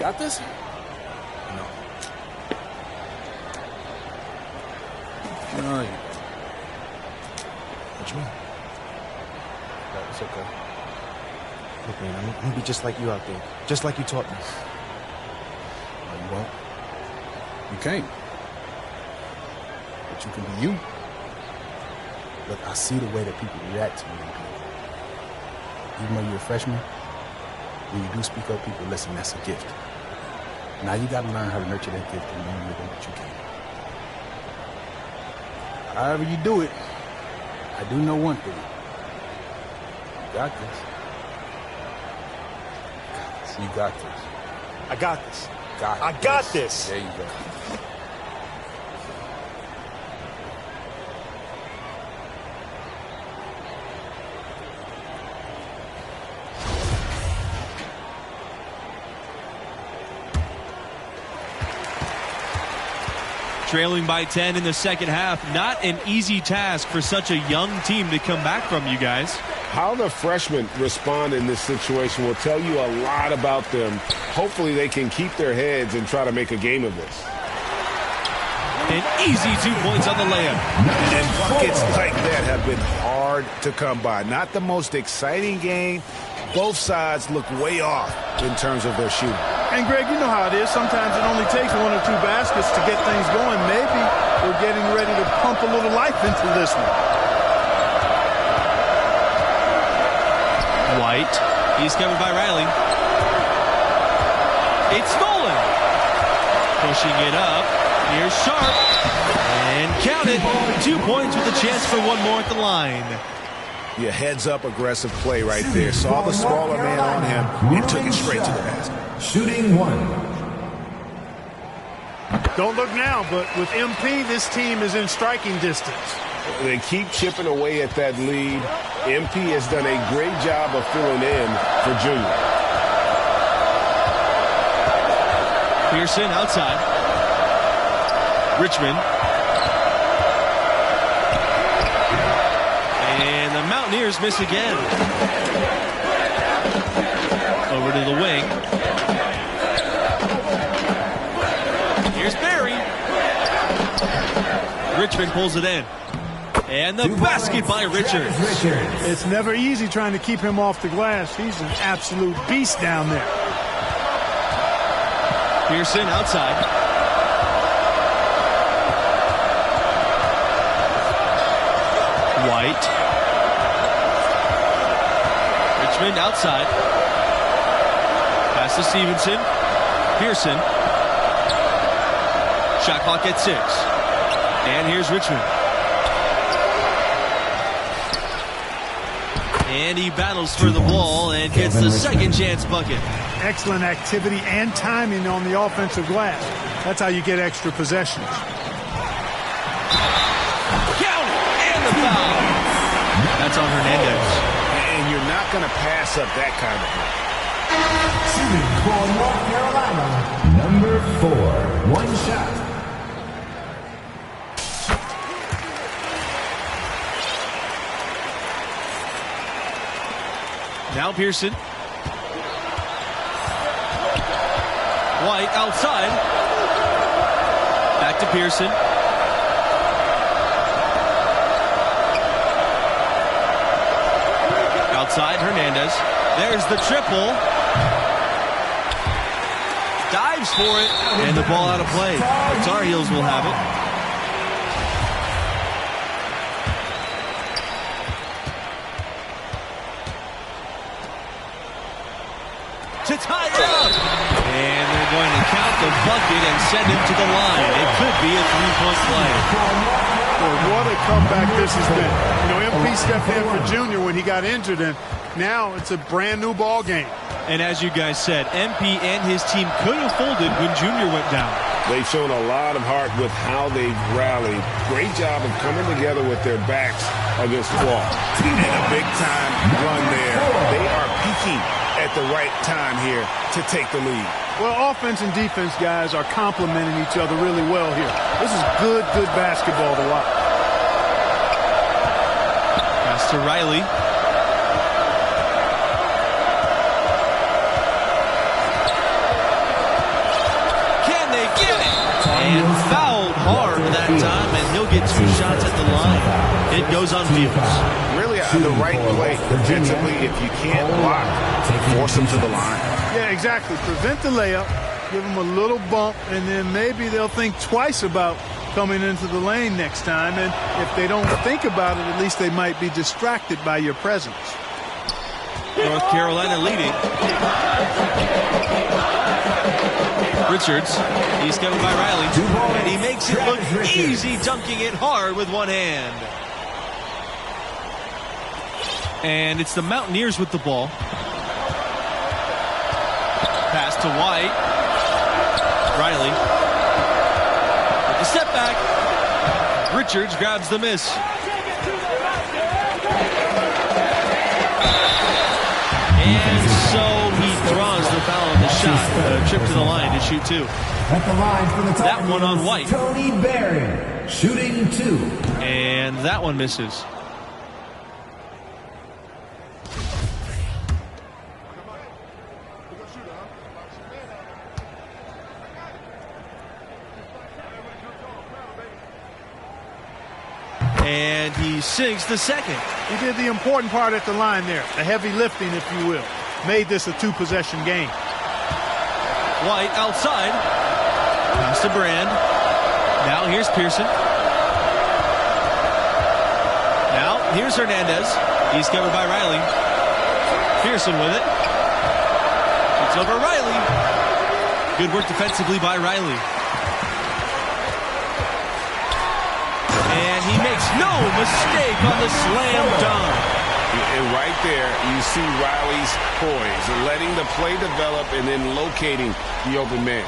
Got this? No. No, you What you mean? don't. It's okay. Look, man, I'm gonna be just like you out there. Just like you taught me. No, you won't. You can't. But you can be you. Look, I see the way that people react to me. Even though you're a freshman, when you do speak up, people listen. That's a gift. Now you gotta learn how to nurture that gift and learn with what you can. However you do it, I do know one thing. You got this. You got this. I got this. I got this. There you go. Trailing by 10 in the second half. Not an easy task for such a young team to come back from, you guys. How the freshmen respond in this situation will tell you a lot about them. Hopefully they can keep their heads and try to make a game of this. An easy 2 points on the layup. And buckets like that have been hard to come by. Not the most exciting game. Both sides look way off in terms of their shooting. And, Greg, you know how it is. Sometimes it only takes 1 or 2 baskets to get things going. Maybe we're getting ready to pump a little life into this one. White. He's covered by Riley. It's stolen. Pushing it up. Here's Sharp. And count it. 2 points with a chance for one more at the line. Yeah, heads-up aggressive play right there. Saw the smaller man on him and took it straight to the basket. Shooting 1. Don't look now, but with MP, this team is in striking distance. They keep chipping away at that lead. MP has done a great job of filling in for Junior. Pearson outside. Richmond. And the Mountaineers miss again. Over to the wing. Here's Barry. Richmond pulls it in. And the basket by Richards. It's never easy trying to keep him off the glass. He's an absolute beast down there. Pearson outside. White. Richmond outside. Pass to Stevenson. Pearson. Shot clock at 6. And here's Richmond. And he battles for the ball and gets the second chance bucket. Excellent activity and timing on the offensive glass. That's how you get extra possessions. Count it! And the foul. That's on Hernandez. And you're not going to pass up that kind of play. Shooting for North Carolina. Number 4. 1 shot. Now Pearson. White outside. Back to Pearson. Outside, Hernandez. There's the triple. Dives for it. And the ball out of play. The Tar Heels will have it. To tie it up. And they're going to count the bucket and send him to the line. It could be a 3-point play. Boy, what a comeback this has been. You know, MP stepped in for Junior when he got injured, and now it's a brand new ball game. And as you guys said, MP and his team could have folded when Junior went down. They've shown a lot of heart with how they've rallied. Great job of coming together with their backs against the wall. And a big-time run there. They are peaking at the right time here to take the lead. Well, offense and defense guys are complementing each other really well here. This is good basketball to watch. Pass to Riley. get 2 shots at the line. It goes on Fields. Really, the right play defensively. If you can't block, force them to the line. Yeah, exactly. Prevent the layup, give them a little bump, and then maybe they'll think twice about coming into the lane next time. And if they don't think about it, at least they might be distracted by your presence. North Carolina leading. Richards, he's covered by Riley, and he makes it look easy, dunking it hard with one hand. And it's the Mountaineers with the ball. Pass to White. Riley. With the step back. Richards grabs the miss. And so he draws the foul on the shot. Trip to the line to shoot 2. At the line for the that one on White. Tony Berry, shooting 2. And that one misses. And he sinks the second. He did the important part at the line there. The heavy lifting, if you will. Made this a 2-possession game. White outside. Pass to Brand. Now here's Pearson. Now here's Hernandez. He's covered by Riley. Pearson with it. It's over Riley. Good work defensively by Riley. And he makes no mistake on the slam dunk. And right there, you see Riley's poise, letting the play develop and then locating the open man.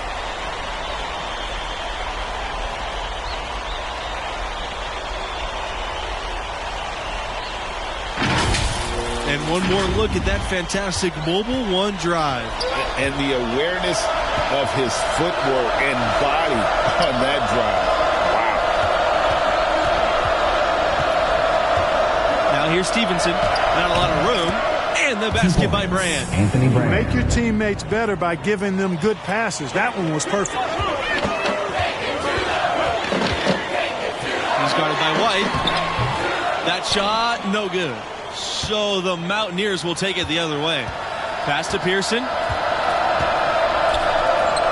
And one more look at that fantastic mobile one drive. And the awareness of his footwork and body on that drive. Now here's Stevenson. Not a lot of room. And the basket by Brand. Anthony Brand. Make your teammates better by giving them good passes. That one was perfect. He's guarded by White. That shot, no good. So the Mountaineers will take it the other way. Pass to Pearson.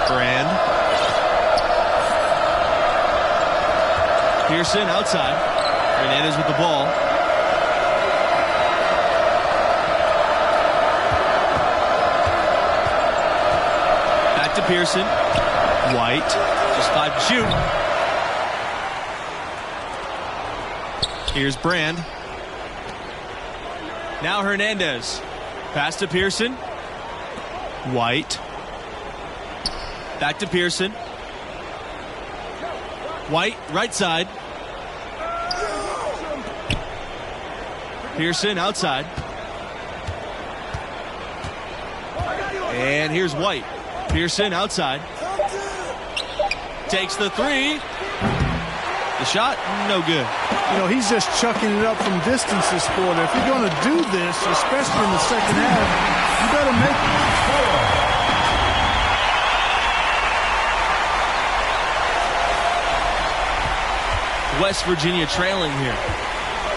Brand. Pearson outside. Hernandez with the ball. To Pearson. White. Just 5 to shoot. Here's Brand. Now Hernandez. Pass to Pearson. White. Back to Pearson. White, right side. Pearson outside. And here's White. Pearson outside. Takes the 3. The shot, no good. You know, he's just chucking it up from distance this quarter. If you're going to do this, especially in the second half, you better make it. West Virginia trailing here.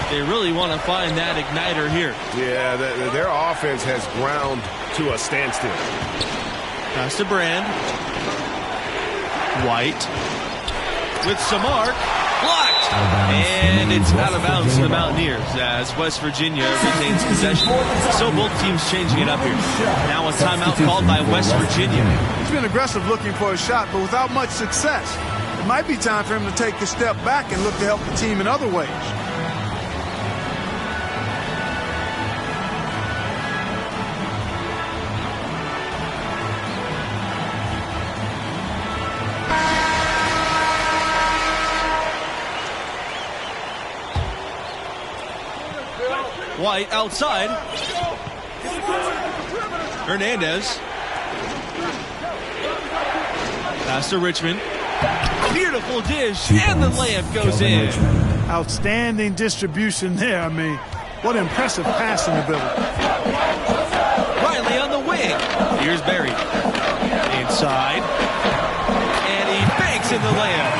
They really want to find that igniter here. Yeah, their offense has ground to a standstill. Pass to Brand. White. With Samar. Blocked. And it's out of bounds to the Mountaineers as West Virginia retains possession. So both teams changing it up here. Now a timeout called by West Virginia. He's been aggressive looking for a shot, but without much success. It might be time for him to take a step back and look to help the team in other ways. White outside. Hernandez. Pass to Richmond. Beautiful dish, and the layup goes in. Outstanding distribution there. I mean, what impressive passing ability. Riley on the wing. Here's Berry. Inside. And he banks in the layup.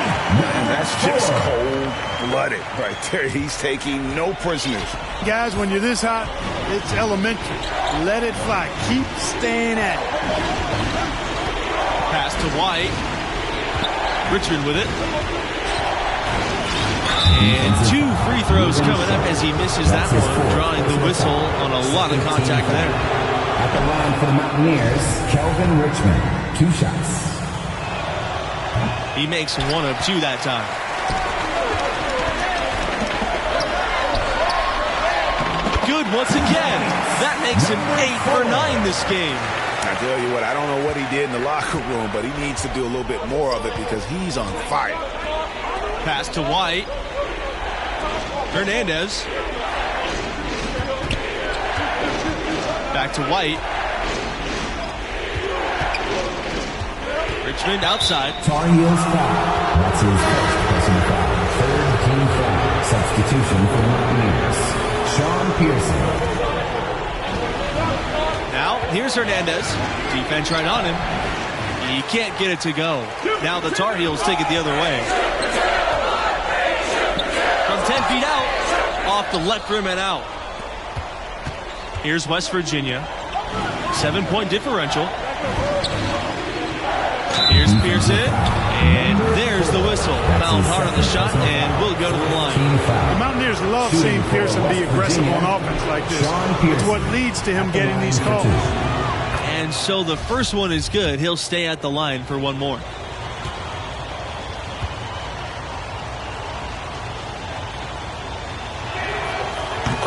And that's just cold cold-blooded right there. He's taking no prisoners. Guys, when you're this hot, it's elementary. Let it fly. Keep staying at it. Pass to White. Richmond with it. And 2 free throws coming up as he misses that one, drawing the whistle on a lot of contact there. At the line for the Mountaineers, Kelvin Richmond, 2 shots. He makes 1 of 2 that time. Good once again. That makes him 8 for 9 this game. I tell you what, I don't know what he did in the locker room, but he needs to do a little bit more of it because he's on fire. Pass to White. Hernandez. Back to White. Richmond outside. Tar Heels foul. That's his first personal foul. 3rd team foul. Substitution for the Mountaineers. Sean Pearson. Now, here's Hernandez. Defense right on him. He can't get it to go. Now the Tar Heels take it the other way. From 10 feet out, off the left rim and out. Here's West Virginia. 7-point differential. Here's Pearson, and there's the whistle. Fouled hard on the shot, and will go to the line. The Mountaineers love seeing Pearson be aggressive on offense like this. It's what leads to him getting these calls. And so the first one is good. He'll stay at the line for one more.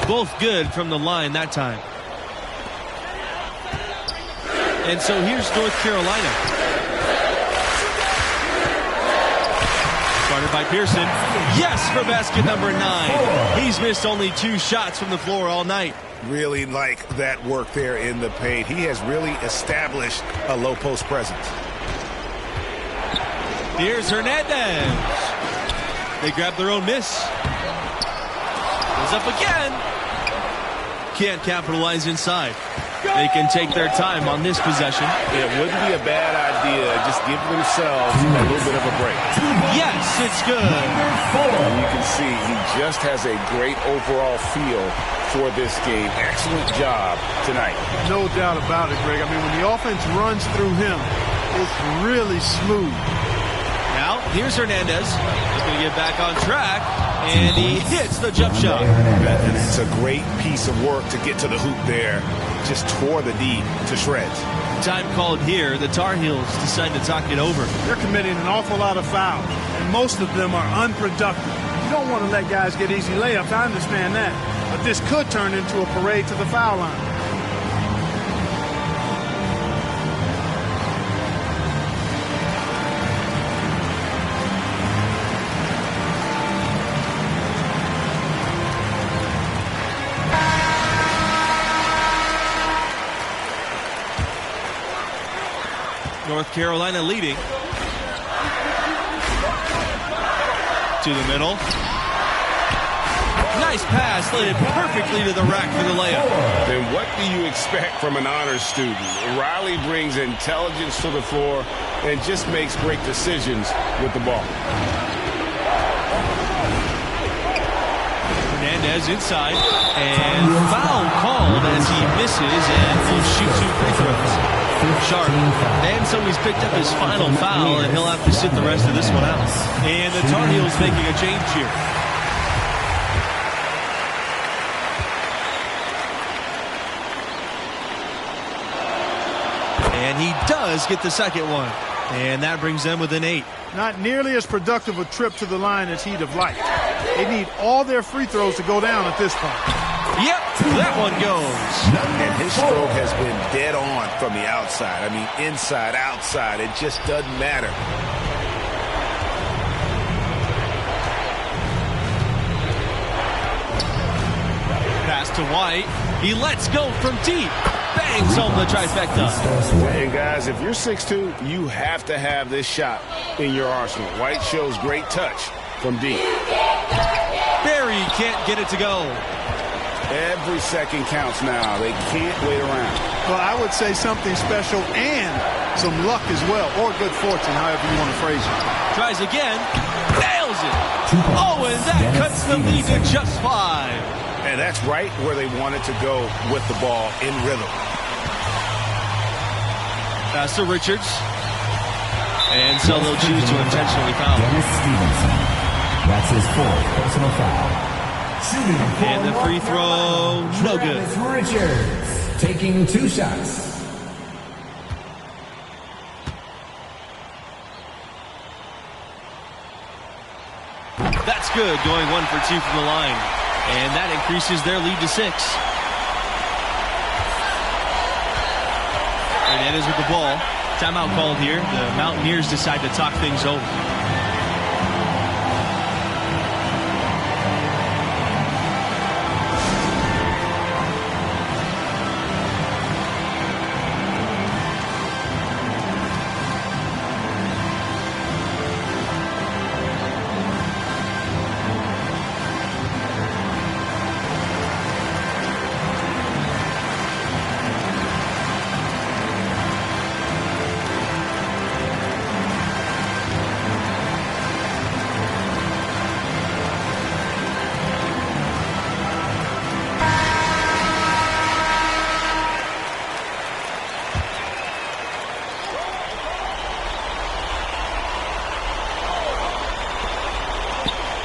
Both good from the line that time. And so here's North Carolina. Started by Pearson. Yes, for basket number 9. He's missed only 2 shots from the floor all night. Really like that work there in the paint. He has really established a low post presence. Here's Hernandez. They grab their own miss. Goes up again. Can't capitalize inside. They can take their time on this possession. It wouldn't be a bad idea. Just give themselves a little bit of a break. Yes, it's good. And you can see he just has a great overall feel for this game. Excellent job tonight. No doubt about it, Greg. I mean, when the offense runs through him, it's really smooth. Now, here's Hernandez. He's going to get back on track, and he hits the jump shot. And it's a great piece of work to get to the hoop there. Just tore the D to shreds. Time called here. The Tar Heels decide to talk it over. They're committing an awful lot of fouls, and most of them are unproductive. You don't want to let guys get easy layups. I understand that. But this could turn into a parade to the foul line. North Carolina leading. To the middle. Nice pass, laid it perfectly to the rack for the layup. Then what do you expect from an honors student? Riley brings intelligence to the floor and just makes great decisions with the ball. Hernandez inside, and foul called as he misses and will shoot 2 free throws. Sharp. And so he's picked up his final foul, and he'll have to sit the rest of this one out. And the Tar Heels making a change here. And he does get the second one. And that brings them within 8. Not nearly as productive a trip to the line as he'd have liked. They need all their free throws to go down at this point. Yep, that one goes. And his stroke has been dead on from the outside. I mean, inside, outside, it just doesn't matter. Pass to White. He lets go from deep. Bangs home the trifecta. And guys, if you're 6'2", you have to have this shot in your arsenal. White shows great touch from deep. Barry can't get it to go. Every second counts now. They can't wait around. Well, I would say something special and some luck as well, or good fortune, however you want to phrase it. Tries again, nails it. Oh, and that cuts the lead to just 5. And that's right where they wanted to go with the ball in rhythm. Pass to Richards. And so they'll choose to intentionally foul. Dennis Stevenson. That's his 4th personal foul. Shooting and the free throw, no good. Richards taking 2 shots. That's good, going 1 for 2 from the line. And that increases their lead to 6. Hernandez with the ball. Timeout called here. The Mountaineers decide to talk things over.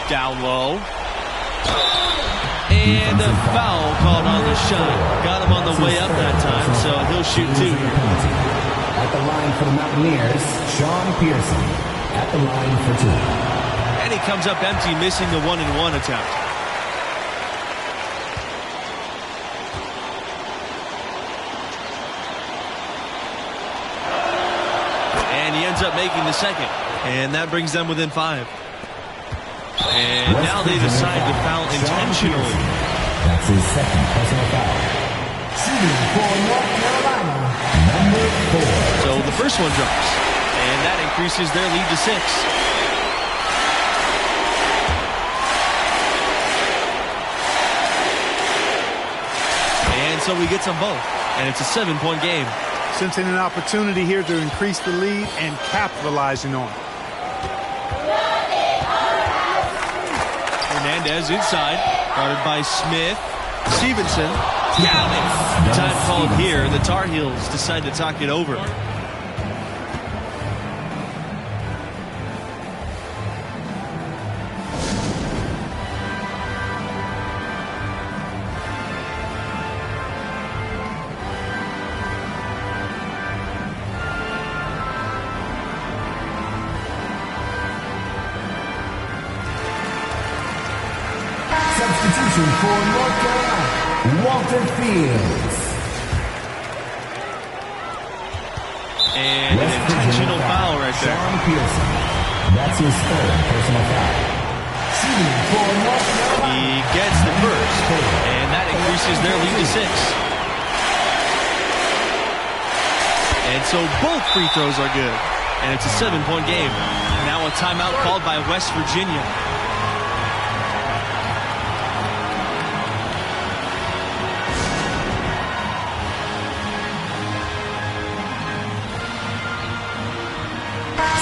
Down low. And a foul called on the shot. Got him on the way up that time, so he'll shoot 2. At the line for the Mountaineers, Sean Pearson. At the line for 2. And he comes up empty, missing the 1-and-1 attempt. And he ends up making the second. And that brings them within 5. And now they decide to foul intentionally. That's his 2nd personal foul. Shooting for North Carolina, number 4. So the first one drops. And that increases their lead to 6. And so he gets them both. And it's a 7-point game. Sensing an opportunity here to increase the lead and capitalizing on it. Hernandez inside, guarded by Smith. Stevenson, got it! Time called here. The Tar Heels decide to talk it over. Substitution for North Carolina, Walter Fields. And an intentional foul right there. Sean Pearson. That's his 3rd personal foul. Shooting for North Carolina. He gets the first, and that increases their lead to 6. And so both free throws are good. And it's a 7-point game. Now a timeout called by West Virginia.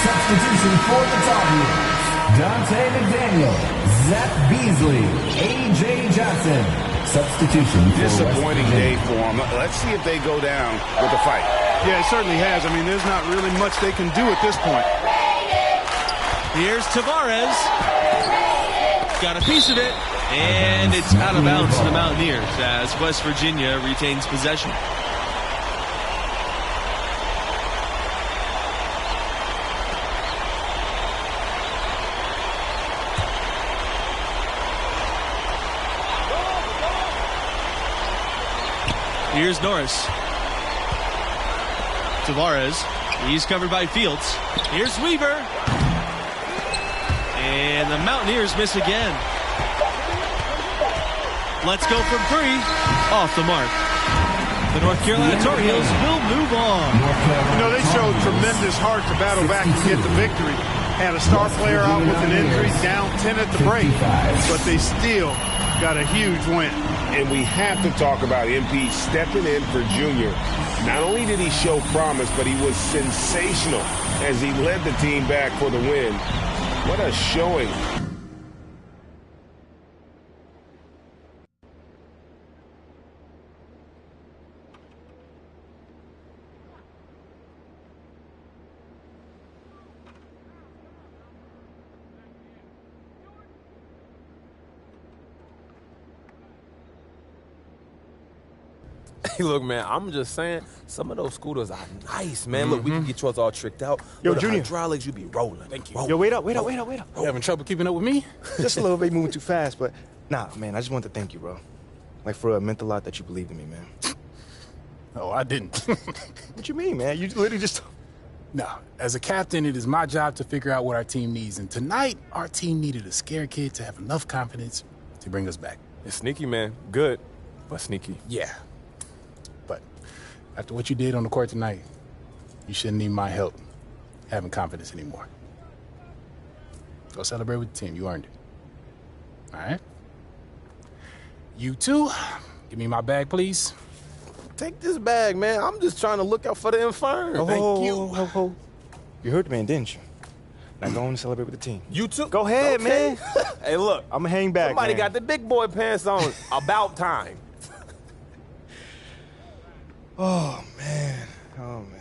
Substitution for the Tar Heels. Dante McDaniel, Zach Beasley, A.J. Johnson. Substitution for Disappointing day for them. Let's see if they go down with the fight. Yeah, it certainly has. I mean, there's not really much they can do at this point. Here's Tavares. Got a piece of it. And it's out of bounds to the Mountaineers as West Virginia retains possession. Here's Norris. Tavares. He's covered by Fields. Here's Weaver. And the Mountaineers miss again. Let's go from 3. Off the mark. The North Carolina Tar Heels will move on. You know, they showed tremendous heart to battle back to get the victory. had a star player out with an injury, down 10 at the break, but they still got a huge win. And we have to talk about MP stepping in for Junior. Not only did he show promise, but he was sensational as he led the team back for the win. What a showing. Hey, look, man, I'm just saying, some of those scooters are nice, man. Look, we can get yours all tricked out. Yo, Look, the Junior. hydraulics, you be rolling. Thank you. Rolling. Yo, wait up. You having trouble keeping up with me? Just a little bit moving too fast, but nah, man, I just want to thank you, bro. Like, for real, it meant a lot that you believed in me, man. No, I didn't. What you mean, man? You literally just... No, as a captain, it is my job to figure out what our team needs. And tonight, our team needed a scared kid to have enough confidence to bring us back. It's sneaky, man. Good, but sneaky. Yeah. But after what you did on the court tonight, you shouldn't need my help having confidence anymore. Go celebrate with the team. You earned it. All right? You too. Give me my bag, please. Take this bag, man. I'm just trying to look out for the infirm. Thank you. You heard the man, didn't you? Now go on and celebrate with the team. You too? Go ahead, man. Hey, look. I'm gonna hang back, Somebody man. got the big boy pants on. About time. Oh, man. Oh, man.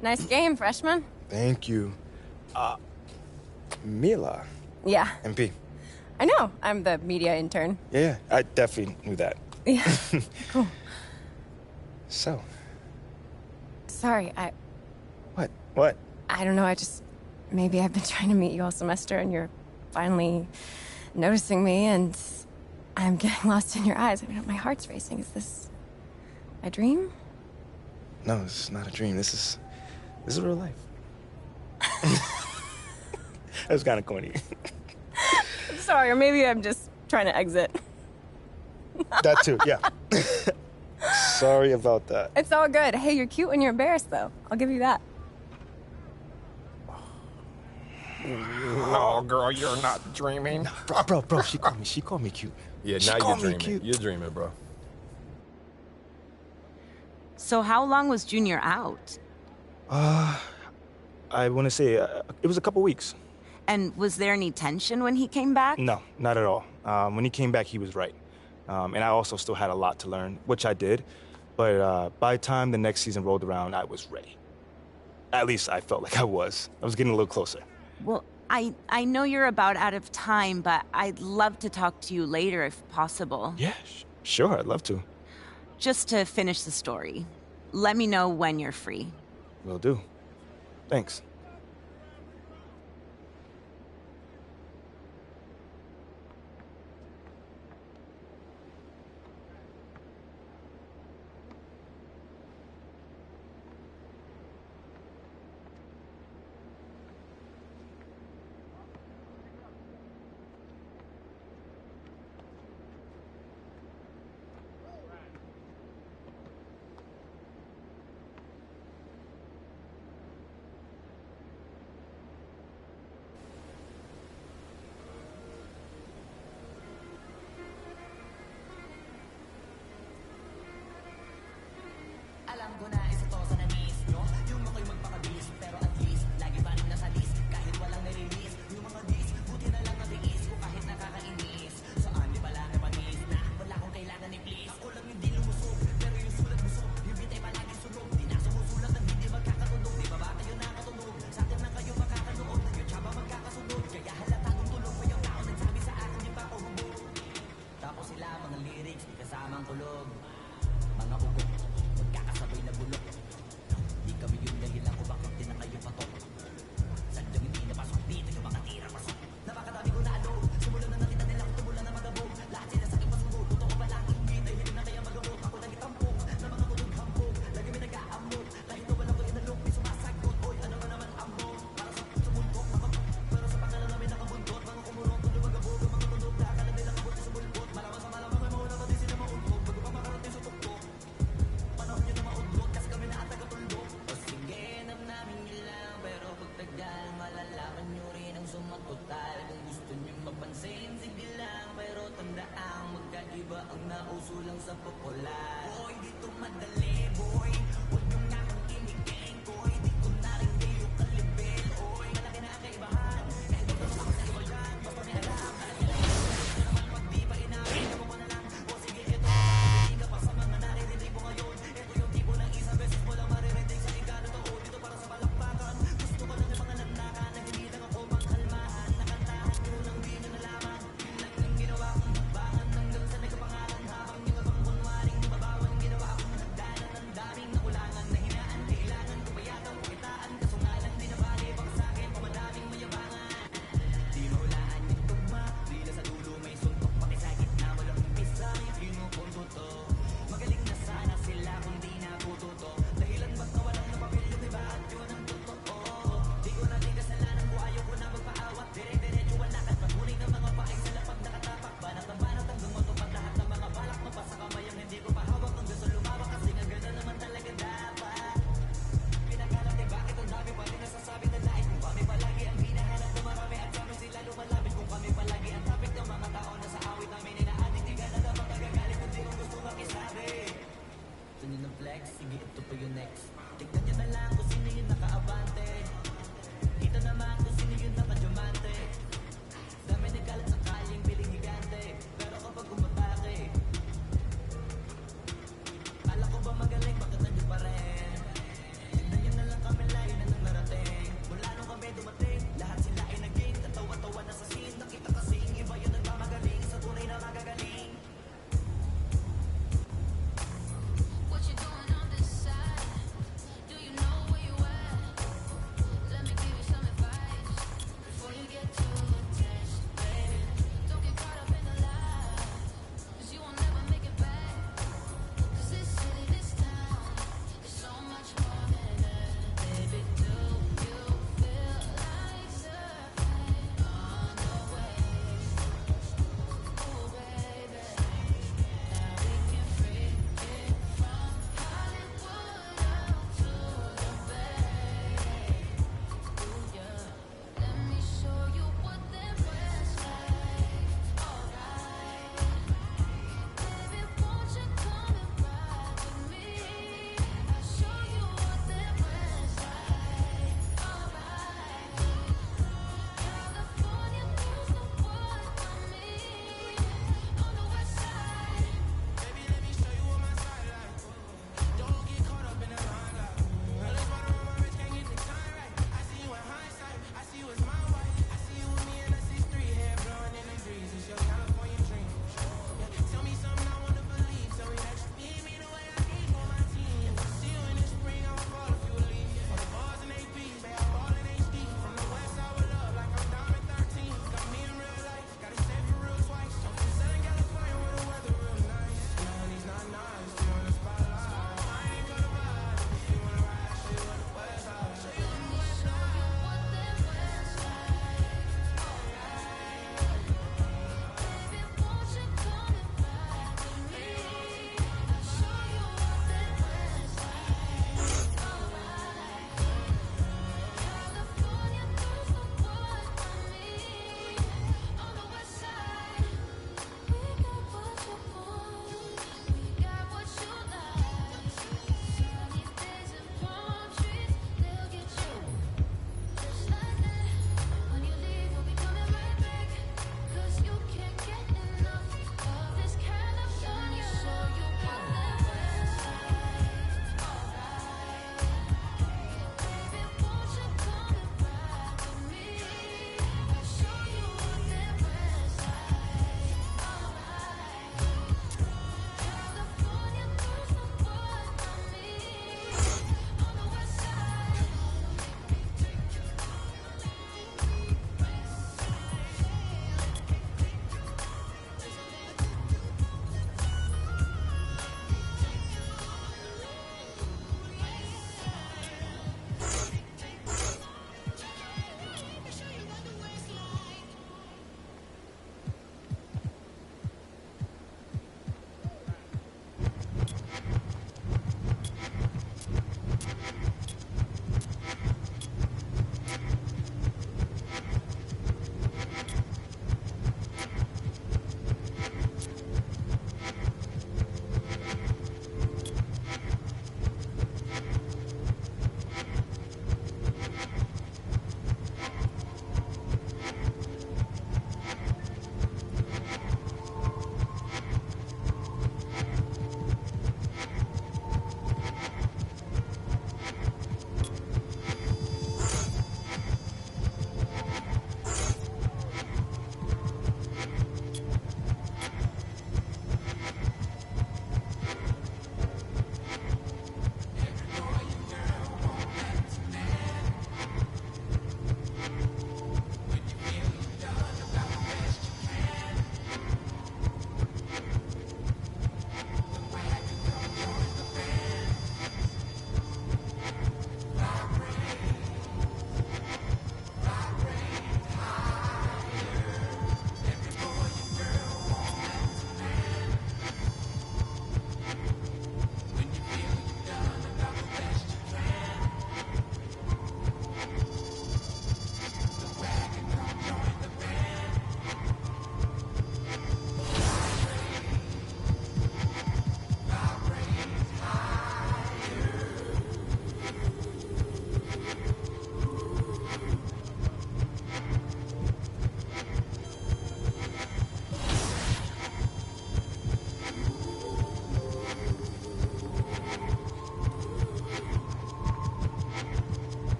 Nice game, freshman. Thank you. Mila. Yeah, MP. I know. I'm the media intern. Yeah, I definitely knew that. Yeah, cool. So, Sorry, what? I don't know. Maybe I've been trying to meet you all semester and you're finally noticing me and I'm getting lost in your eyes. I mean, my heart's racing. Is this a dream? No, this is not a dream. This is real life. That was kind of corny. Sorry, or maybe I'm just trying to exit. That too, yeah. Sorry about that. It's all good. Hey, you're cute when you're embarrassed, though. I'll give you that. No, girl, you're not dreaming. Bro, she called me cute. Yeah, She now called you're me dreaming. cute. You're dreaming, bro. So how long was Junior out? I want to say it was a couple weeks. And was there any tension when he came back? No, not at all. When he came back, he was right. And I also still had a lot to learn, which I did. But by the time the next season rolled around, I was ready. At least I felt like I was. I was getting a little closer. Well, I know you're about out of time, but I'd love to talk to you later if possible. Yeah, sure, I'd love to. Just to finish the story. Let me know when you're free. Will do. Thanks.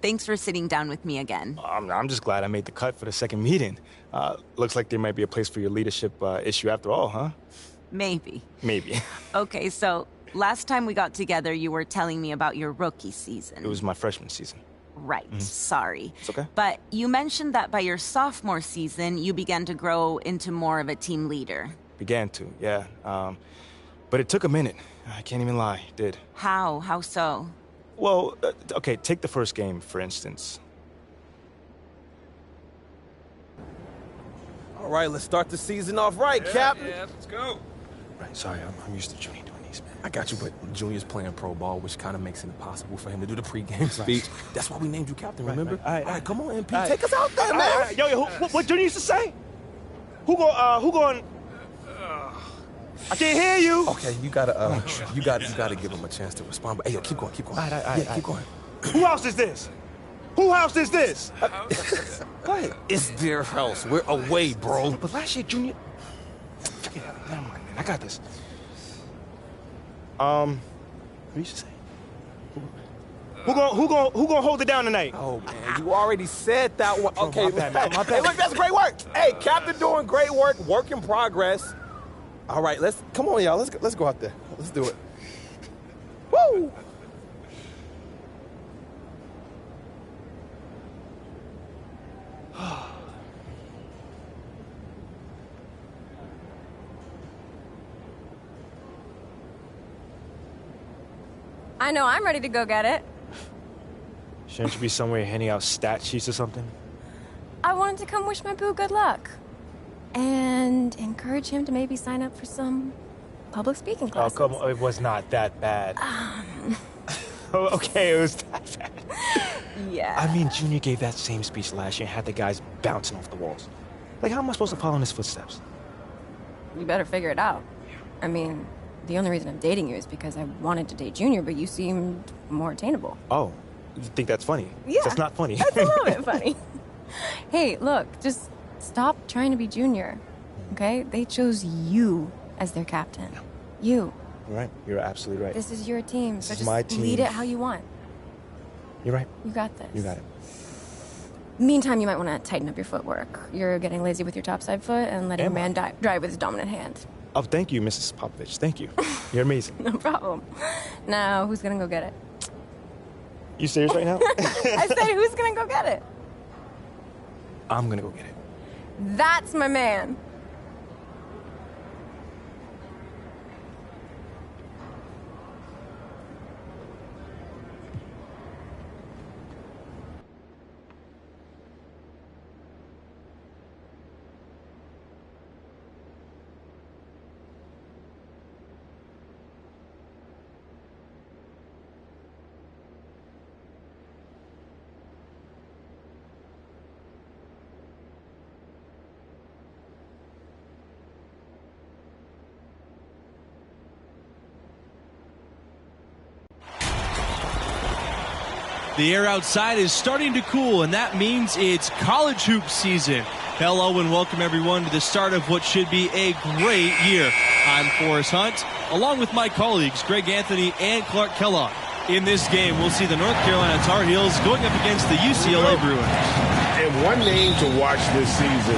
Thanks for sitting down with me again. I'm just glad I made the cut for the second meeting. Looks like there might be a place for your leadership issue after all, huh? Maybe. Maybe. Okay, so last time we got together, you were telling me about your rookie season. It was my freshman season. Right, sorry. It's okay. But you mentioned that by your sophomore season, you began to grow into more of a team leader. Began to, yeah. But it took a minute. I can't even lie, it did. How? How so? Well, okay, take the first game, for instance. All right, let's start the season off right, Captain. Yeah, let's go. Right, sorry, I'm used to Junior doing these, man. I got you, but Junior's playing pro ball, which kind of makes it impossible for him to do the pregame speech. That's why we named you captain, remember? Right. All right, Come on, MP, take us out there, man. Yo, what Junior used to say? Who going? I can't hear you. Okay, you gotta give him a chance to respond. But hey, yo, keep going. All right. Keep going. Who house is this? Who house is this? Go ahead. It's their house. We're away, bro. But last year, Junior. Forget it. Never mind, man. I got this. What you say? Who gonna hold it down tonight? Oh man, you already said that one. Okay, my bad, man. My bad. Hey, look, that's great work. Hey, Captain doing great work. Work in progress. All right, come on, y'all. Let's go out there. Let's do it. Woo! I know I'm ready to go get it. Shouldn't you be somewhere handing out stat sheets or something? I wanted to come wish my boo good luck. And encourage him to maybe sign up for some public speaking classes. Oh, come on. It was not that bad. Okay, it was that bad. Yeah. I mean, Junior gave that same speech last year and had the guys bouncing off the walls. Like, how am I supposed to follow in his footsteps? You better figure it out. I mean, the only reason I'm dating you is because I wanted to date Junior, but you seemed more attainable. Oh, you think that's funny? Yeah. That's not funny. That's a little bit funny. Hey, look, just stop trying to be Junior, okay? They chose you as their captain. You. You're right. You're absolutely right. This is your team, so This is just my team. lead it how you want. You're right. You got this. You got it. Meantime, you might want to tighten up your footwork. You're getting lazy with your topside foot and letting a man drive with his dominant hand. Oh, thank you, Mrs. Popovich. Thank you. You're amazing. No problem. Now, who's gonna go get it? You serious right now? I said, who's gonna go get it? I'm gonna go get it. That's my man. The air outside is starting to cool, and that means it's college hoop season. Hello and welcome everyone to the start of what should be a great year. I'm Forrest Hunt, along with my colleagues Greg Anthony and Clark Kellogg. In this game, we'll see the North Carolina Tar Heels going up against the UCLA Bruins. And one name to watch this season,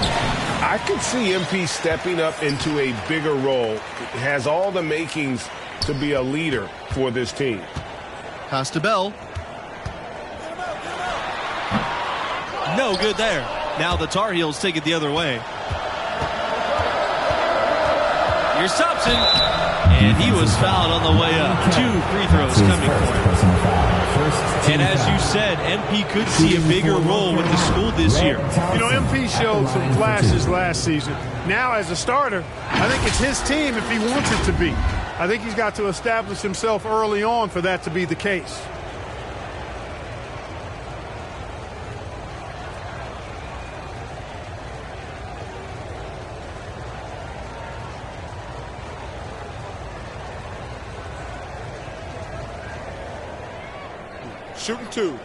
I could see MP stepping up into a bigger role. It has all the makings to be a leader for this team. Pass to Bell. No good there. Now the Tar Heels take it the other way. Here's Thompson. And he was fouled on the way up. 2 free throws coming for him. And as you said, MP could see a bigger role with the school this year. You know, MP showed some flashes last season. Now, as a starter, I think it's his team if he wants it to be. I think he's got to establish himself early on for that to be the case. Shooting 2.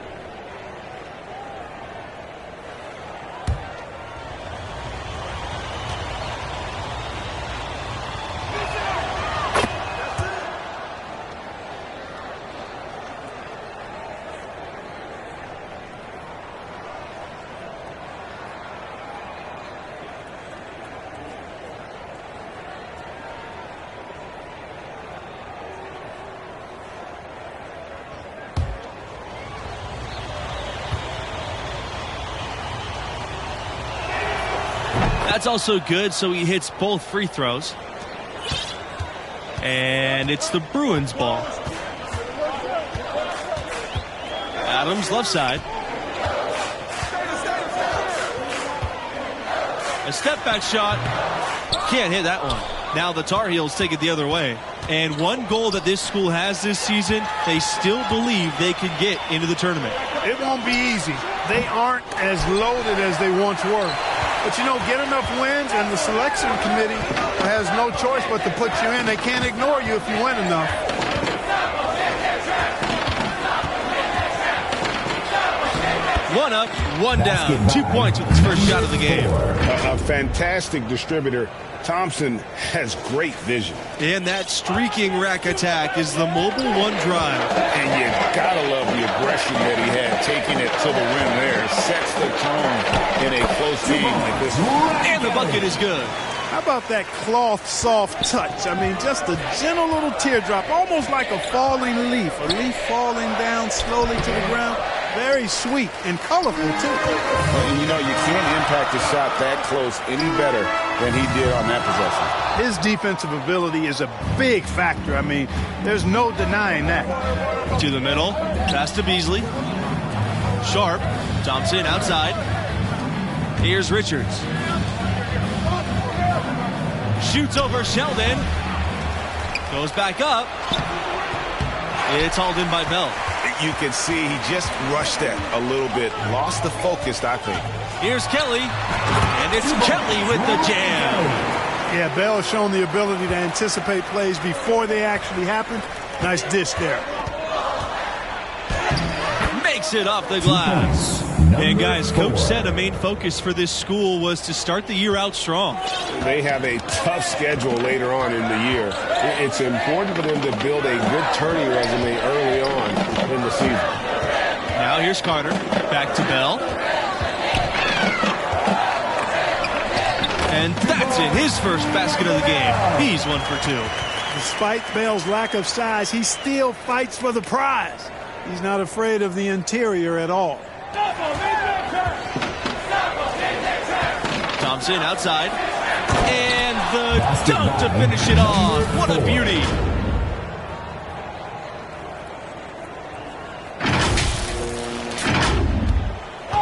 That's also good, so he hits both free throws. And it's the Bruins ball. Adams, left side. A step-back shot. Can't hit that one. Now the Tar Heels take it the other way. And one goal that this school has this season, they still believe they could get into the tournament. It won't be easy. They aren't as loaded as they once were. But, you know, get enough wins, and the selection committee has no choice but to put you in. They can't ignore you if you win enough. One up, one down. 2 points with his first shot of the game. A fantastic distributor. Thompson has great vision. And that streaking rack attack is the mobile one drive. And you gotta love the aggression that he had, taking it to the rim there. Sets the tone in a close game like this one. And the bucket is good. How about that cloth soft touch? I mean, just a gentle little teardrop, almost like a falling leaf. A leaf falling down slowly to the ground. Very sweet and colorful, too. And you know, you can't impact a shot that close any better than he did on that possession. His defensive ability is a big factor. I mean, there's no denying that. To the middle, pass to Beasley. Sharp, Thompson outside. Here's Richards. Shoots over Sheldon. Goes back up. It's hauled in by Bell. You can see he just rushed that a little bit. Lost the focus, I think. Here's Kelly. And it's Kelly with the jam. Yeah, Bell has shown the ability to anticipate plays before they actually happen. Nice dish there. Makes it off the glass. And guys, Coach said a main focus for this school was to start the year out strong. They have a tough schedule later on in the year. It's important for them to build a good turning resume early on in the season. Now here's Carter. Back to Bell. And that's it. His first basket of the game. He's 1 for 2. Despite Bell's lack of size, he still fights for the prize. He's not afraid of the interior at all. Thompson outside. And the dunk to finish it off. What a beauty.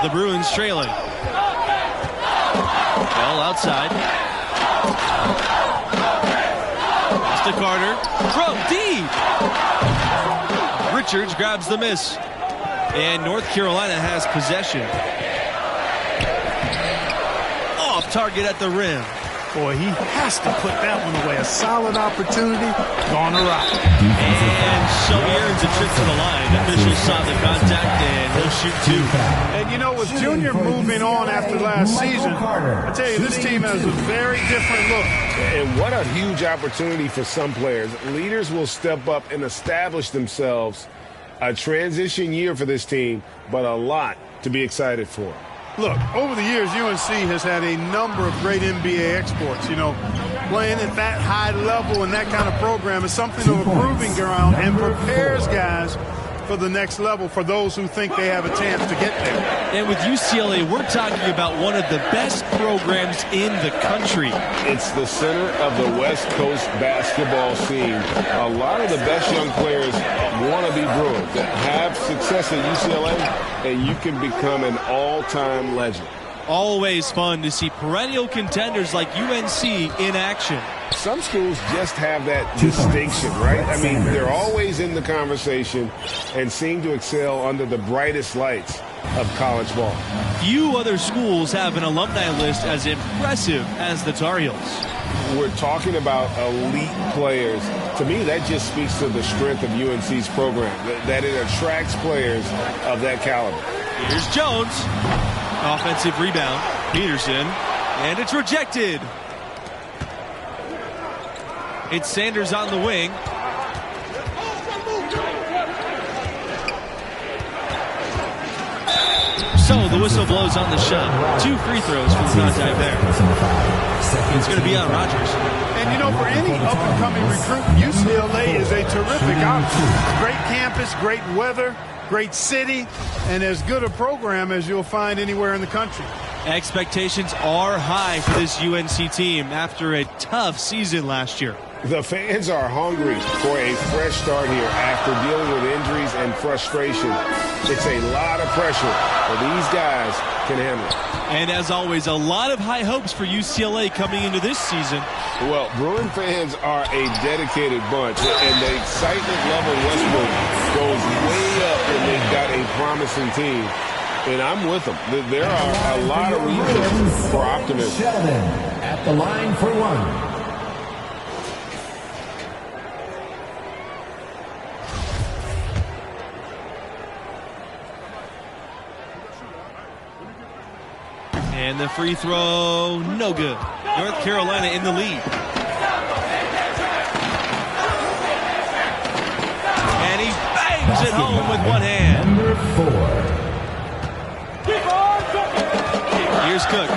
The Bruins trailing. Bell outside. Pass to Carter. From deep. Richards grabs the miss. And North Carolina has possession. Off target at the rim. Boy, he has to put that one away. A solid opportunity, gone awry. And so he earns a trip to the line. Officials saw the contact, and he'll shoot 2. And you know, with Junior moving on after last season, I tell you, this team has a very different look. And what a huge opportunity for some players. Leaders will step up and establish themselves. A transition year for this team, but a lot to be excited for. Look, over the years, UNC has had a number of great NBA exports. You know, playing at that high level and that kind of program is something of a proving ground and prepares guys for the next level for those who think they have a chance to get there. And with UCLA, we're talking about one of the best programs in the country. It's the center of the West Coast basketball scene. A lot of the best young players want to be Bruins that have success at UCLA, and you can become an all-time legend. Always fun to see perennial contenders like UNC in action. Some schools just have that distinction, right? I mean, they're always in the conversation and seem to excel under the brightest lights of college ball. Few other schools have an alumni list as impressive as the Tar Heels. We're talking about elite players. To me, that just speaks to the strength of UNC's program, that it attracts players of that caliber. Here's Jones. Offensive rebound. Peterson. And it's rejected. It's Sanders on the wing. So the whistle blows on the shot. 2 free throws for the contact there. It's going to be on Rogers. And, you know, for any up-and-coming recruit, UCLA is a terrific option. Great campus, great weather, great city, and as good a program as you'll find anywhere in the country. Expectations are high for this UNC team after a tough season last year. The fans are hungry for a fresh start here after dealing with injuries and frustration. It's a lot of pressure, but these guys can handle it. And as always, a lot of high hopes for UCLA coming into this season. Well, Bruin fans are a dedicated bunch, and the excitement level Westbrook goes way up when they've got a promising team. And I'm with them. There are a lot of reasons for optimism. Sheldon at the line for one. And the free throw, no good. North Carolina in the lead. And he bangs it home with one hand. Number 4. Here's Cook.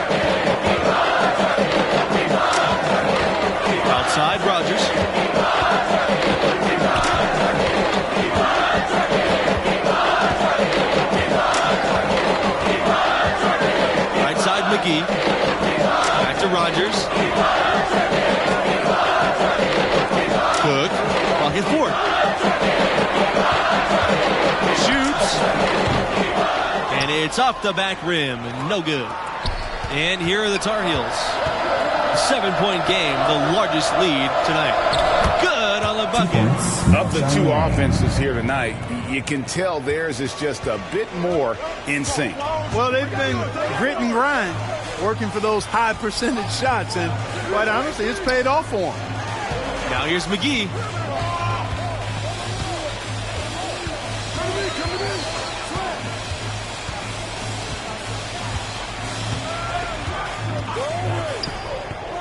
Outside, Rogers. Right side, McGee. Back to Rogers. Cook. Pocket four. Shoots. And it's off the back rim. No good. And here are the Tar Heels. 7-point game, the largest lead tonight. Good on the bucket. Of the two offenses here tonight, you can tell theirs is just a bit more in sync. Well, they've been grit and grind, working for those high percentage shots, and quite honestly, it's paid off for them. Now here's McGee.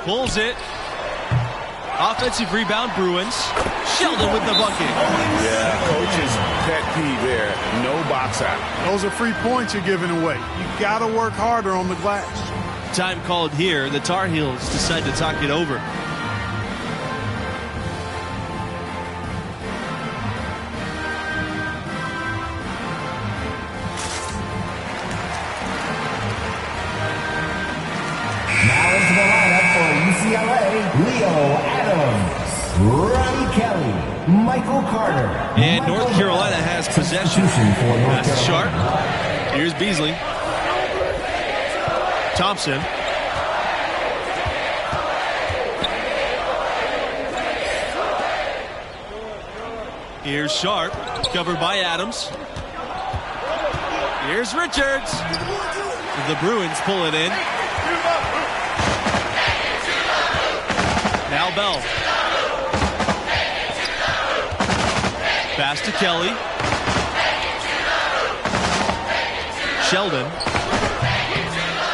Pulls it. Offensive rebound, Bruins. Sheldon with the bucket. Yeah, coach's pet peeve there. No box out. Those are free points you're giving away. You got to work harder on the glass. Time called here. The Tar Heels decide to talk it over. Leo Adams, Ronnie Kelly, Michael Carter. And North Carolina has possession. That's Sharp. Here's Beasley. Thompson. Here's Sharp, covered by Adams. Here's Richards. The Bruins pull it in. Now Bell. Pass to Kelly. Sheldon.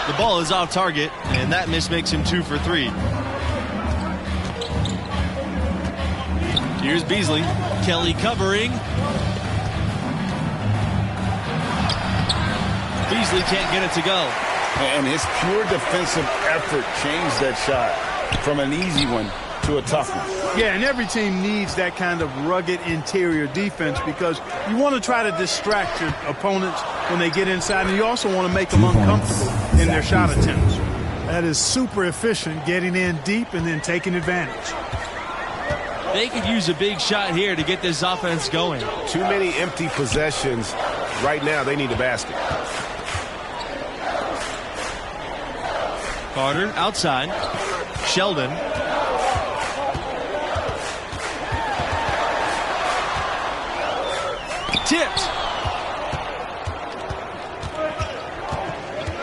The ball is off target, and that miss makes him 2 for 3. Here's Beasley. Kelly covering. Beasley can't get it to go. And his pure defensive effort changed that shot from an easy one to a tough one. Yeah, and every team needs that kind of rugged interior defense because you want to try to distract your opponents when they get inside, and you also want to make them uncomfortable in their shot attempts. That is super efficient, getting in deep and then taking advantage. They could use a big shot here to get this offense going. Too many empty possessions. Right now, they need a basket. Carter outside. Sheldon. Tipped.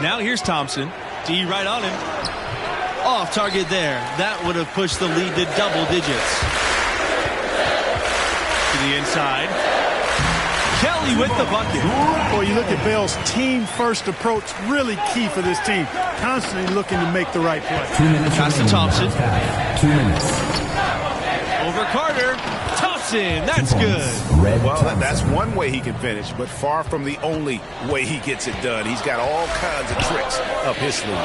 Now here's Thompson. D right on him. Off target there. That would have pushed the lead to double digits. To the inside. Kelly with the bucket. Boy, you look at Bell's team-first approach, really key for this team. Constantly looking to make the right play. 2 minutes. Pass to Thompson. 2 minutes. Over Carter. Thompson. That's good. Well, that's one way he can finish, but far from the only way he gets it done. He's got all kinds of tricks up his sleeve.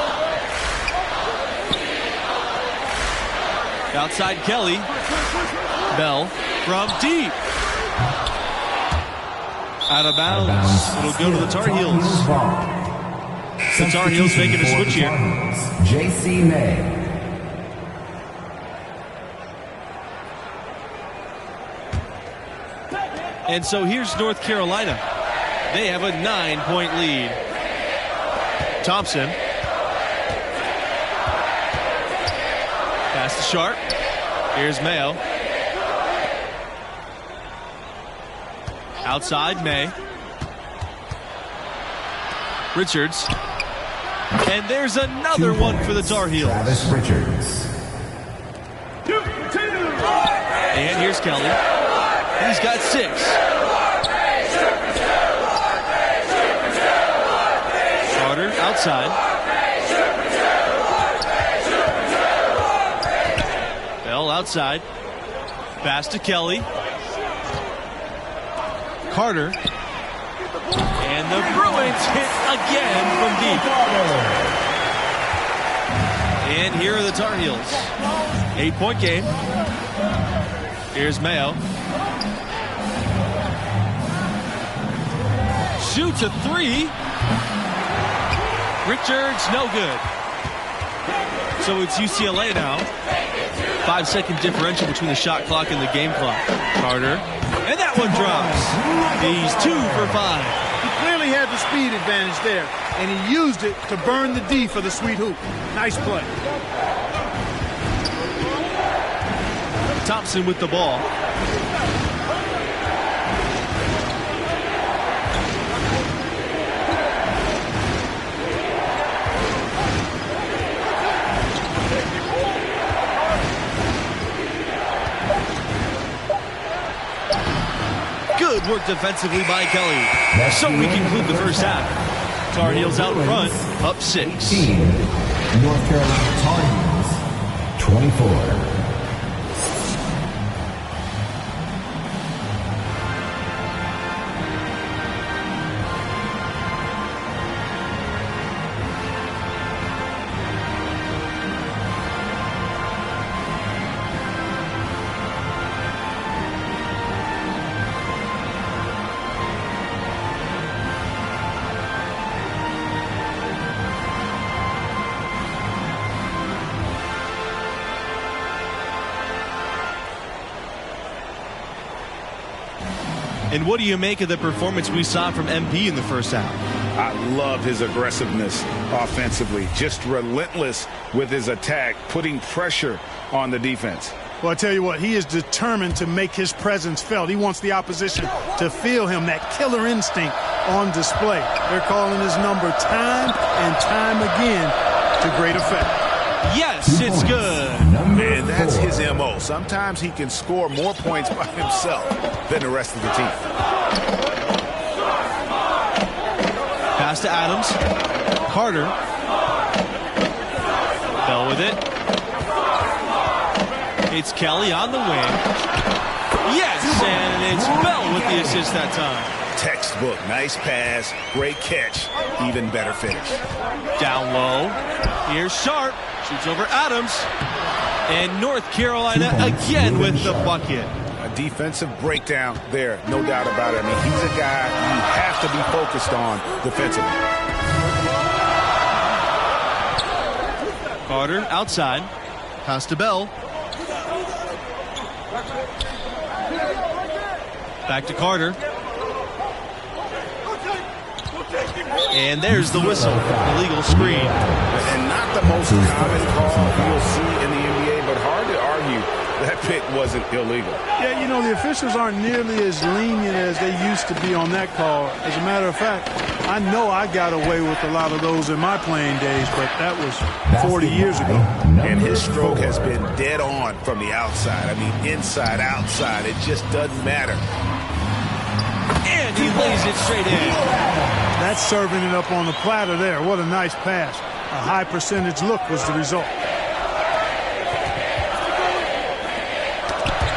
Outside Kelly. Bell from deep. Out of bounds. It'll go to the Tar Heels. The Tar Heels making a switch here. J.C. May. And so here's North Carolina. They have a 9-point lead. Thompson. Pass to Sharp. Here's Mayo. Outside, May. Richards. And there's another one for the Tar Heels. Travis Richards. And here's Kelly. He's got 6. Carter outside. Bell outside. Pass to Kelly. Carter. And the Bruins hit again from deep. And here are the Tar Heels. 8-point game. Here's Mayo. Shoots a 3. Richards, no good. So it's UCLA now. 5-second differential between the shot clock and the game clock. Carter. And that one drops. He's 2 for 5. He clearly had the speed advantage there, and he used it to burn the D for the sweet hoop. Nice play. Thompson with the ball. Good work defensively by Kelly. So we conclude the first half. Tar Heels out front, up 6. 18. North Carolina Tar Heels, 24. And what do you make of the performance we saw from MP in the first half? I love his aggressiveness offensively. Just relentless with his attack, putting pressure on the defense. Well, I tell you what, he is determined to make his presence felt. He wants the opposition to feel him, that killer instinct on display. They're calling his number time and time again to great effect. Yes, it's good. Man, that's his M.O. Sometimes he can score more points by himself than the rest of the team. Pass to Adams. Carter. Bell with it. It's Kelly on the wing. Yes, and it's Bell with the assist that time. Textbook. Nice pass. Great catch. Even better finish. Down low. Here's Sharp. Shoots over Adams. And North Carolina again with the bucket. A defensive breakdown there. No doubt about it. I mean, he's a guy you have to be focused on defensively. Carter outside. Pass to Bell. Back to Carter. And there's the whistle. Illegal screen. And not the most common call you'll see in the NBA, but hard to argue that pick wasn't illegal. Yeah, you know, the officials aren't nearly as lenient as they used to be on that call. As a matter of fact, I know I got away with a lot of those in my playing days, but that was 40 years ago. And his stroke has been dead on from the outside. I mean, inside, outside, it just doesn't matter. And he lays it straight in. That's serving it up on the platter there. What a nice pass. A high percentage look was the result.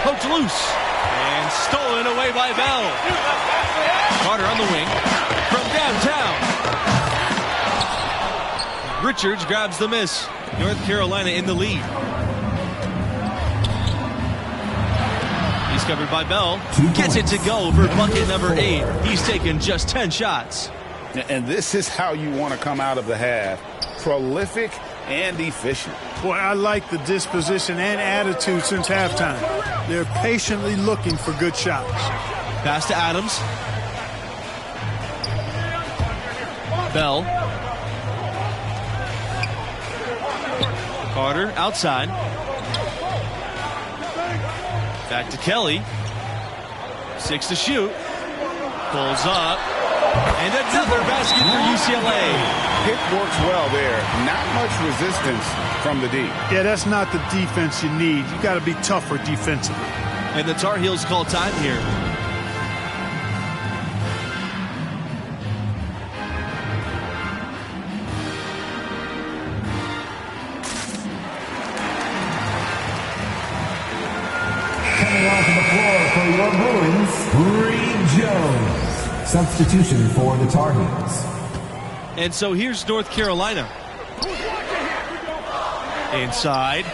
Poked loose. And stolen away by Bell. Carter on the wing. From downtown. Richards grabs the miss. North Carolina in the lead. He's covered by Bell. Gets it to go for bucket number 8. He's taken just 10 shots. And this is how you want to come out of the half. Prolific and efficient. Boy, I like the disposition and attitude since halftime. They're patiently looking for good shots. Pass to Adams. Bell. Carter outside. Back to Kelly. 6 to shoot. Pulls up. And another basket for UCLA. Pick works well there. Not much resistance from the D. Yeah, that's not the defense you need. You got to be tougher defensively. And the Tar Heels call time here. Coming onto the floor for your Bruins, Reed Jones. Substitution for the Tar Heels. And so here's North Carolina. Inside.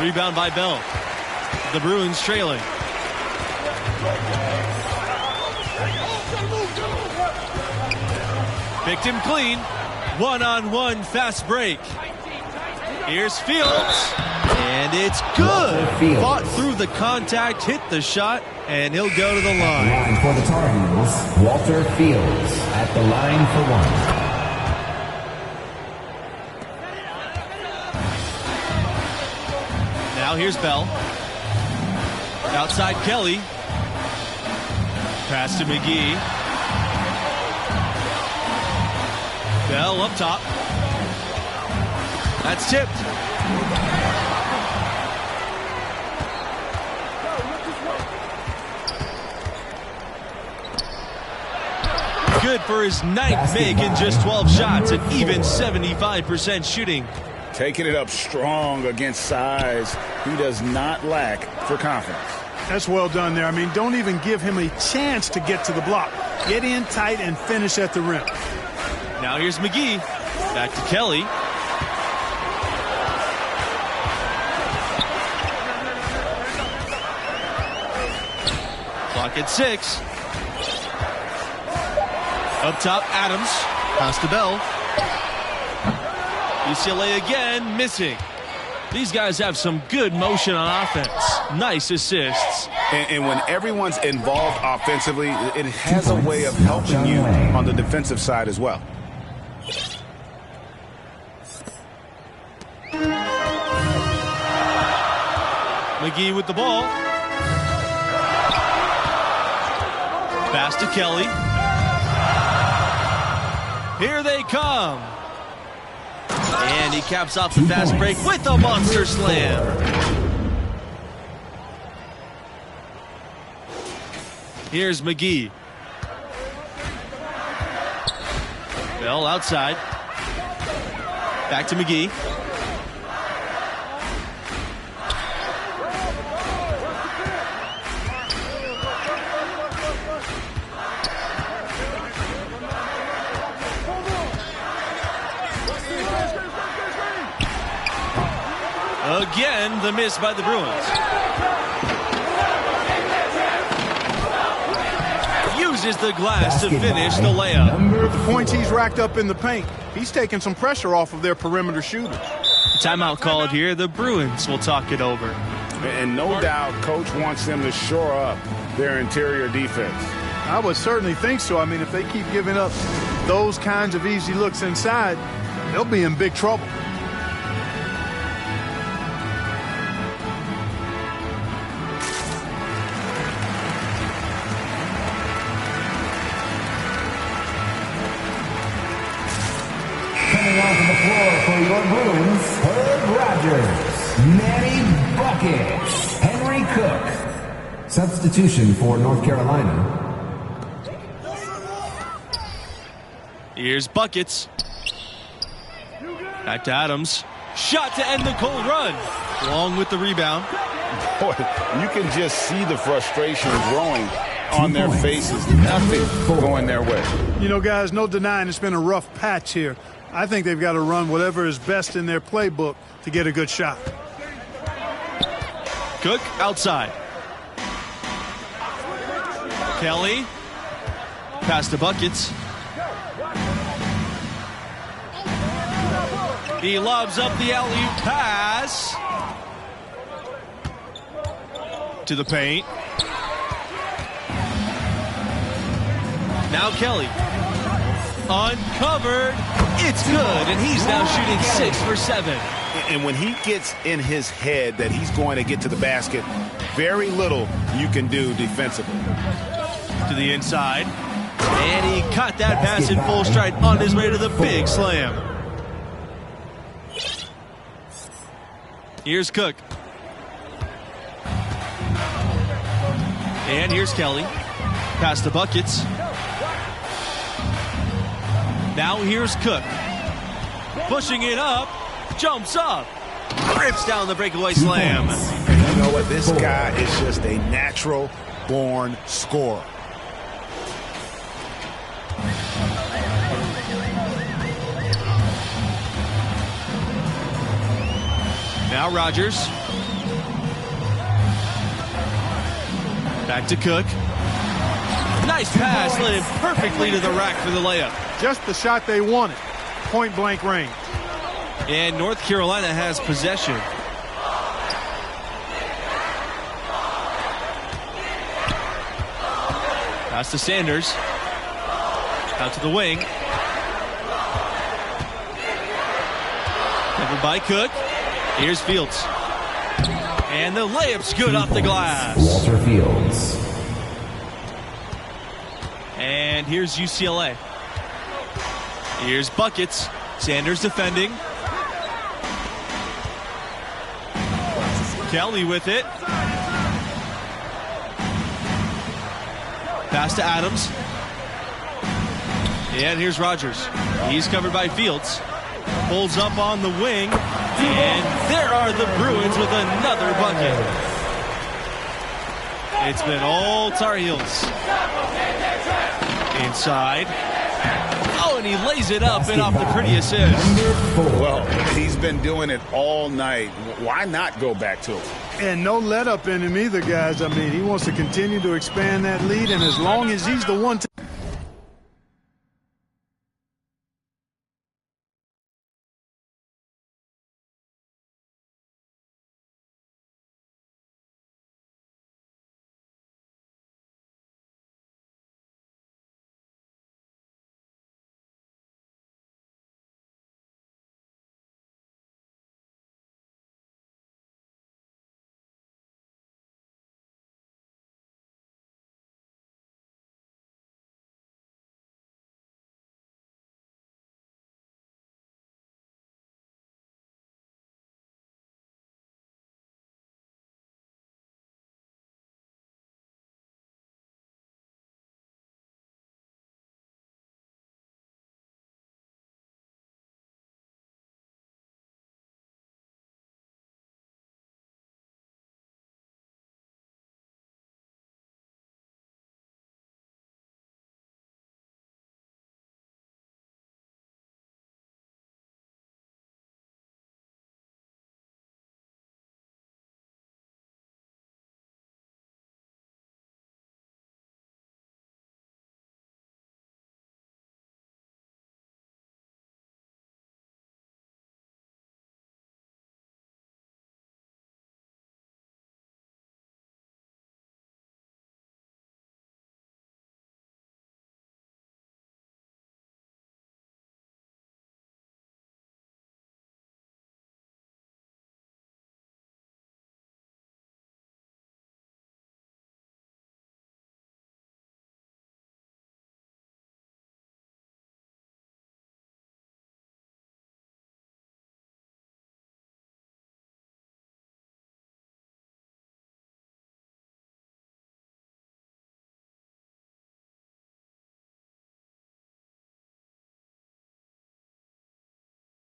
Rebound by Bell. The Bruins trailing. Picked him clean. One-on-one fast break. Here's Fields. And it's good. Fought through the contact, hit the shot, and he'll go to the line. Line for the Tar Heels, Walter Fields at the line for one. Now here's Bell. Outside Kelly. Pass to McGee. Bell up top. That's tipped. Good for his ninth make in just 12 shots and even 75% shooting. Taking it up strong against size. He does not lack for confidence. That's well done there. I mean, don't even give him a chance to get to the block. Get in tight and finish at the rim. Now here's McGee. Back to Kelly. Clock at 6. Up top, Adams. Pass to Bell. UCLA again, missing. These guys have some good motion on offense. Nice assists. And when everyone's involved offensively, it has a way of helping you on the defensive side as well. McGee with the ball. Pass to Kelly. Here they come. And he caps off the fast break with a monster slam. Here's McGee. Bell outside. Back to McGee. Again, the miss by the Bruins. Uses the glass to finish the layup. With the points he's racked up in the paint, he's taking some pressure off of their perimeter shooters. Timeout called here. The Bruins will talk it over. And no doubt, Coach wants them to shore up their interior defense. I would certainly think so. I mean, if they keep giving up those kinds of easy looks inside, they'll be in big trouble. Onto the floor for your Bruins, Herb Rogers, Manny Buckets, Henry Cook. Substitution for North Carolina. Here's Buckets. Back to Adams. Shot to end the cold run. Long with the rebound. Boy, you can just see the frustration growing on their faces. Nothing going their way. You know, guys, no denying it's been a rough patch here. I think they've got to run whatever is best in their playbook to get a good shot. Cook outside. Kelly. Pass to Buckets. He lobs up the alley-oop pass to the paint. Now Kelly. Uncovered. It's good, and he's now shooting 6 for 7. And when he gets in his head that he's going to get to the basket, very little you can do defensively. To the inside. And he caught that pass in full stride on his way to the big slam. Here's Cook. And here's Kelly. Pass to Buckets. Now here's Cook. Pushing it up. Jumps up. Rips down the breakaway slam. And you know what? This guy is just a natural-born scorer. Now Rogers. Back to Cook. Nice pass, led him perfectly to the rack for the layup. Just the shot they wanted. Point blank range. And North Carolina has possession. Pass to Sanders. Out to the wing. Covered by Cook. Here's Fields. And the layup's good off the glass. Walter Fields. And here's UCLA. Here's Buckets. Sanders defending. Kelly with it. Pass to Adams. And here's Rogers. He's covered by Fields. Pulls up on the wing. And there are the Bruins with another bucket. It's been all Tar Heels. Inside. Oh, and he lays it up and off the pretty assist. Well, he's been doing it all night. Why not go back to him? And no let up in him either, guys. I mean, he wants to continue to expand that lead, and as long as he's the one to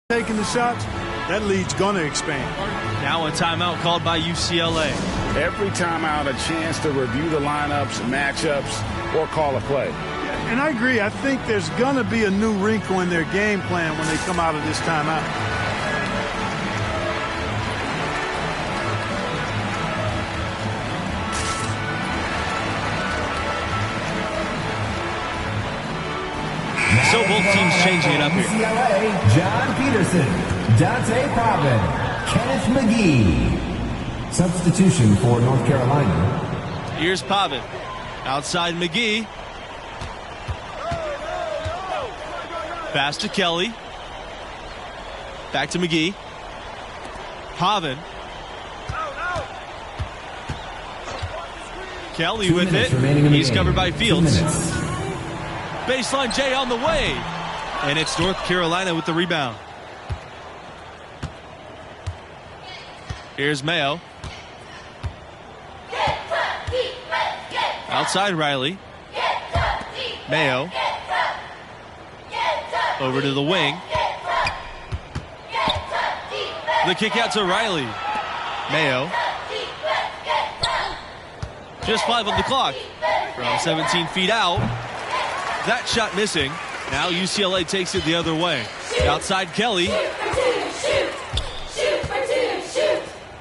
taking the shots, that lead's going to expand. Now a timeout called by UCLA. Every timeout, a chance to review the lineups, matchups, or call a play. And I agree. I think there's going to be a new wrinkle in their game plan when they come out of this timeout. So both teams changing it up here. UCLA, John Peterson, Dante Pavin, Kenneth McGee. Substitution for North Carolina. Here's Pavin. Outside McGee. Pass to Kelly. Back to McGee. Pavin. Kelly with it. He's covered by Fields. Baseline J on the way. And it's North Carolina with the rebound. Here's Mayo. Outside Riley. Mayo. Over to the wing. The kick out to Riley. Mayo. Just 5 on the clock. From 17 feet out. That shot missing. Now UCLA takes it the other way. Outside Kelly.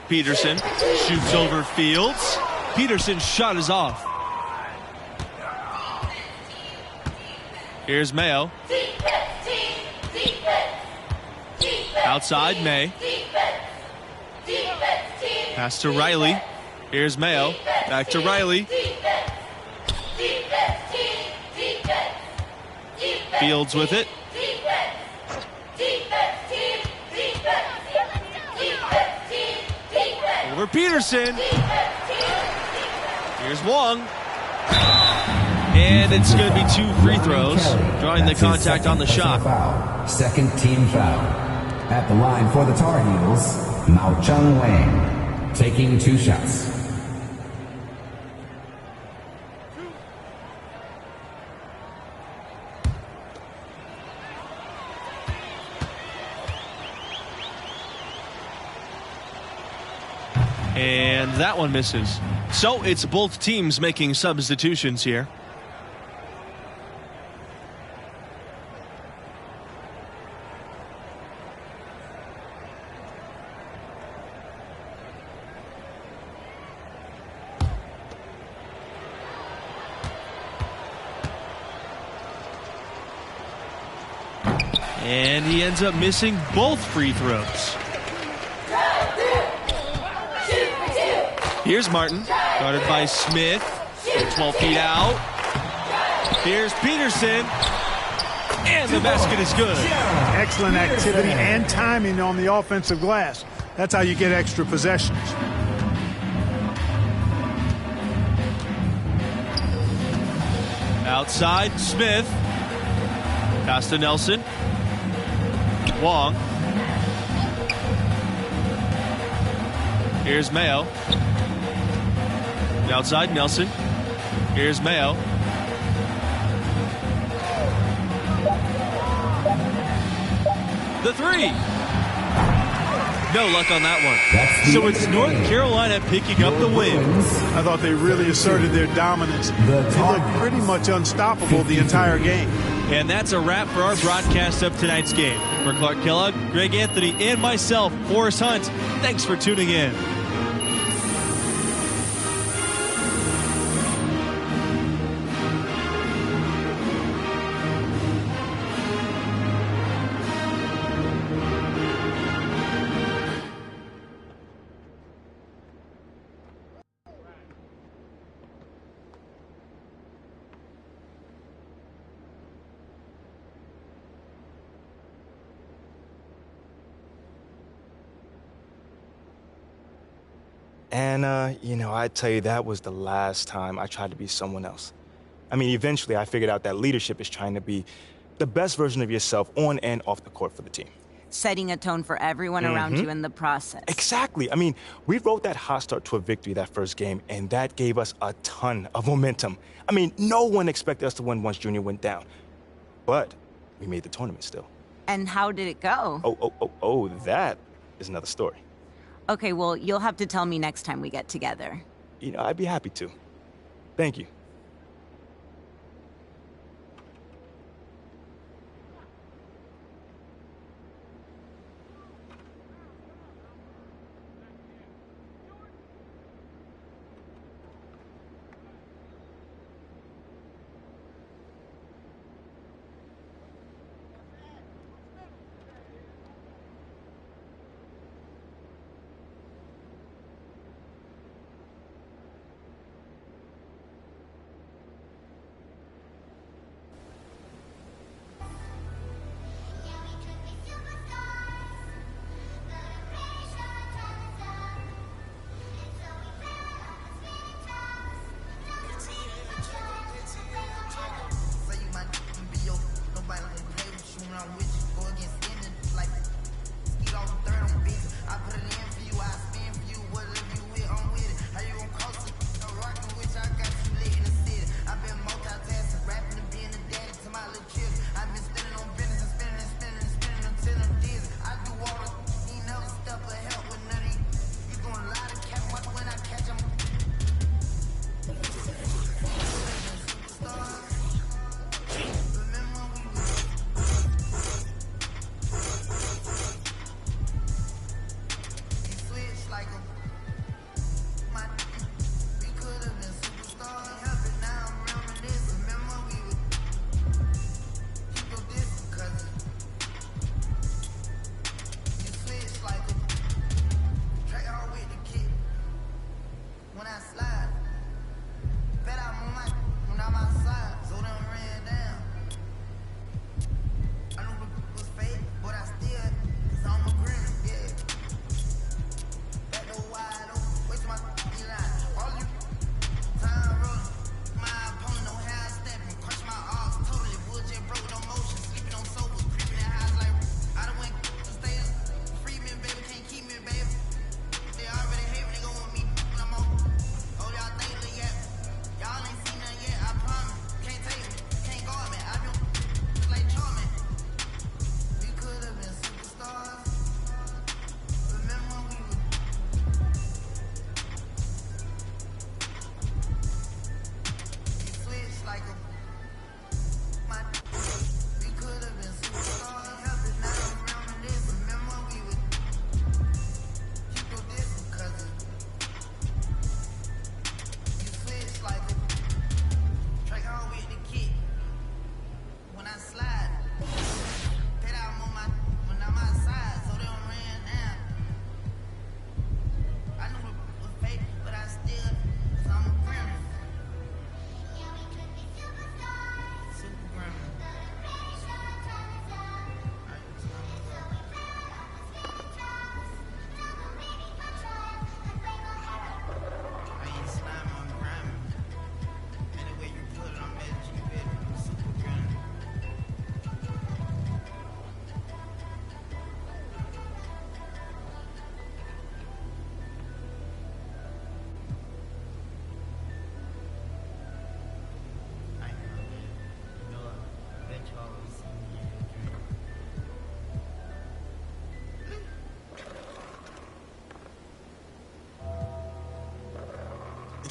Peterson shoots over Fields. Peterson's shot is off. Here's Mayo. Outside May. Pass to Riley. Here's Mayo. Back to Riley. Fields with it. Over Peterson. Here's Wong. And it's going to be 2 free throws, drawing the contact on the shot. Second team foul. At the line for the Tar Heels, Mao Chung Wang, taking 2 shots. And that one misses. So it's both teams making substitutions here. And he ends up missing both free throws. Here's Martin, guarded by Smith, 12 feet out. Here's Peterson, and the basket is good. Excellent activity and timing on the offensive glass. That's how you get extra possessions. Outside, Smith. Pass to Nelson. Wong. Here's Mayo. Outside, Nelson. Here's Mayo. The 3. No luck on that one. So it's North Carolina picking up the win. I thought they really asserted their dominance. They looked pretty much unstoppable the entire game. And that's a wrap for our broadcast of tonight's game. For Clark Kellogg, Greg Anthony, and myself, Forrest Hunt, thanks for tuning in. And, I tell you, that was the last time I tried to be someone else. I mean, eventually I figured out that leadership is trying to be the best version of yourself on and off the court for the team. Setting a tone for everyone around you in the process. Exactly. I mean, we rode that hot start to a victory that first game, and that gave us a ton of momentum. I mean, no one expected us to win once Junior went down. But we made the tournament still. And how did it go? Oh, that is another story. Okay, well, you'll have to tell me next time we get together. I'd be happy to. Thank you.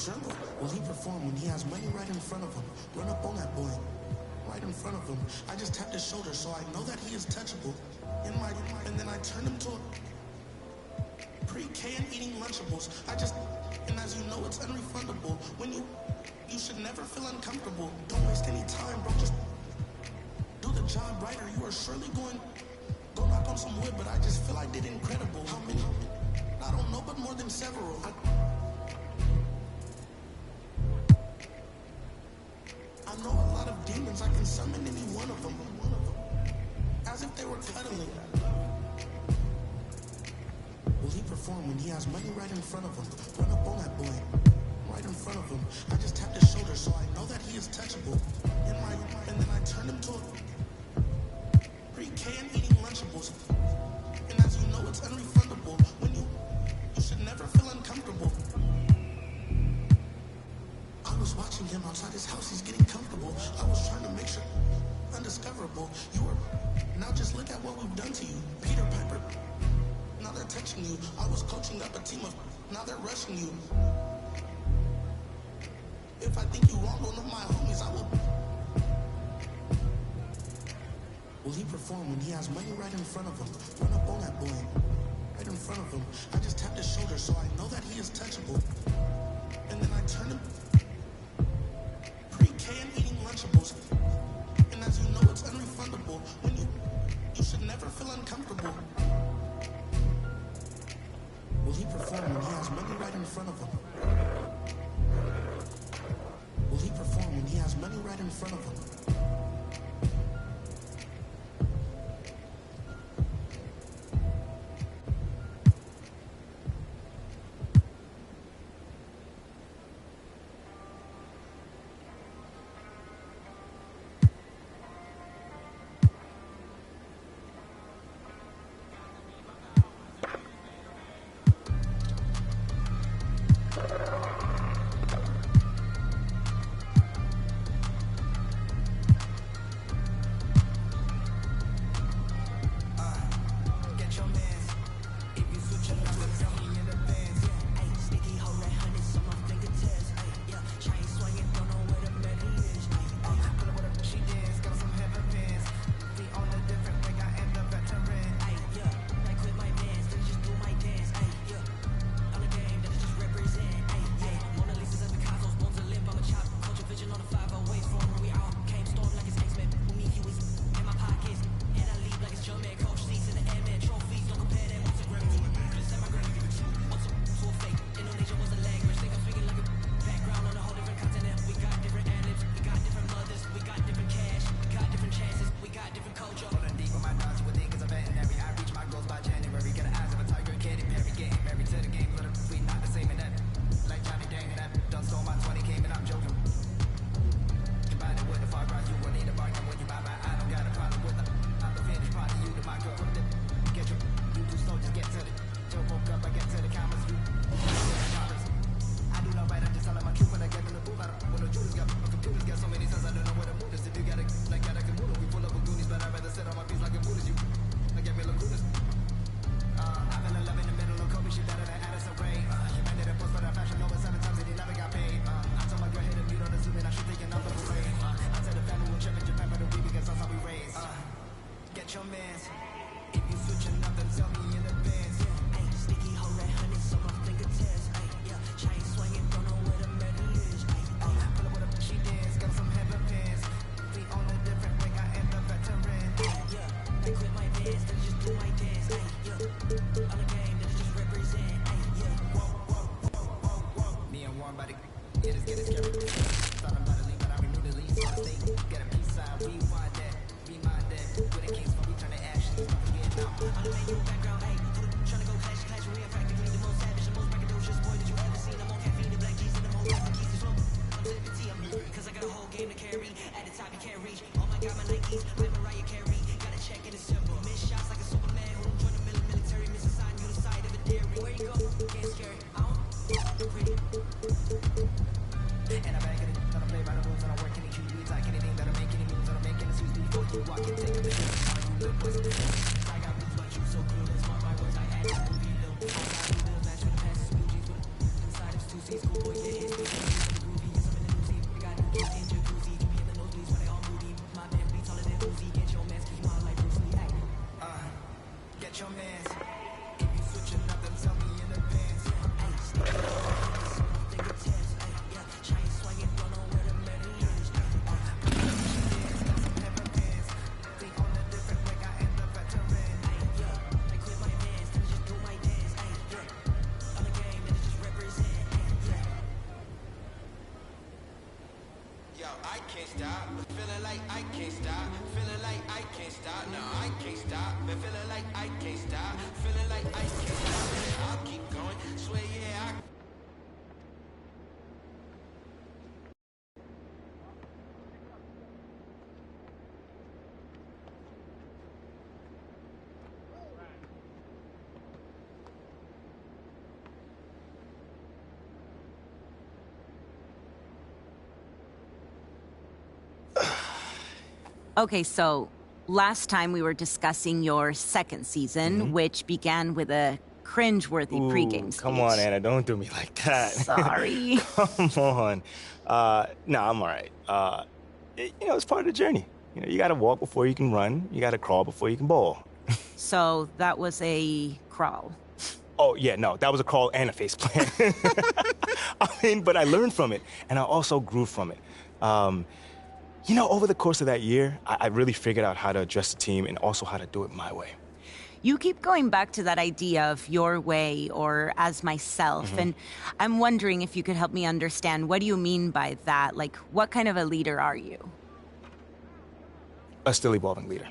journal. Will he perform when he has money right in front of him? Run up on that boy, right in front of him. I just tapped his shoulder so I know that he is touchable. And then I turned him to a pre-K and eating Lunchables. And as you know, it's unrefundable. When you should never feel uncomfortable. Don't waste any time, bro. Just do the job right or you are surely going go knock on some wood, but I just feel I did incredible. How many? I don't know, but more than several. I know a lot of demons. I can summon any one of them. As if they were cuddling. Will he perform when he has money right in front of him? Run up on that boy, right in front of him. I just tapped his shoulder so I know that he is touchable. And then I turned him to a pre-K and eating Lunchables. And as you know, it's unrefundable. When you should never feel uncomfortable. I was watching him outside his house. He's getting comfortable. I was trying to make sure undiscoverable. You were now just look at what we've done to you, Peter Piper. Now they're touching you. I was coaching up a team of. Now they're rushing you. If I think you wrong one of my homies, I will. Will he perform when he has money right in front of him? Run up on that boy, right in front of him. I just tapped his shoulder so I know that he is touchable. And then I turned him pre-K and eating Lunchables. And as you know, it's unrefundable. When you should never feel uncomfortable. Will he perform when he has money right in front of him? Will he perform when he has money right in front of him? stop. Feeling like I can't stop. Feeling like I can't stop. No, I can't stop. Been feeling like I can't stop. Feeling like I can't stop. I'll keep going. Swear, yeah, I. Okay, so last time we were discussing your second season, which began with a cringe-worthy pregame speech. Come on, Anna, don't do me like that. Sorry. Come on. No, I'm all right. It's part of the journey. You got to walk before you can run. You got to crawl before you can bowl. So that was a crawl. Oh, yeah, no, that was a crawl and a face plant. But I learned from it, and I also grew from it. Over the course of that year, I really figured out how to address the team and also how to do it my way. You keep going back to that idea of your way or as myself, and I'm wondering if you could help me understand, what do you mean by that? Like, what kind of a leader are you? A still evolving leader.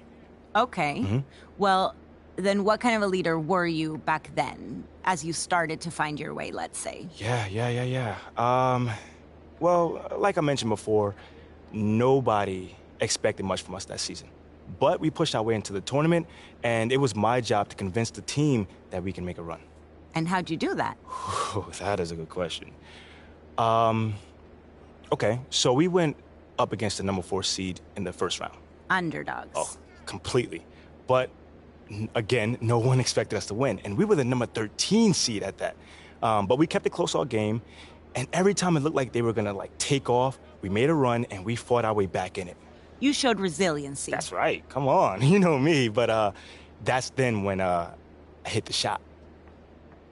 Okay. Well, then what kind of a leader were you back then, as you started to find your way, let's say? Yeah. Well, like I mentioned before, nobody expected much from us that season. But we pushed our way into the tournament, and it was my job to convince the team that we can make a run. And how'd you do that? That is a good question. Okay, so we went up against the number 4 seed in the first round. Underdogs. Oh, completely. But again, no one expected us to win, and we were the number 13 seed at that. But we kept it close all game, and every time it looked like they were gonna take off, we made a run, and we fought our way back in it. You showed resiliency. That's right. Come on. You know me. But that's then when I hit the shot.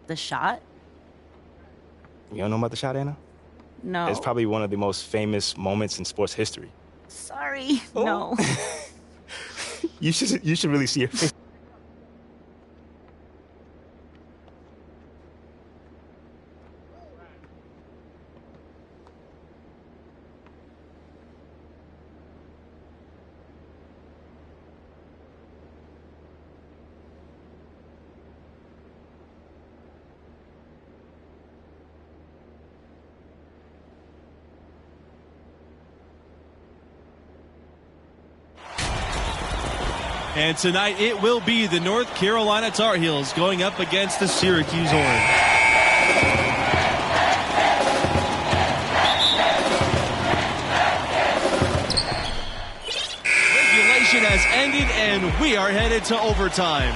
The shot? You don't know about the shot, Anna? No. It's probably one of the most famous moments in sports history. Sorry. Oh. No. You should really see your face. And tonight it will be the North Carolina Tar Heels going up against the Syracuse Orange. Regulation has ended and we are headed to overtime.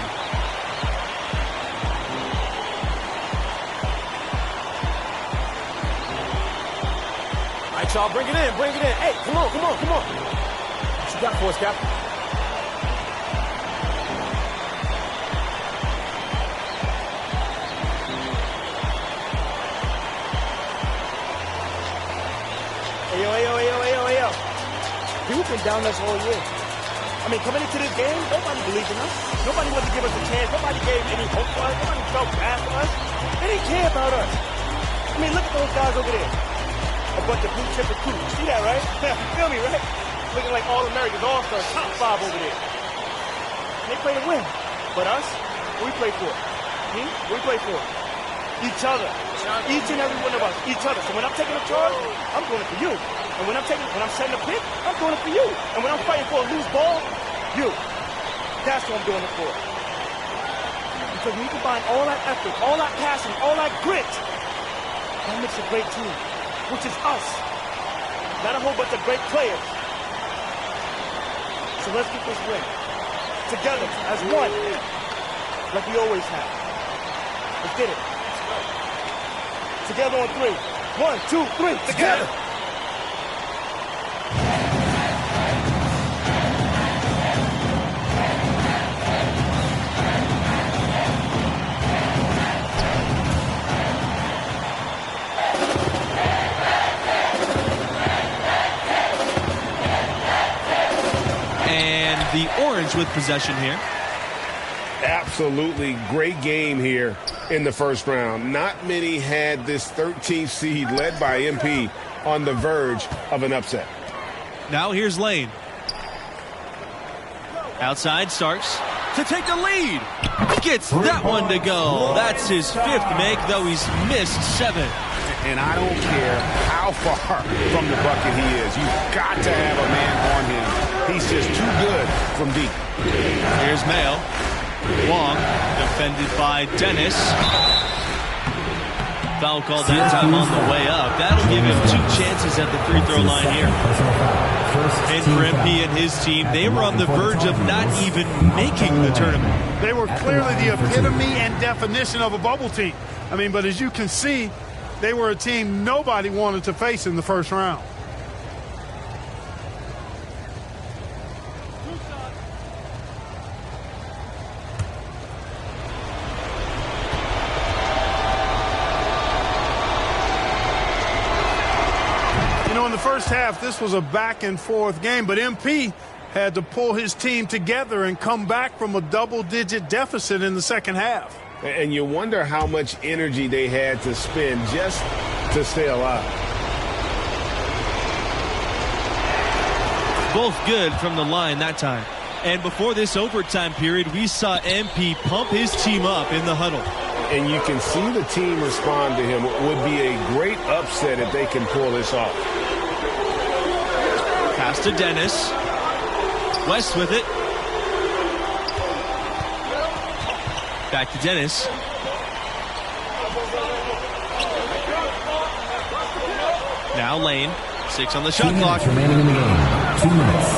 All right, y'all, bring it in. Hey, come on. What you got for us, Captain? Hey, yo. People been down us all year. I mean, coming into this game, nobody believed in us. Nobody wanted to give us a chance. Nobody gave any hope for us. Nobody felt bad for us. They didn't care about us. I mean, look at those guys over there. A bunch of blue chip recruits. You see that, right? Feel me, right? Looking like All-Americans, All-Stars, top 5 over there. They play to win. But us, what we play for? What we play for? Each other. Each and every one of us. Each other. So when I'm taking a charge, I'm doing it for you. And when I'm setting a pick, I'm doing it for you. And when I'm fighting for a loose ball, you. That's what I'm doing it for. Because when you combine all that effort, all that passion, all that grit, that makes a great team, which is us. Not a whole bunch of great players. So let's get this win. Together, as one. Like we always have. Let's get it. Together on 3. 1, 2, 3. Together. And the Orange with possession here. Absolutely great game here in the first round. Not many had this 13th seed led by MP on the verge of an upset. Now here's Lane. Outside, Starks to take the lead. Gets that one to go. That's his 5th make, though he's missed 7. And I don't care how far from the bucket he is. You've got to have a man on him. He's just too good from deep. Here's Mayo. Wong, defended by Dennis. Foul called that time on the way up. That'll give him 2 chances at the free throw line here. And for MP and his team, they were on the verge of not even making the tournament. They were clearly the epitome and definition of a bubble team. I mean, but as you can see, they were a team nobody wanted to face in the first round. You know, in the first half, this was a back-and-forth game, but MP had to pull his team together and come back from a double-digit deficit in the second half. And you wonder how much energy they had to spend just to stay alive. Both good from the line that time. And before this overtime period, we saw MP pump his team up in the huddle. And you can see the team respond to him. It would be a great upset if they can pull this off. Pass to Dennis. West with it. Back to Dennis. Now Lane. 6 on the shot clock. Remaining in the game. 2 minutes.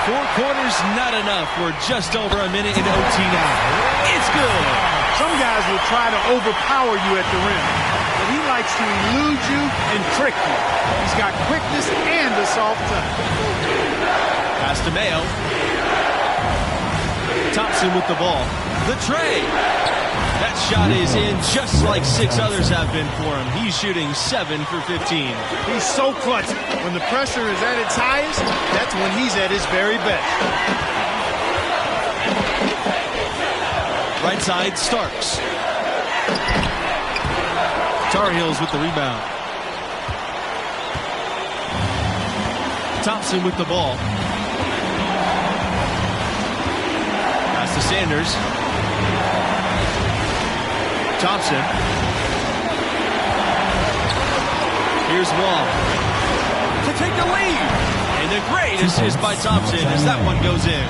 4 quarters, not enough. We're just over a minute into OT now. It's good. Some guys will try to overpower you at the rim, but he likes to elude you and trick you. He's got quickness and a soft touch. Pass to Mayo. Thompson with the ball. The tray. That shot is in just like 6 others have been for him. He's shooting 7 for 15. He's so clutch. When the pressure is at its highest, that's when he's at his very best. Right side, Starks. Tar Heels with the rebound. Thompson with the ball. Pass to Sanders. Thompson. Here's Wong to take the lead. And a great assist by Thompson as that one goes in.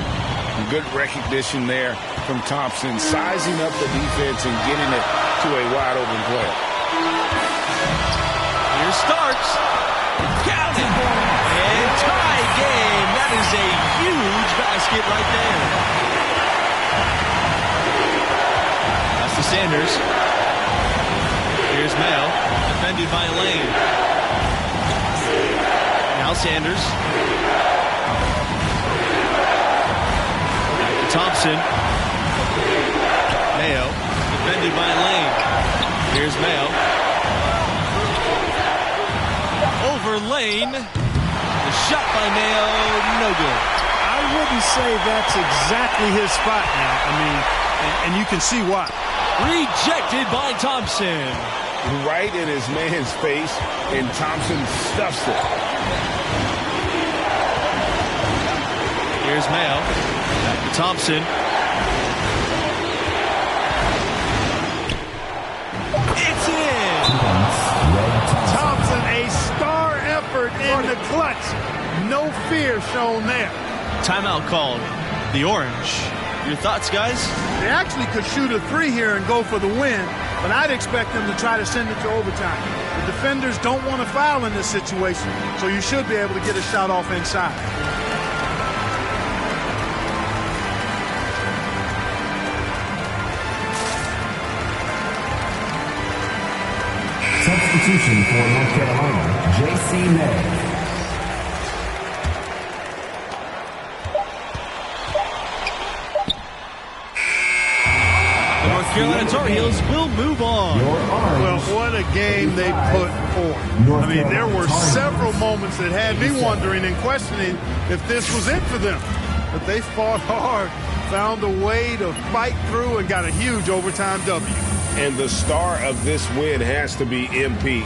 Good recognition there from Thompson, sizing up the defense and getting it to a wide open play. Here's Starks. Count it. And tie game. That is a huge basket right there. That's to Sanders. Here's Mayo, defended by Lane. Now Sanders. Back to Thompson. Mayo, defended by Lane. Here's Mayo. Over Lane. The shot by Mayo, no good. I wouldn't say that's exactly his spot now. I mean, and you can see why. Rejected by Thompson. Right in his man's face, and Thompson stuffs it. Here's Mayo. Back to Thompson. It's in! Thompson, a star effort in the clutch. No fear shown there. Timeout called. The Orange. Your thoughts, guys? They actually could shoot a 3 here and go for the win, but I'd expect them to try to send it to overtime. The defenders don't want to foul in this situation, so you should be able to get a shot off inside. Substitution for North Carolina, J.C. May. Carolina Tar Heels will move on. Well, what a game they put forth. I mean, there were several moments that had me wondering and questioning if this was it for them. But they fought hard, found a way to fight through, and got a huge overtime W. And the star of this win has to be MP.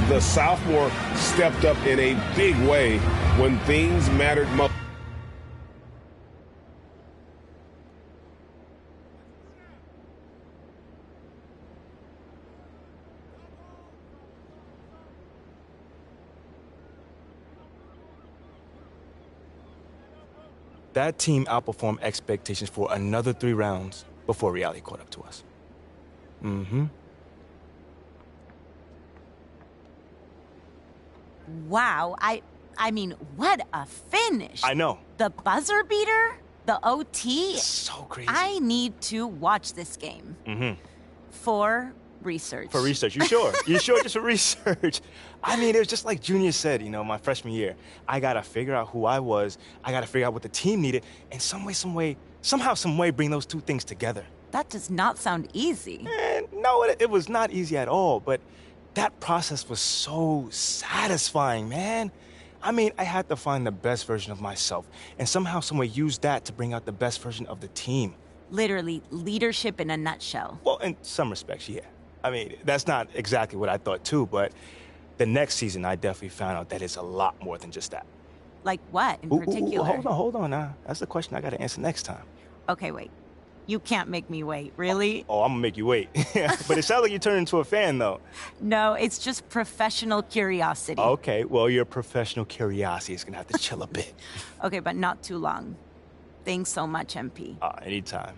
The sophomore stepped up in a big way when things mattered most. That team outperformed expectations for another 3 rounds before reality caught up to us. Mm-hmm. Wow, I mean, what a finish. I know. The buzzer beater, the OT. So crazy. I need to watch this game. Mm-hmm. For research. For research, you sure? You sure just for research? I mean, it was just like Junior said, my freshman year. I gotta figure out who I was. I gotta figure out what the team needed, and somehow, some way, bring those 2 things together. That does not sound easy. And no, it was not easy at all, but that process was so satisfying, man. I mean, I had to find the best version of myself, and somehow, some way, use that to bring out the best version of the team. Literally, leadership in a nutshell. Well, in some respects, yeah. I mean, that's not exactly what I thought, too, but the next season, I definitely found out that it's a lot more than just that. Like what, in particular? Hold on now. That's the question I got to answer next time. Okay, wait. You can't make me wait, really? Oh, I'm going to make you wait. But it sounds like you turned into a fan, though. No, it's just professional curiosity. Okay, well, your professional curiosity is going to have to chill a bit. Okay, but not too long. Thanks so much, MP. Anytime.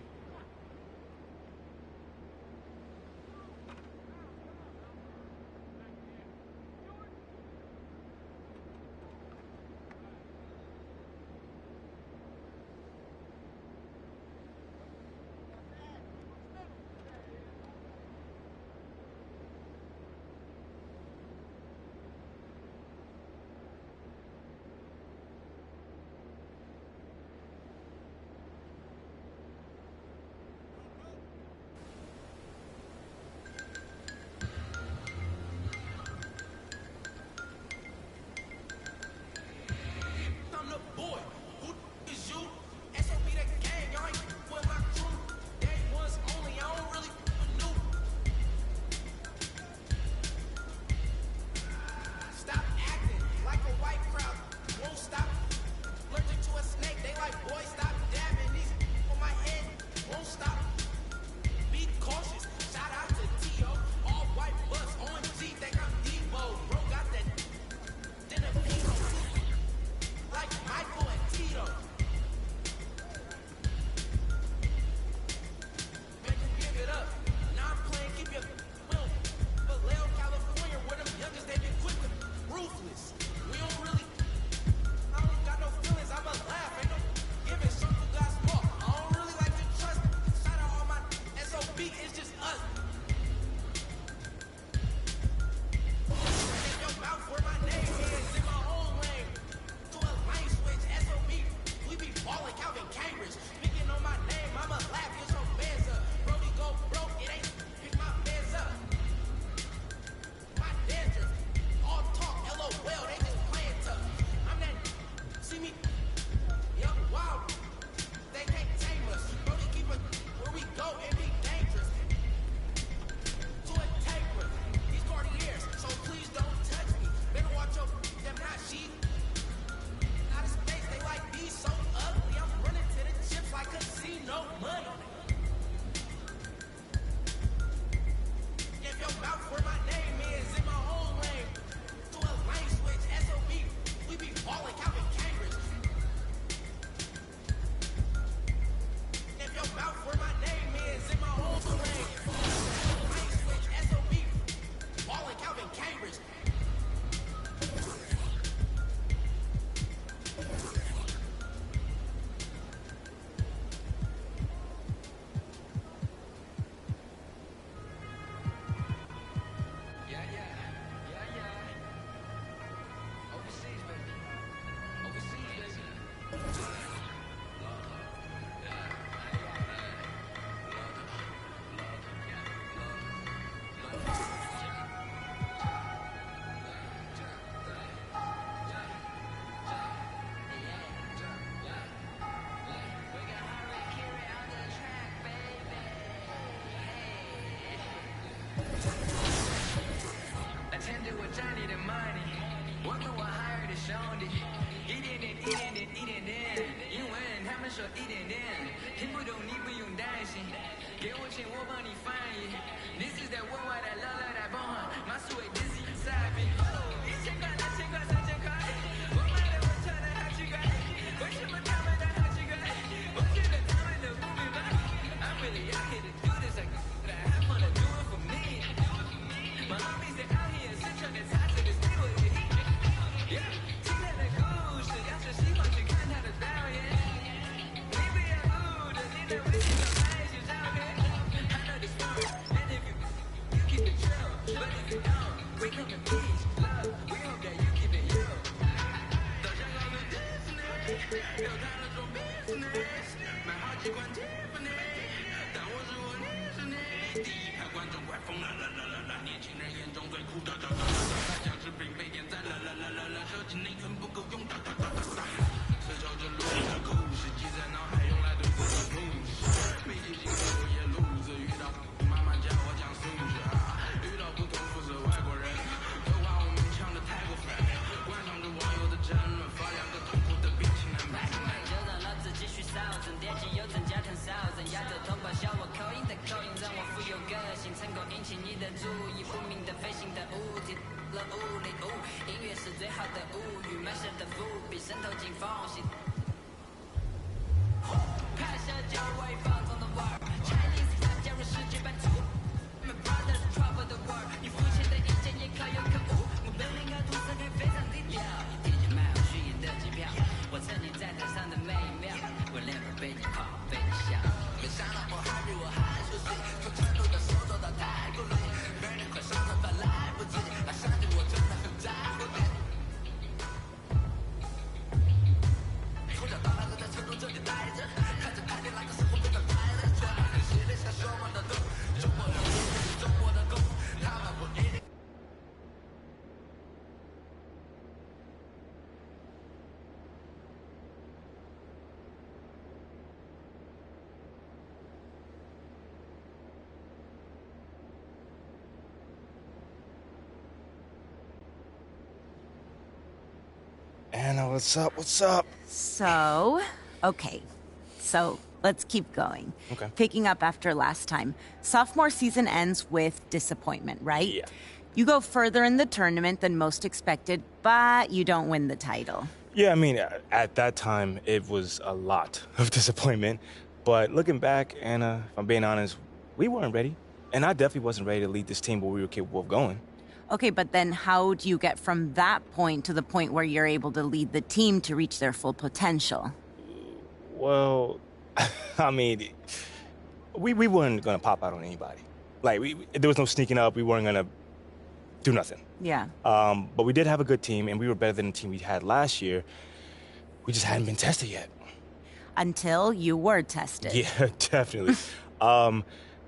money，我跟我海尔的兄弟，一点点，一点点，一点点，英文他们说一点点，听不懂你不用担心，给我钱我帮你翻译。This is that worldwide that love that bond，my sweet this is savvy。1000块、2000块、3000块，我买的我穿的好奇怪，为什么他们的好奇怪？我觉得他们都不明白。I'm really out here to do this, I have fun to do it for me. My homies they out here 生存的差距的 stable yeah。今天的故事，要是喜欢去看他的表演，你不要录的，你在微信上拍一些照片。I know this story, and if you keep it chill, but if you don't, we come in peace, love. We hope that you keep it you. 到香港的 Disney，又谈了种 business， 买好几罐 Tiffany， 但我是我，你是你。第一排观众快疯了，年轻人眼中最酷的，像是饼被点赞了，手机内存不够用，思考着路的故事，记在脑海用来对付的故事。没记性我也路子，遇到妈妈教我讲素质，遇到不同肤色外国人，都话我们唱的太过分，观赏着网友的争论，发两个痛苦的病情难排。就让老子继续扫帚，点击右转加成扫帚，压着头把笑我口音的口音让我富有个性，成功引起你的注意，不明的飞行的物体了物理物，音乐是最好的物语，埋下的伏笔渗透进缝隙，拍摄就微放纵的味儿 ，Chinese rap 加入世界版图 ，My brothers trouble the world， 你肤浅的意见也可有可无，我本领和图色还非常低调，一天就买好虚演的机票，我沉浸在台上的每一秒，我连会被你狂被你笑，没想到我还比我还熟悉，从成都的手走到太古里，没人快上头发来不及，那上帝我真的很在乎你。从小到大都在成都这里待着，看着台里那个生活变得快乐着，写点小说梦的路，周末的路，周末的工，他们不一定。Anna, what's up? What's up? So, okay. So, let's keep going. Okay. Picking up after last time. Sophomore season ends with disappointment, right? Yeah. You go further in the tournament than most expected, but you don't win the title. Yeah, I mean, at that time, it was a lot of disappointment. But looking back, Anna, if I'm being honest, we weren't ready. And I definitely wasn't ready to lead this team where we were capable of going. Okay, but then how do you get from that point to the point where you're able to lead the team to reach their full potential? Well, I mean, we weren't going to pop out on anybody. Like, there was no sneaking up. We weren't going to do nothing. Yeah. But we did have a good team, and we were better than the team we had last year. We just hadn't been tested yet. Until you were tested. Yeah, definitely.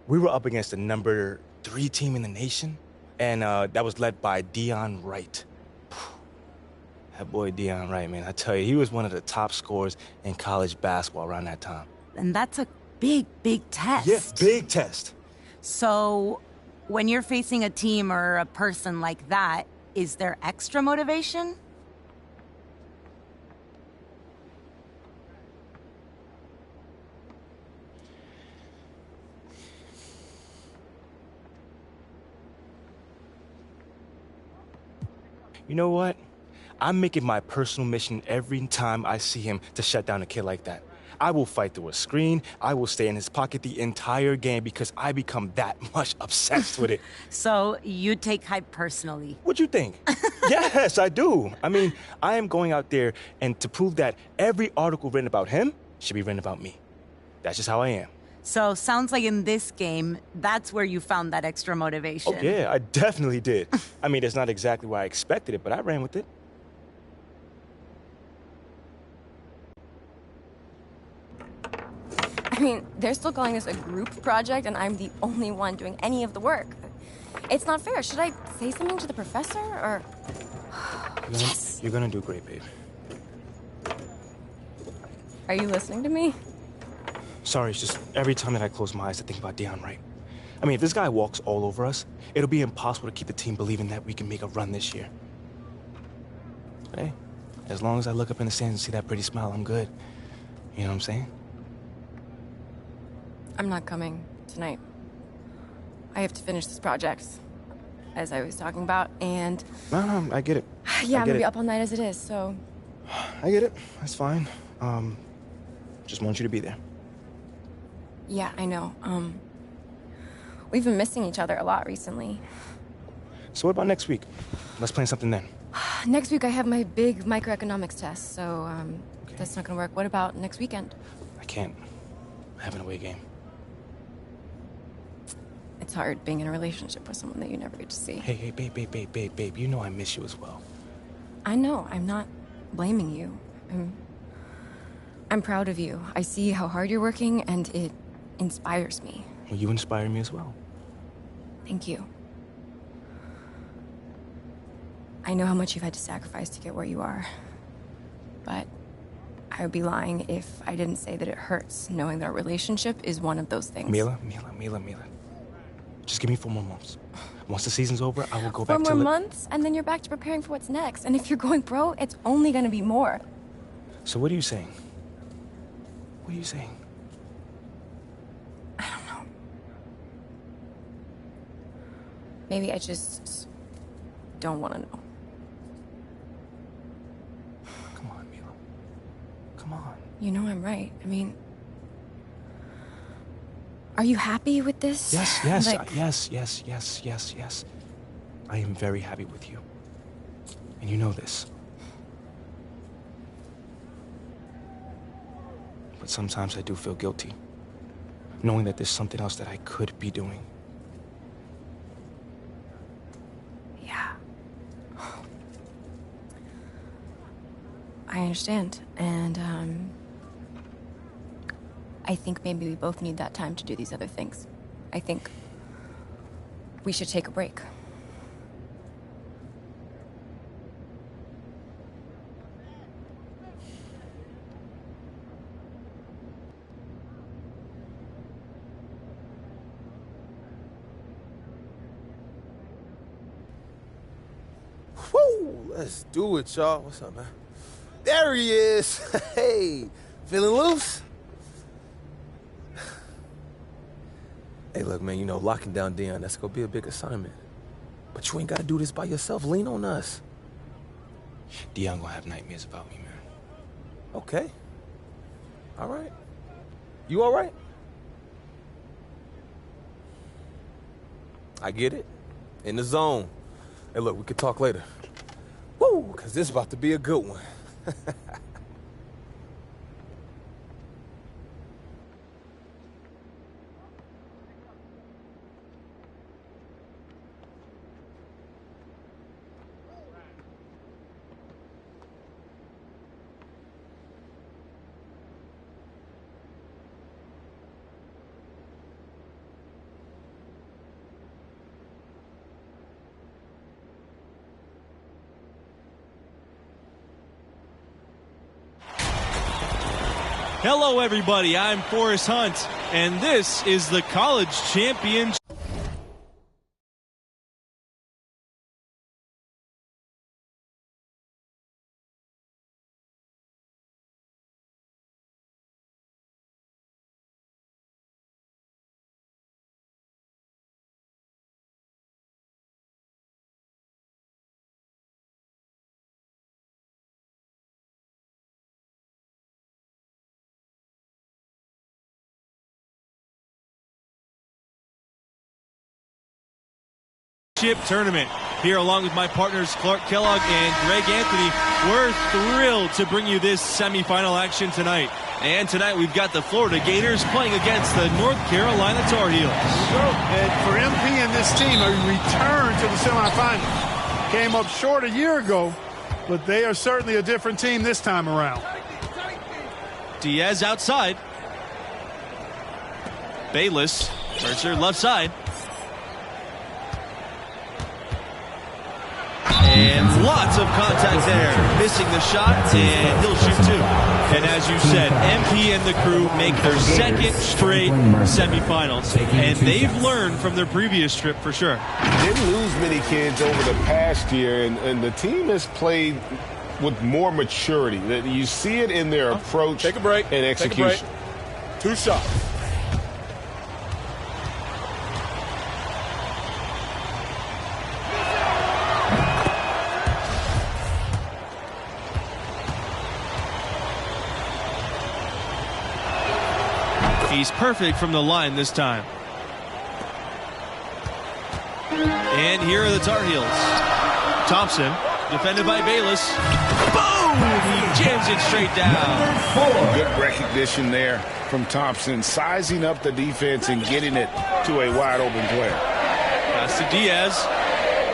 We were up against the number 3 team in the nation, and that was led by Dion Wright. That boy Dion Wright, man, I tell you, he was one of the top scorers in college basketball around that time. And that's a big, big test. Yeah, big test. So, when you're facing a team or a person like that, is there extra motivation? You know what? I'm making my personal mission every time I see him to shut down a kid like that. I will fight through a screen. I will stay in his pocket the entire game because I become that much obsessed with it. So you take hype personally? What'd you think? Yes, I do. I mean, I am going out there and to prove that every article written about him should be written about me. That's just how I am. So sounds like in this game, that's where you found that extra motivation. Oh, yeah, I definitely did. I mean, it's not exactly where I expected it, but I ran with it. I mean, they're still calling this a group project, and I'm the only one doing any of the work. It's not fair. Should I say something to the professor, or... Yes! You're gonna do great, babe. Are you listening to me? Sorry, it's just every time that I close my eyes, I think about Dion Wright. I mean, if this guy walks all over us, it'll be impossible to keep the team believing that we can make a run this year. But hey, as long as I look up in the stands and see that pretty smile, I'm good. You know what I'm saying? I'm not coming tonight. I have to finish this project, as I was talking about, and... No, I get it. Yeah, I'm gonna be up all night as it is, so... I get it. That's fine. Just want you to be there. Yeah, I know. We've been missing each other a lot recently. So what about next week? Let's plan something then. Next week I have my big microeconomics test, so, that's not gonna work. What about next weekend? I can't. I have an away game. It's hard being in a relationship with someone that you never get to see. Hey, babe. You know I miss you as well. I know. I'm not blaming you. I'm proud of you. I see how hard you're working, and it inspires me. Well, you inspire me as well. Thank you. I know how much you've had to sacrifice to get where you are. But I would be lying if I didn't say that it hurts knowing that our relationship is one of those things. Mila. Just give me 4 more months. Once the season's over, I will go back to... 4 more months, and then you're back to preparing for what's next. And if you're going pro, it's only gonna be more. So what are you saying? What are you saying? I don't know. Maybe I just don't want to know. Come on, Mila. Come on. You know I'm right. I mean... Are you happy with this? Yes. Yes. I am very happy with you. And you know this. But sometimes I do feel guilty, knowing that there's something else that I could be doing. Yeah. I understand. And, I think maybe we both need that time to do these other things. I think we should take a break. Woo! Let's do it, y'all. What's up, man? There he is. Hey, feeling loose? Hey, look, man, you know, locking down Dion, that's gonna be a big assignment. But you ain't gotta do this by yourself. Lean on us. Dion gonna have nightmares about me, man. Okay. All right. You all right? I get it. In the zone. Hey, look, we could talk later. Woo, because this is about to be a good one. Hello, everybody. I'm Forrest Hunt, and this is the College Championship. Tournament here along with my partners Clark Kellogg and Greg Anthony. We're thrilled to bring you this semifinal action tonight. And tonight we've got the Florida Gators playing against the North Carolina Tar Heels. And for MP and this team, a return to the semifinals. Came up short a year ago, but they are certainly a different team this time around. Diaz outside. Bayless, Mercer left side. And lots of contact there. Missing the shot, and he'll shoot two. And as you said, MP and the crew make their second straight semifinals. And they've learned from their previous trip for sure. Didn't lose many kids over the past year, and the team has played with more maturity. You see it in their approach Take a break. and execution. Take a break. 2 shots. He's perfect from the line this time. And here are the Tar Heels. Thompson, defended by Bayless. Boom! He jams it straight down. Good recognition there from Thompson, sizing up the defense and getting it to a wide open player. Pass to Diaz.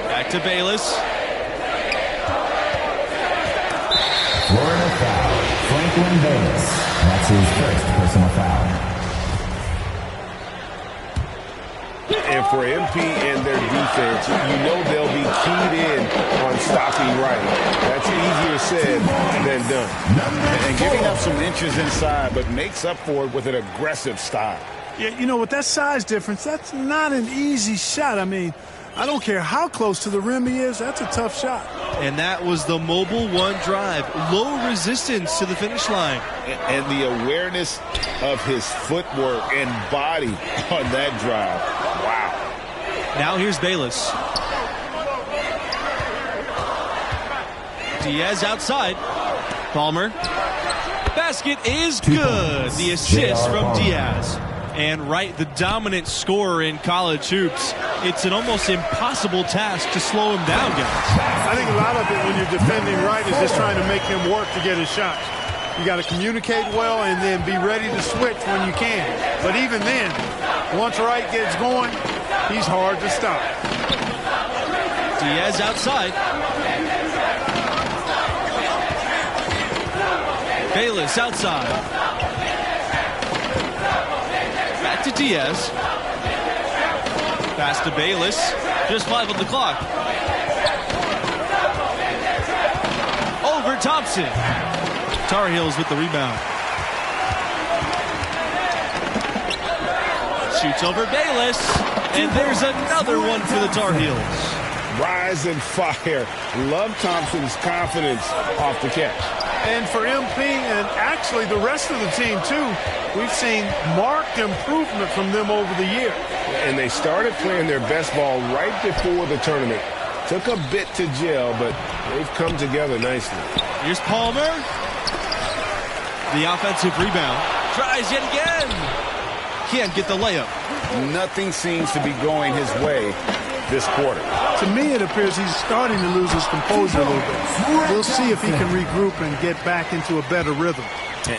Back to Bayless. Florida foul. Franklin Bayless. That's his first personal foul. And for MP and their defense, you know they'll be keyed in on stopping Riley. That's easier said than done. And giving up some inches inside, but makes up for it with an aggressive style. Yeah, you know, with that size difference, that's not an easy shot. I mean, I don't care how close to the rim he is, that's a tough shot. And that was the Mobile One drive. Low resistance to the finish line. And the awareness of his footwork and body on that drive. Wow. Now here's Bayless. Diaz outside. Palmer. Basket is good. The assist from Diaz. And Wright, the dominant scorer in college hoops. It's an almost impossible task to slow him down, guys. I think a lot of it when you're defending Wright is just trying to make him work to get his shots. You got to communicate well and then be ready to switch when you can. But even then, once Wright gets going, he's hard to stop. Diaz outside. Bayless outside. Back to Diaz. Pass to Bayless. Just 5 on the clock. Over Thompson. Tar Heels with the rebound. Shoots over Bayless. And there's another one for the Tar Heels. Rise and fire. Love Thompson's confidence off the catch. And for MP and actually the rest of the team, too, we've seen marked improvement from them over the year. And they started playing their best ball right before the tournament. Took a bit to gel, but they've come together nicely. Here's Palmer. The offensive rebound. Tries yet again. Can't get the layup. Nothing seems to be going his way this quarter. To me, it appears he's starting to lose his composure a little bit. We'll see if he can regroup and get back into a better rhythm.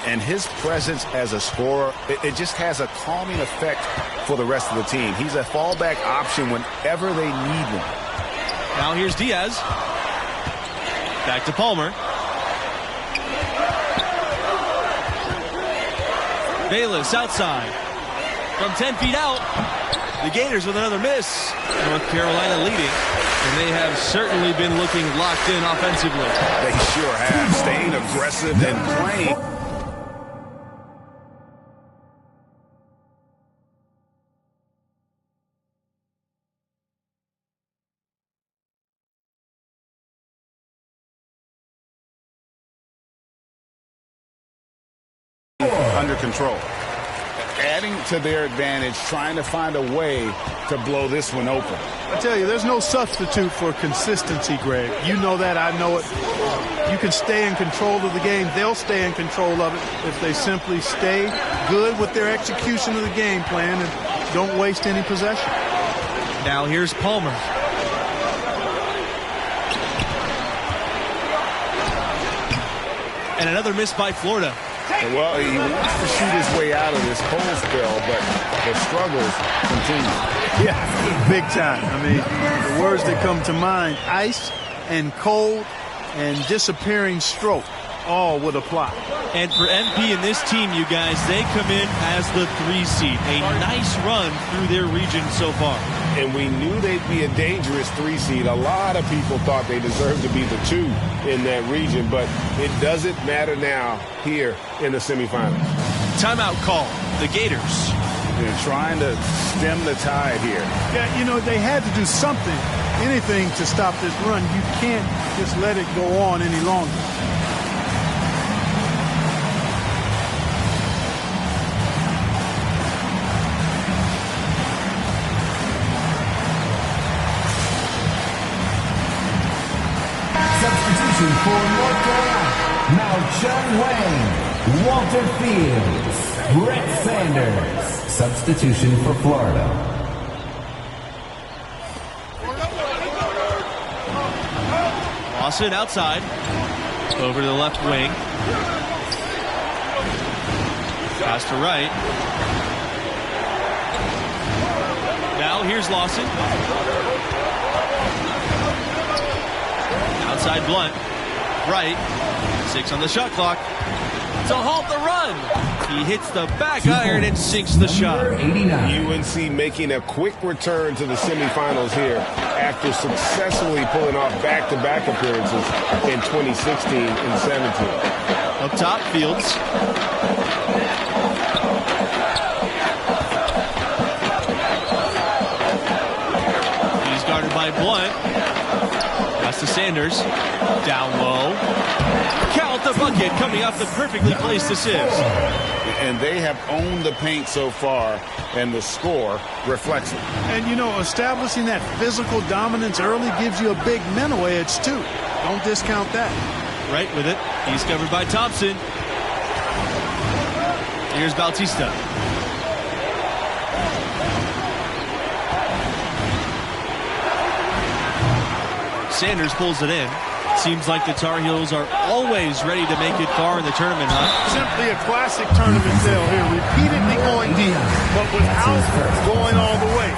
And his presence as a scorer, it just has a calming effect for the rest of the team. He's a fallback option whenever they need one. Now here's Diaz. Back to Palmer. Bayless outside. From 10 feet out. The Gators with another miss. North Carolina leading. And they have certainly been looking locked in offensively. They sure have. Staying aggressive and playing. Under control. Adding to their advantage, trying to find a way to blow this one open. I tell you, there's no substitute for consistency, Greg. You know that, I know it. You can stay in control of the game. They'll stay in control of it if they simply stay good with their execution of the game plan and don't waste any possession. Now here's Palmer. And another miss by Florida. Well, he wants to shoot his way out of this cold spell, but the struggles continue. Yeah, big time. I mean, the words that come to mind, ice and cold and disappearing stroke, all would apply. And for MP and this team, you guys, they come in as the 3 seed. A nice run through their region so far. And we knew they'd be a dangerous 3 seed. A lot of people thought they deserved to be the 2 in that region, but it doesn't matter now here in the semifinals. Timeout call. The Gators. They're trying to stem the tide here. Yeah, you know, they had to do something, anything to stop this run. You can't just let it go on any longer. Xiao Chun Wang, Walter Fields, Brett Sanders. Substitution for Florida. Lawson outside. Over to the left wing. Pass to right. Now here's Lawson. Outside Blunt. Right. 6 on the shot clock. To halt the run. He hits the back iron and sinks the shot. UNC making a quick return to the semifinals here after successfully pulling off back-to-back appearances in 2016 and 17. Up top, Fields. He's guarded by Blunt. Pass to Sanders. Down low. Count the bucket coming off the perfectly placed assist. And they have owned the paint so far, and the score reflects it. And, you know, establishing that physical dominance early gives you a big mental edge, too. Don't discount that. Right with it. He's covered by Thompson. Here's Bautista. Sanders pulls it in. Seems like the Tar Heels are always ready to make it far in the tournament, huh? Simply a classic tournament tale here. Repeatedly going deep, but without going all the way.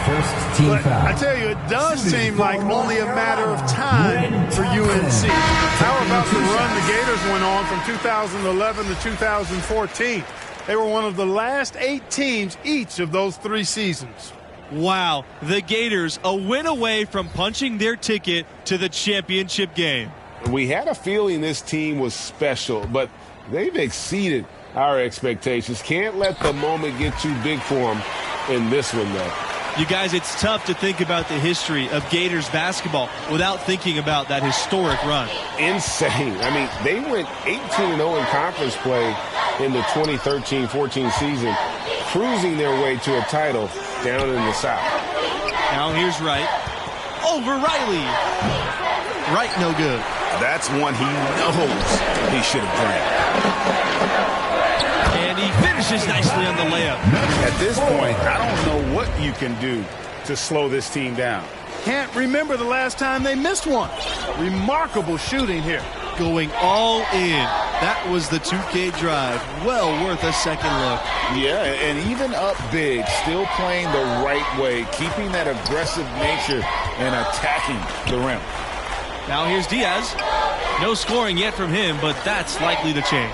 But I tell you, it does seem like only a matter of time for UNC. How about the run the Gators went on from 2011 to 2014? They were one of the last 8 teams each of those 3 seasons. Wow, the Gators a win away from punching their ticket to the championship game. We had a feeling this team was special, but they've exceeded our expectations. Can't let the moment get too big for them in this one, though. You guys, it's tough to think about the history of Gators basketball without thinking about that historic run. Insane. I mean, they went 18-0 in conference play in the 2013-14 season, cruising their way to a title down in the South. Now here's Wright. Over Riley. Wright no good. That's one he knows he should have grabbed. And he finishes nicely on the layup. At this point, I don't know what you can do to slow this team down. Can't remember the last time they missed one. Remarkable shooting here. Going all in. That was the 2K drive. Well worth a second look. Yeah, and even up big, still playing the right way, keeping that aggressive nature and attacking the rim. Now here's Diaz. No scoring yet from him, but that's likely to change.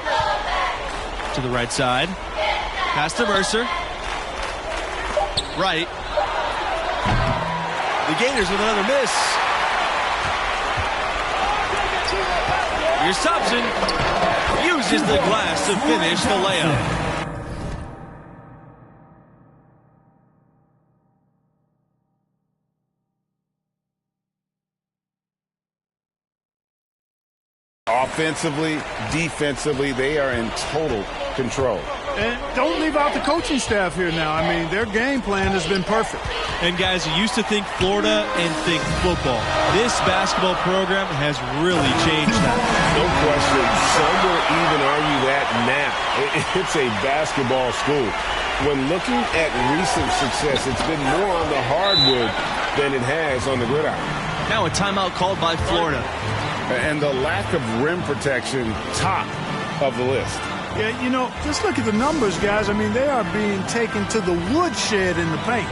To the right side. Pass to Mercer. Right. The Gators with another miss. Here's Thompson. Uses the glass to finish the layup. Offensively, defensively, they are in total control. And don't leave out the coaching staff here now. I mean, their game plan has been perfect. And guys, you used to think Florida and think football. This basketball program has really changed that. No question. Some will even argue that now. It's a basketball school. When looking at recent success, it's been more on the hardwood than it has on the gridiron. Now a timeout called by Florida. And the lack of rim protection, top of the list. Yeah, you know, just look at the numbers, guys. I mean, they are being taken to the woodshed in the paint.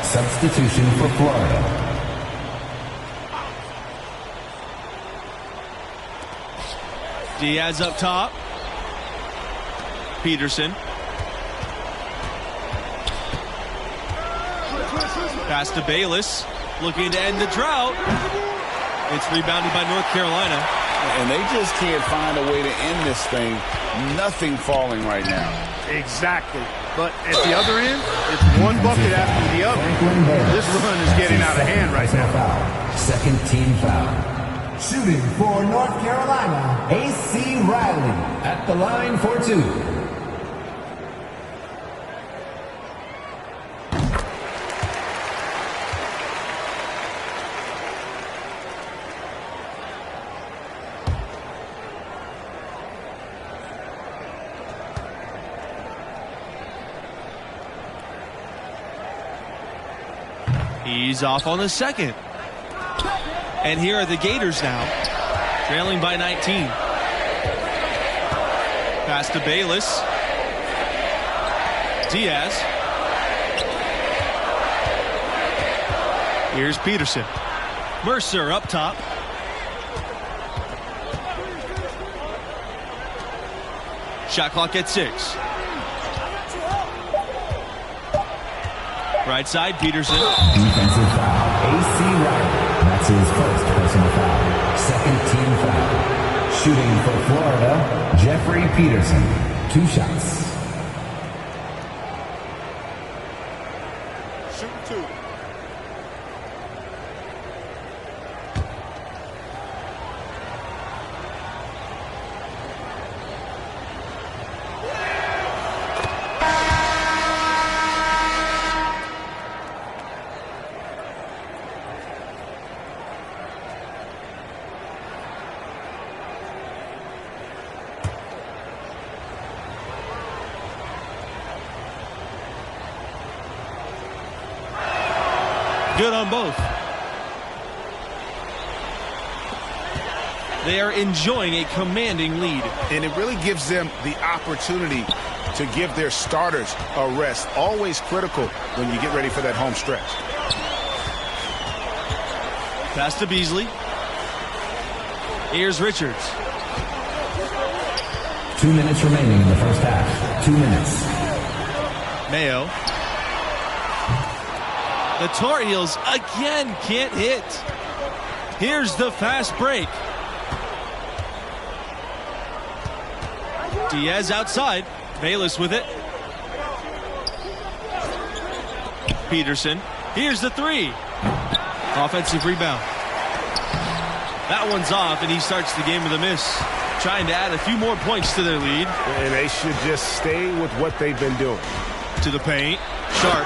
Substitution for Florida. Diaz up top. Peterson. Pass to Bayless. Looking to end the drought. It's rebounded by North Carolina. And they just can't find a way to end this thing. Nothing falling right now. Exactly. But at the other end, it's one bucket after the other. This run is getting out of hand right now. Foul. Second team foul. Shooting for North Carolina, A.C. Riley at the line for two. He's off on the second. And here are the Gators now, trailing by 19. Pass to Bayless. Diaz. Here's Peterson. Mercer up top. Shot clock at 6. Right side, Peterson. Defensive foul. A.C. Riley. That's his first personal foul. Second team foul. Shooting for Florida, Jeffrey Peterson. 2 shots. Shoot 2. Good on both. They are enjoying a commanding lead. And it really gives them the opportunity to give their starters a rest. Always critical when you get ready for that home stretch. Pass to Beasley. Here's Richards. 2 minutes remaining in the first half. 2 minutes. Mayo. The Tar Heels again can't hit. Here's the fast break. Diaz outside. Bayless with it. Peterson. Here's the 3. Offensive rebound. That one's off, and he starts the game with a miss. Trying to add a few more points to their lead. And they should just stay with what they've been doing. To the paint. Sharp.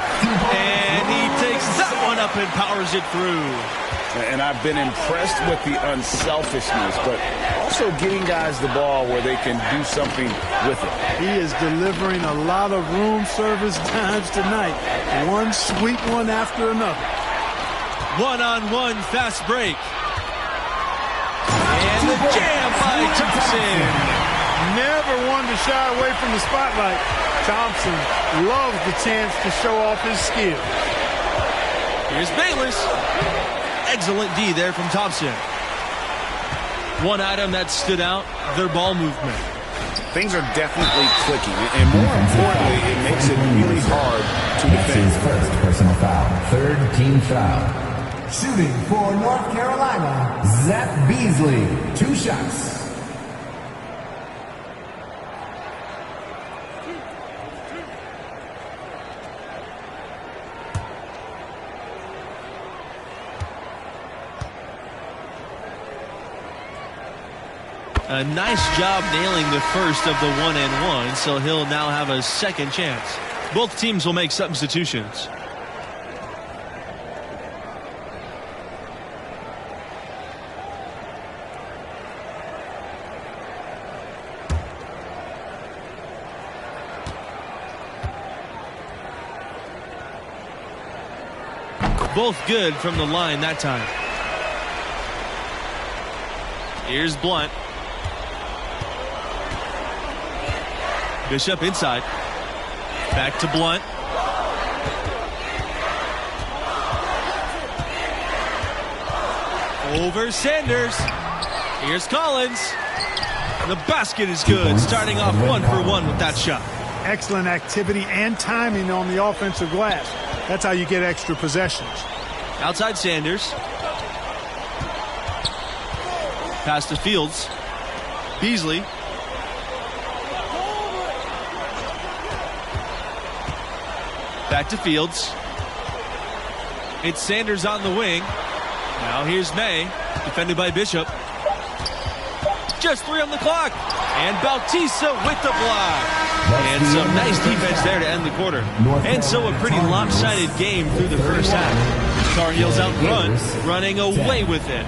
And he takes that one up and powers it through. And I've been impressed with the unselfishness, but also getting guys the ball where they can do something with it. He is delivering a lot of room service times tonight. One sweet one after another. One-on-one fast break. And the jam by Thompson. Never one to shy away from the spotlight. Thompson loves the chance to show off his skill. Here's Bayless. Excellent D there from Thompson. One item that stood out, their ball movement. Things are definitely clicking, and more importantly, it makes it really hard to defend. His first personal foul. Third team foul. Shooting for North Carolina, Zach Beasley. 2 shots. A nice job nailing the first of the 1-and-1, so he'll now have a second chance. Both teams will make substitutions. Both good from the line that time. Here's Blunt. Bishop inside. Back to Blunt. Over Sanders. Here's Collins. The basket is good. Starting off 1-for-1 with that shot. Excellent activity and timing on the offensive glass. That's how you get extra possessions. Outside Sanders. Pass to Fields. Beasley. Back to Fields. It's Sanders on the wing. Now here's May, defended by Bishop. Just 3 on the clock. And Bautista with the block. And some nice defense there to end the quarter. And so a pretty lopsided game through the first half. Tar Heels out front, running away with it.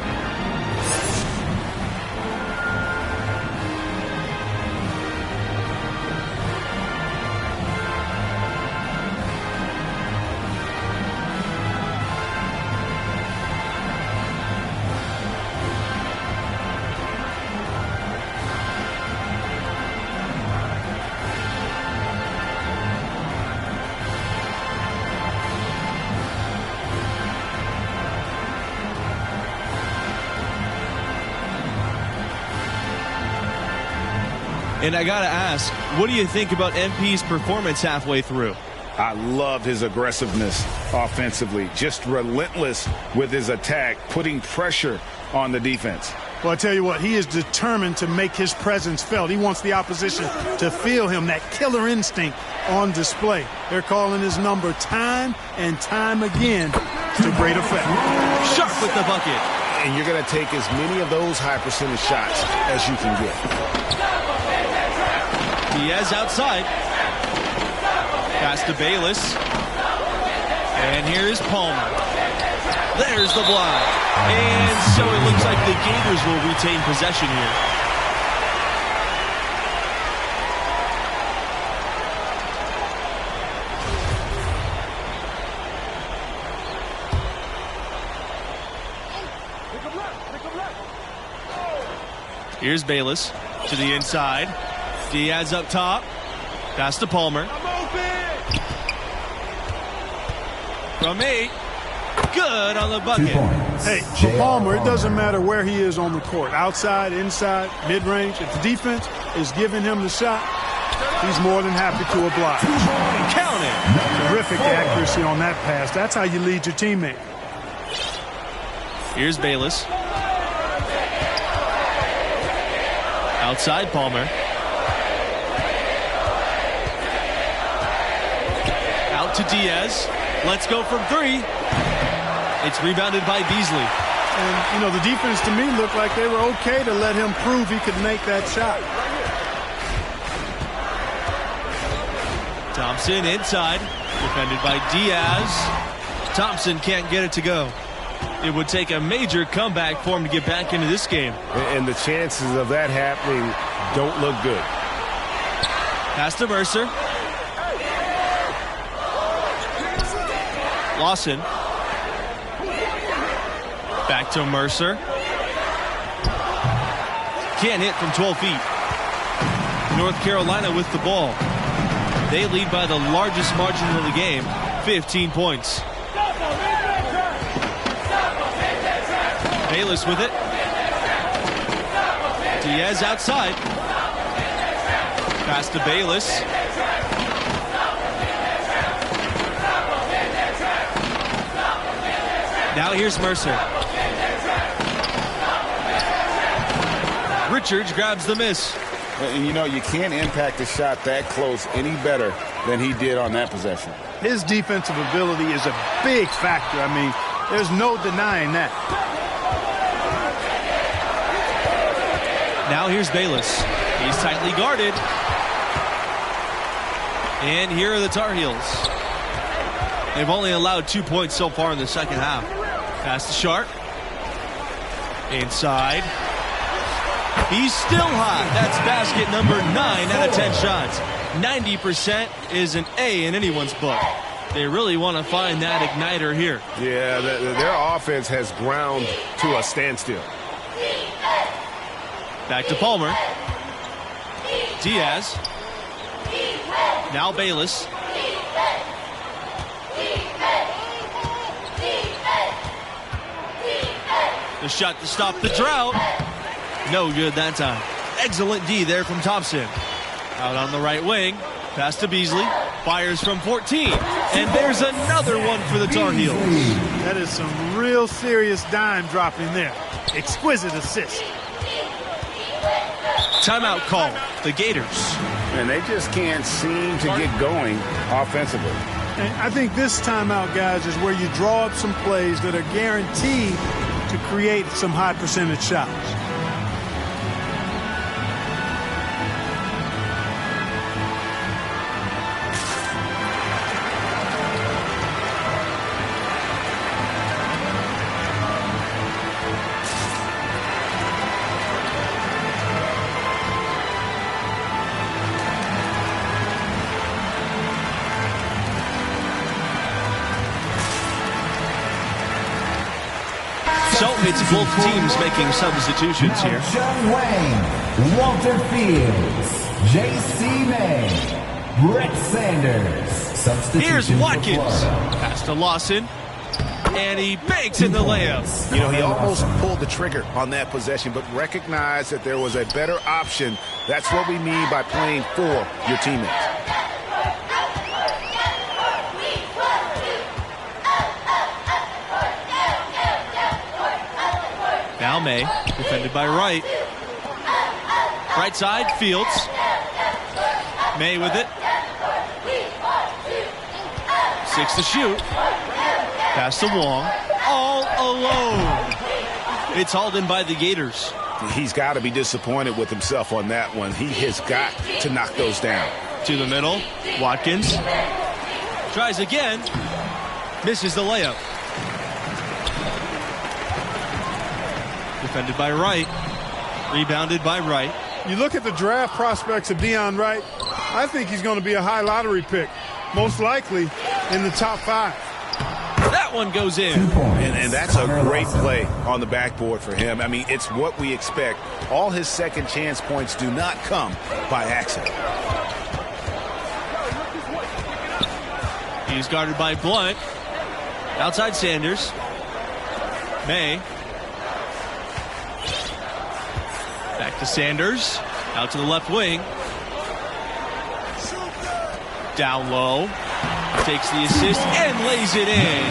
And I got to ask, what do you think about MP's performance halfway through? I love his aggressiveness offensively. Just relentless with his attack, putting pressure on the defense. Well, I tell you what, he is determined to make his presence felt. He wants the opposition to feel him, that killer instinct on display. They're calling his number time and time again to great effect. Sharp with the bucket. And you're going to take as many of those high percentage shots as you can get. Diaz outside. Pass to Bayless. And here's Palmer. There's the block. And so it looks like the Gators will retain possession here. Here's Bayless to the inside. Diaz up top. Pass to Palmer. From 8. Good on the bucket. Hey, for Palmer, it doesn't matter where he is on the court. Outside, inside, mid-range. If the defense is giving him the shot, he's more than happy to oblige. Count it. Terrific accuracy on that pass. That's how you lead your teammate. Here's Bayless. Outside Palmer. Out to Diaz. Let's go from 3. It's rebounded by Beasley. And, you know, the defense to me looked like they were okay to let him prove he could make that shot. Thompson inside. Defended by Diaz. Thompson can't get it to go. It would take a major comeback for him to get back into this game. And the chances of that happening don't look good. Pass to Mercer. Lawson. Back to Mercer. Can't hit from 12 feet. North Carolina with the ball. They lead by the largest margin of the game, 15 points. Bayless with it. Diaz outside. Pass to Bayless. Now here's Mercer. Richards grabs the miss. And you know, you can't impact a shot that close any better than he did on that possession. His defensive ability is a big factor. I mean, there's no denying that. Now here's Bayless. He's tightly guarded. And here are the Tar Heels. They've only allowed 2 points so far in the second half. Pass to Sharp. Inside. He's still hot. That's basket number 9 out of 10 shots. 90% is an A in anyone's book. They really want to find that igniter here. Yeah, their offense has ground to a standstill. Back to Palmer. Diaz. Now Bayless. The shot to stop the drought. No good that time. Excellent D there from Thompson. Out on the right wing. Pass to Beasley. Fires from 14. And there's another one for the Tar Heels. That is some real serious dime dropping there. Exquisite assist. timeout call. The Gators. And they just can't seem to get going offensively. And I think this timeout, guys, is where you draw up some plays that are guaranteed to create some high percentage shots. So it's both teams making substitutions here. John Wayne, Walter Fields, J.C. May, Brett Sanders. Substitution. Here's Watkins. Pass to Lawson. And he banks in the layup. You know, he almost pulled the trigger on that possession, but recognized that there was a better option. That's what we mean by playing for your teammates. Now May, defended by Wright. Right side, Fields. May with it. 6 to shoot. Pass to Wong. All alone. It's hauled in by the Gators. He's got to be disappointed with himself on that one. He has got to knock those down. To the middle. Watkins. Tries again. Misses the layup. Defended by Wright. Rebounded by Wright. You look at the draft prospects of Deion Wright, I think he's going to be a high lottery pick, most likely in the top 5. That one goes in. And that's a great play on the backboard for him. I mean, it's what we expect. All his second chance points do not come by accident. He's guarded by Blunt. Outside Sanders. May. Back to Sanders. Out to the left wing. Down low. Takes the assist and lays it in.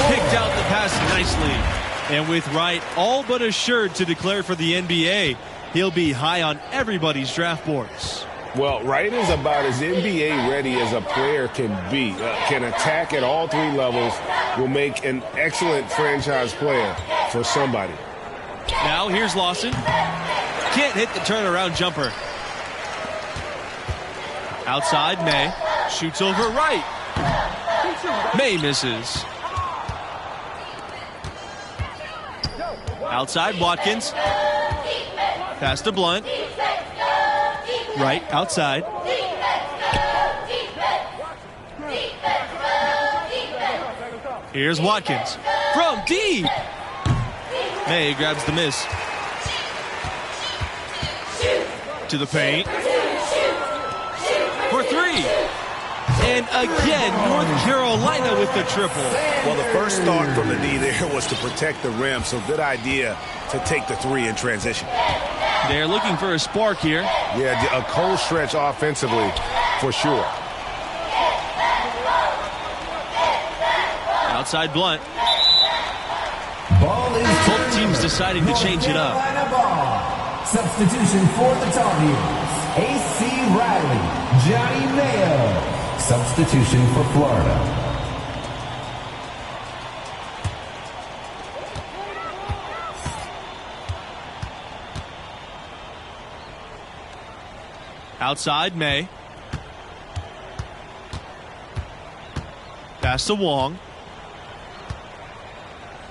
Picked out the pass nicely. And with Wright all but assured to declare for the NBA, he'll be high on everybody's draft boards. Well, Wright is about as NBA ready as a player can be. Can attack at all 3 levels. Will make an excellent franchise player for somebody. Now here's Lawson. Can't hit the turnaround jumper. Outside, May. Shoots over Wright. May misses. Outside, Watkins. Pass to Blunt. Wright, outside. Here's Watkins. From deep. May grabs the miss. To the paint. For 3. And again, North Carolina with the triple. Well, the first thought from the D there was to protect the rim, so good idea to take the 3 in transition. They're looking for a spark here. Yeah, a cold stretch offensively for sure. Outside Blunt. Ball is both teams deciding to change it up. Substitution for the Tar Heels. A.C. Riley, Johnny Mayo. Substitution for Florida. Outside, May. Pass to Wong.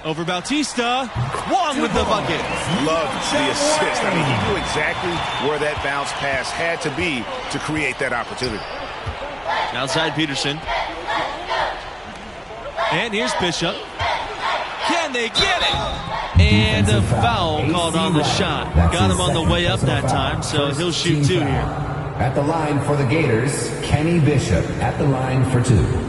Over Bautista. Wong with the bucket. Loved the assist. I mean, he knew exactly where that bounce pass had to be to create that opportunity. Outside Peterson. And here's Bishop. Can they get it? And a foul called on the shot. Got him on the way up that time, so he'll shoot 2 here. At the line for the Gators, Kenny Bishop at the line for 2.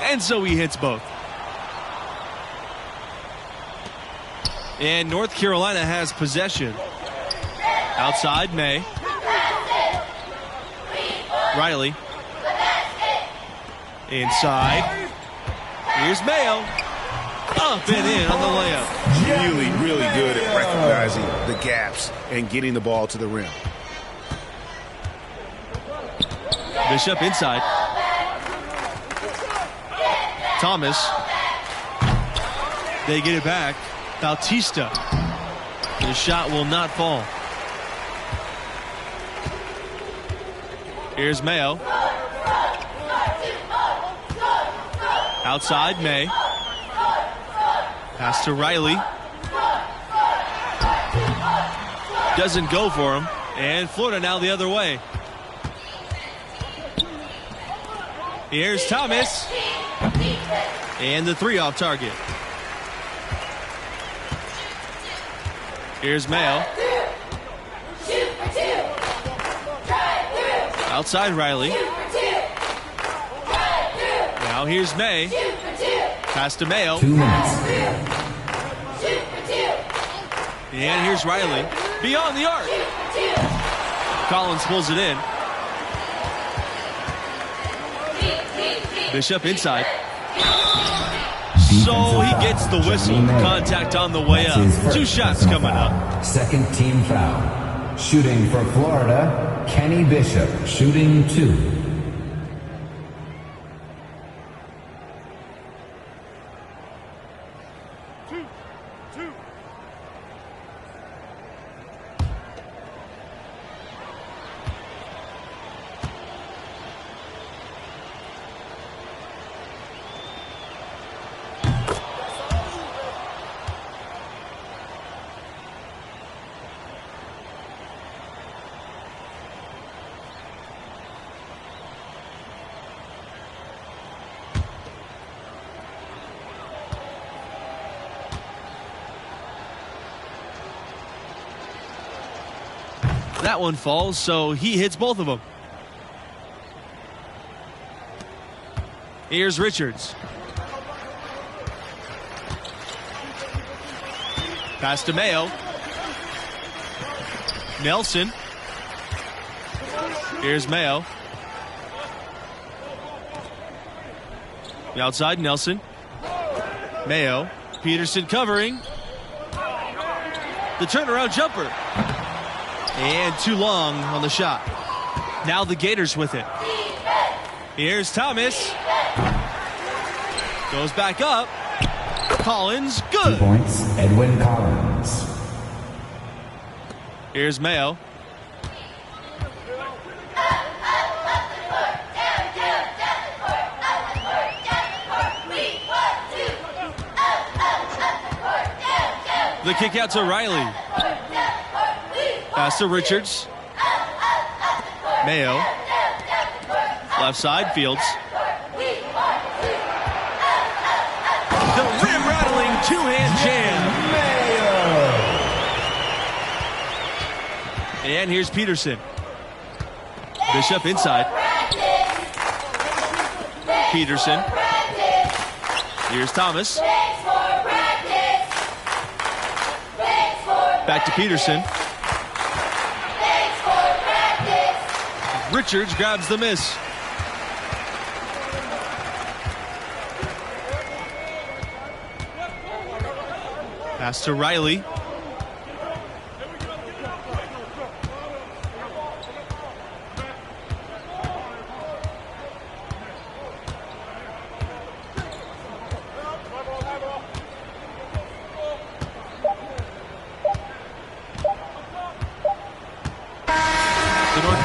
And so he hits both. And North Carolina has possession. Outside, May. Riley. Inside. Here's Mayo. Up and in on the layup. Really, really good at recognizing the gaps and getting the ball to the rim. Bishop inside. Thomas. They get it back. Bautista. The shot will not fall. Here's Mayo. Outside, May. Pass to Riley. Doesn't go for him. And Florida now the other way. Here's Thomas. And the three off target. Here's Mayo. Outside Riley. Now here's May. Pass to Mayo. 2 minutes. And here's Riley. Beyond the arc. Collins pulls it in. Bishop inside. So he gets the whistle. Contact on the way up. 2 shots coming up. Second team foul. Shooting for Florida, Kenny Bishop, shooting 2. That one falls, so he hits both of them. Here's Richards. Pass to Mayo. Nelson. Here's Mayo. The outside, Nelson. Mayo. Peterson covering. The turnaround jumper. And too long on the shot. Now the Gators with it. Here's Thomas. Goes back up. Collins, good. 2 points, Edwin Collins. Here's Mayo. The kick out to Riley. Pass to Richards. Mayo. Left side, Fields. The rim-rattling two-hand jam. Mayo. And here's Peterson. Bishop inside. Peterson. Here's Thomas. Back to Peterson. Richards grabs the miss. Pass to Riley.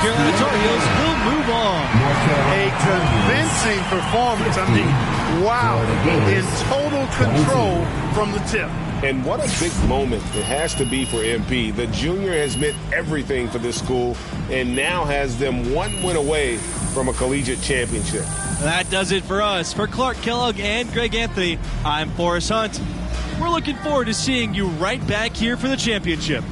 Carolina Tar Heels will move on. A convincing performance. I mean, wow. In total control from the tip. And what a big moment it has to be for MP. The junior has meant everything for this school and now has them one win away from a collegiate championship. That does it for us. For Clark Kellogg and Greg Anthony, I'm Forrest Hunt. We're looking forward to seeing you right back here for the championship.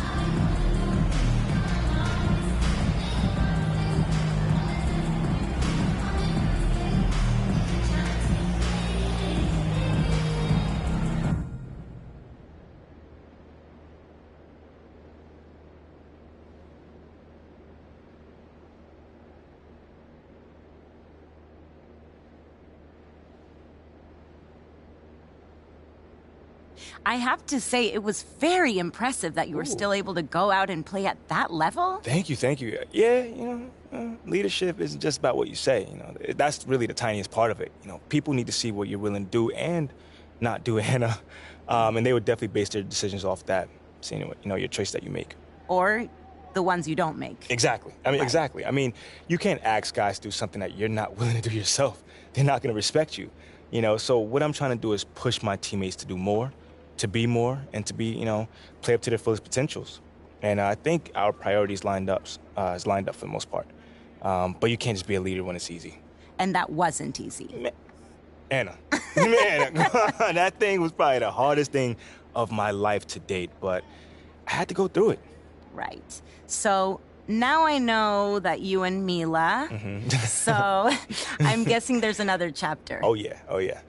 I have to say, it was very impressive that you were still able to go out and play at that level. Thank you. Yeah, leadership isn't just about what you say, That's really the tiniest part of it. People need to see what you're willing to do and not do, Anna. And they would definitely base their decisions off that, seeing your choice that you make. Or the ones you don't make. Exactly. Exactly. You can't ask guys to do something that you're not willing to do yourself. They're not going to respect you. So what I'm trying to do is push my teammates to do more, to be more, and to be, play up to their fullest potentials. And I think our priorities is lined up for the most part. But you can't just be a leader when it's easy. And that wasn't easy. Anna, that thing was probably the hardest thing of my life to date, but I had to go through it. Right. So now I know that you and Mila. So I'm guessing there's another chapter. Oh, yeah.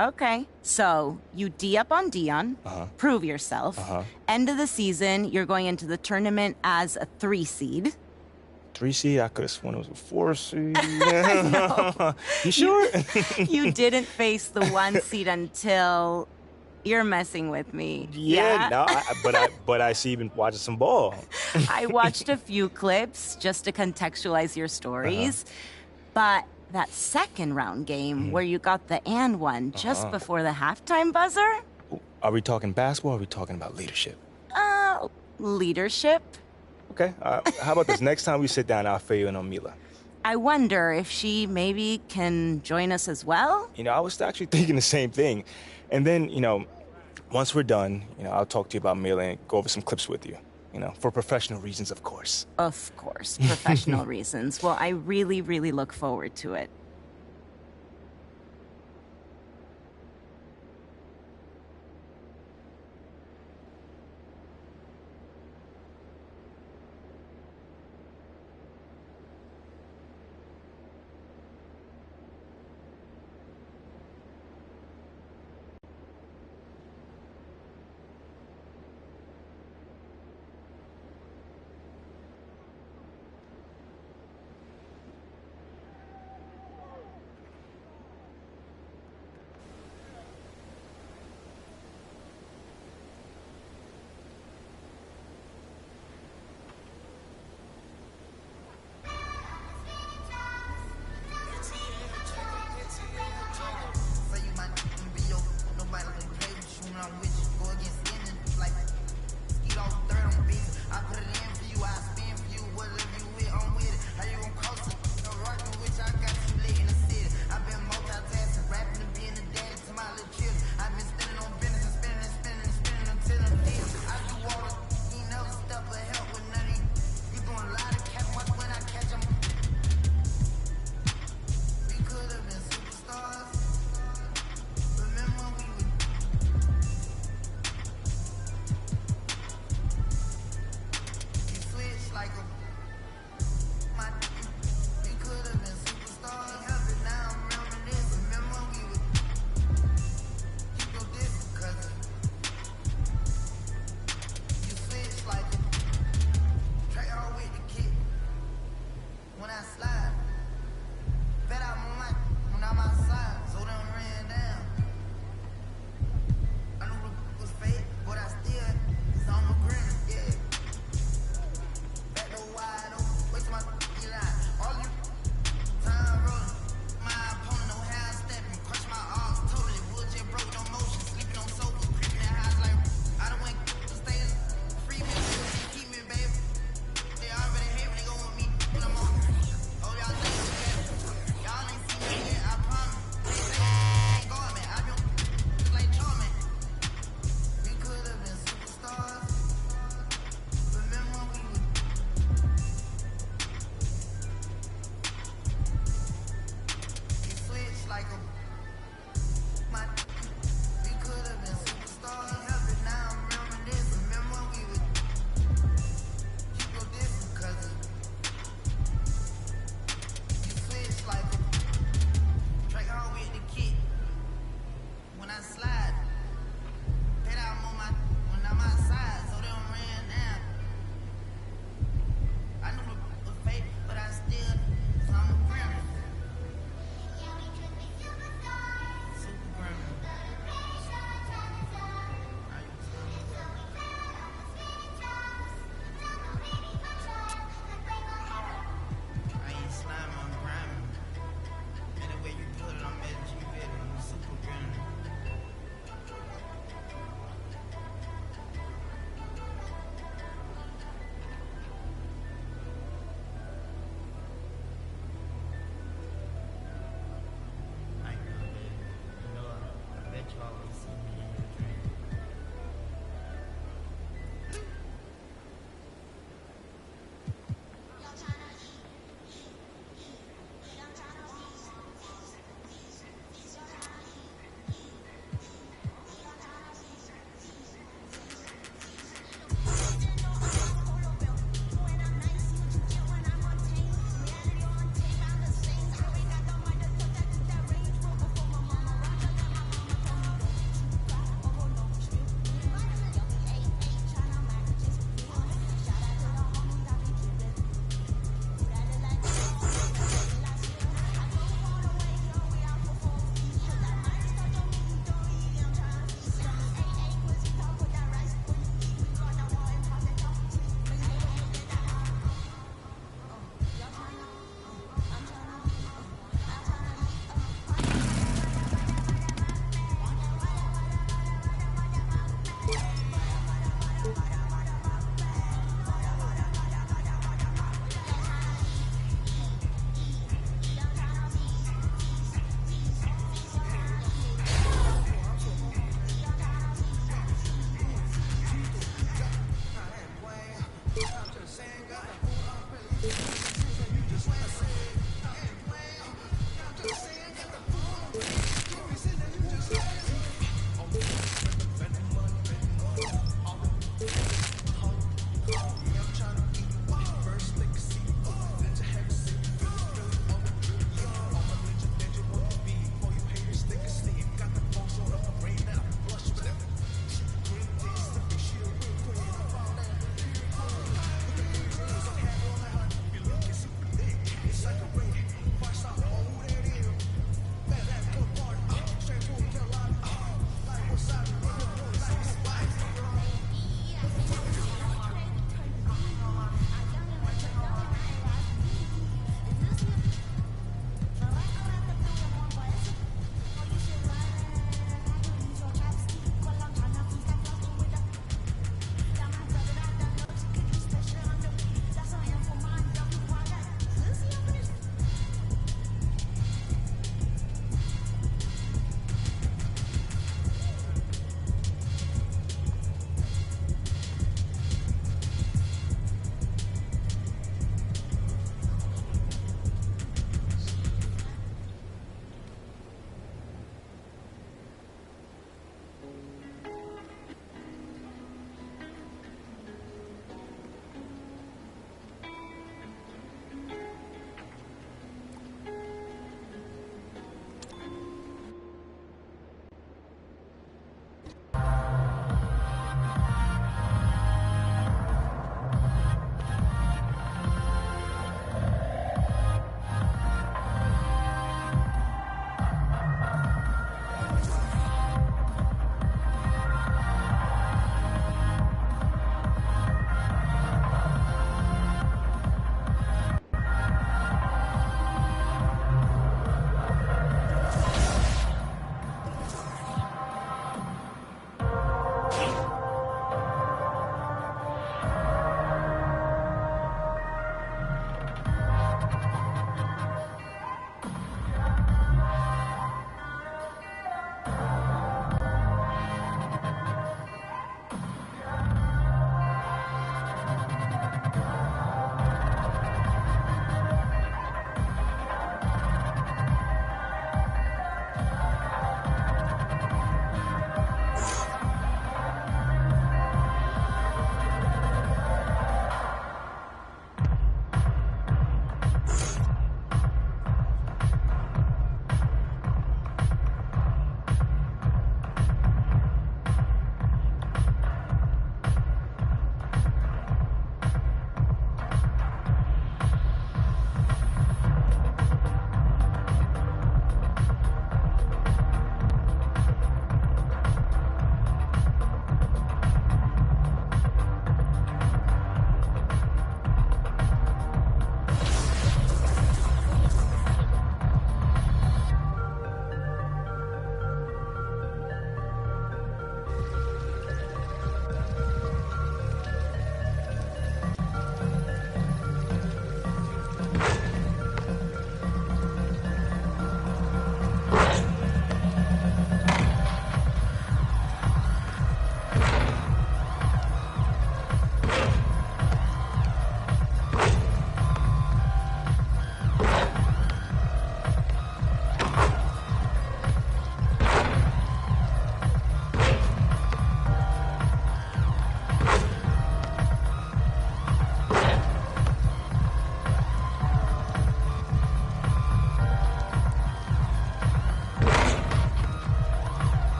Okay. So you D up on Dion, prove yourself. End of the season, you're going into the tournament as a 3 seed. 3 seed? I could have sworn it was a 4 seed. No. You sure? You didn't face the 1 seed until... You're messing with me. Yeah? No, but I see you've been watching some ball. I watched a few clips just to contextualize your stories. But that second round game where you got the and one just before the halftime buzzer? Are we talking basketball or are we talking about leadership? Leadership. Okay. How about this? Next time we sit down, I'll fill you in on Mila. I wonder if she maybe can join us as well? I was actually thinking the same thing. And then, once we're done, I'll talk to you about Mila and go over some clips with you. For professional reasons, of course. Of course, professional reasons. Well, I really, really look forward to it.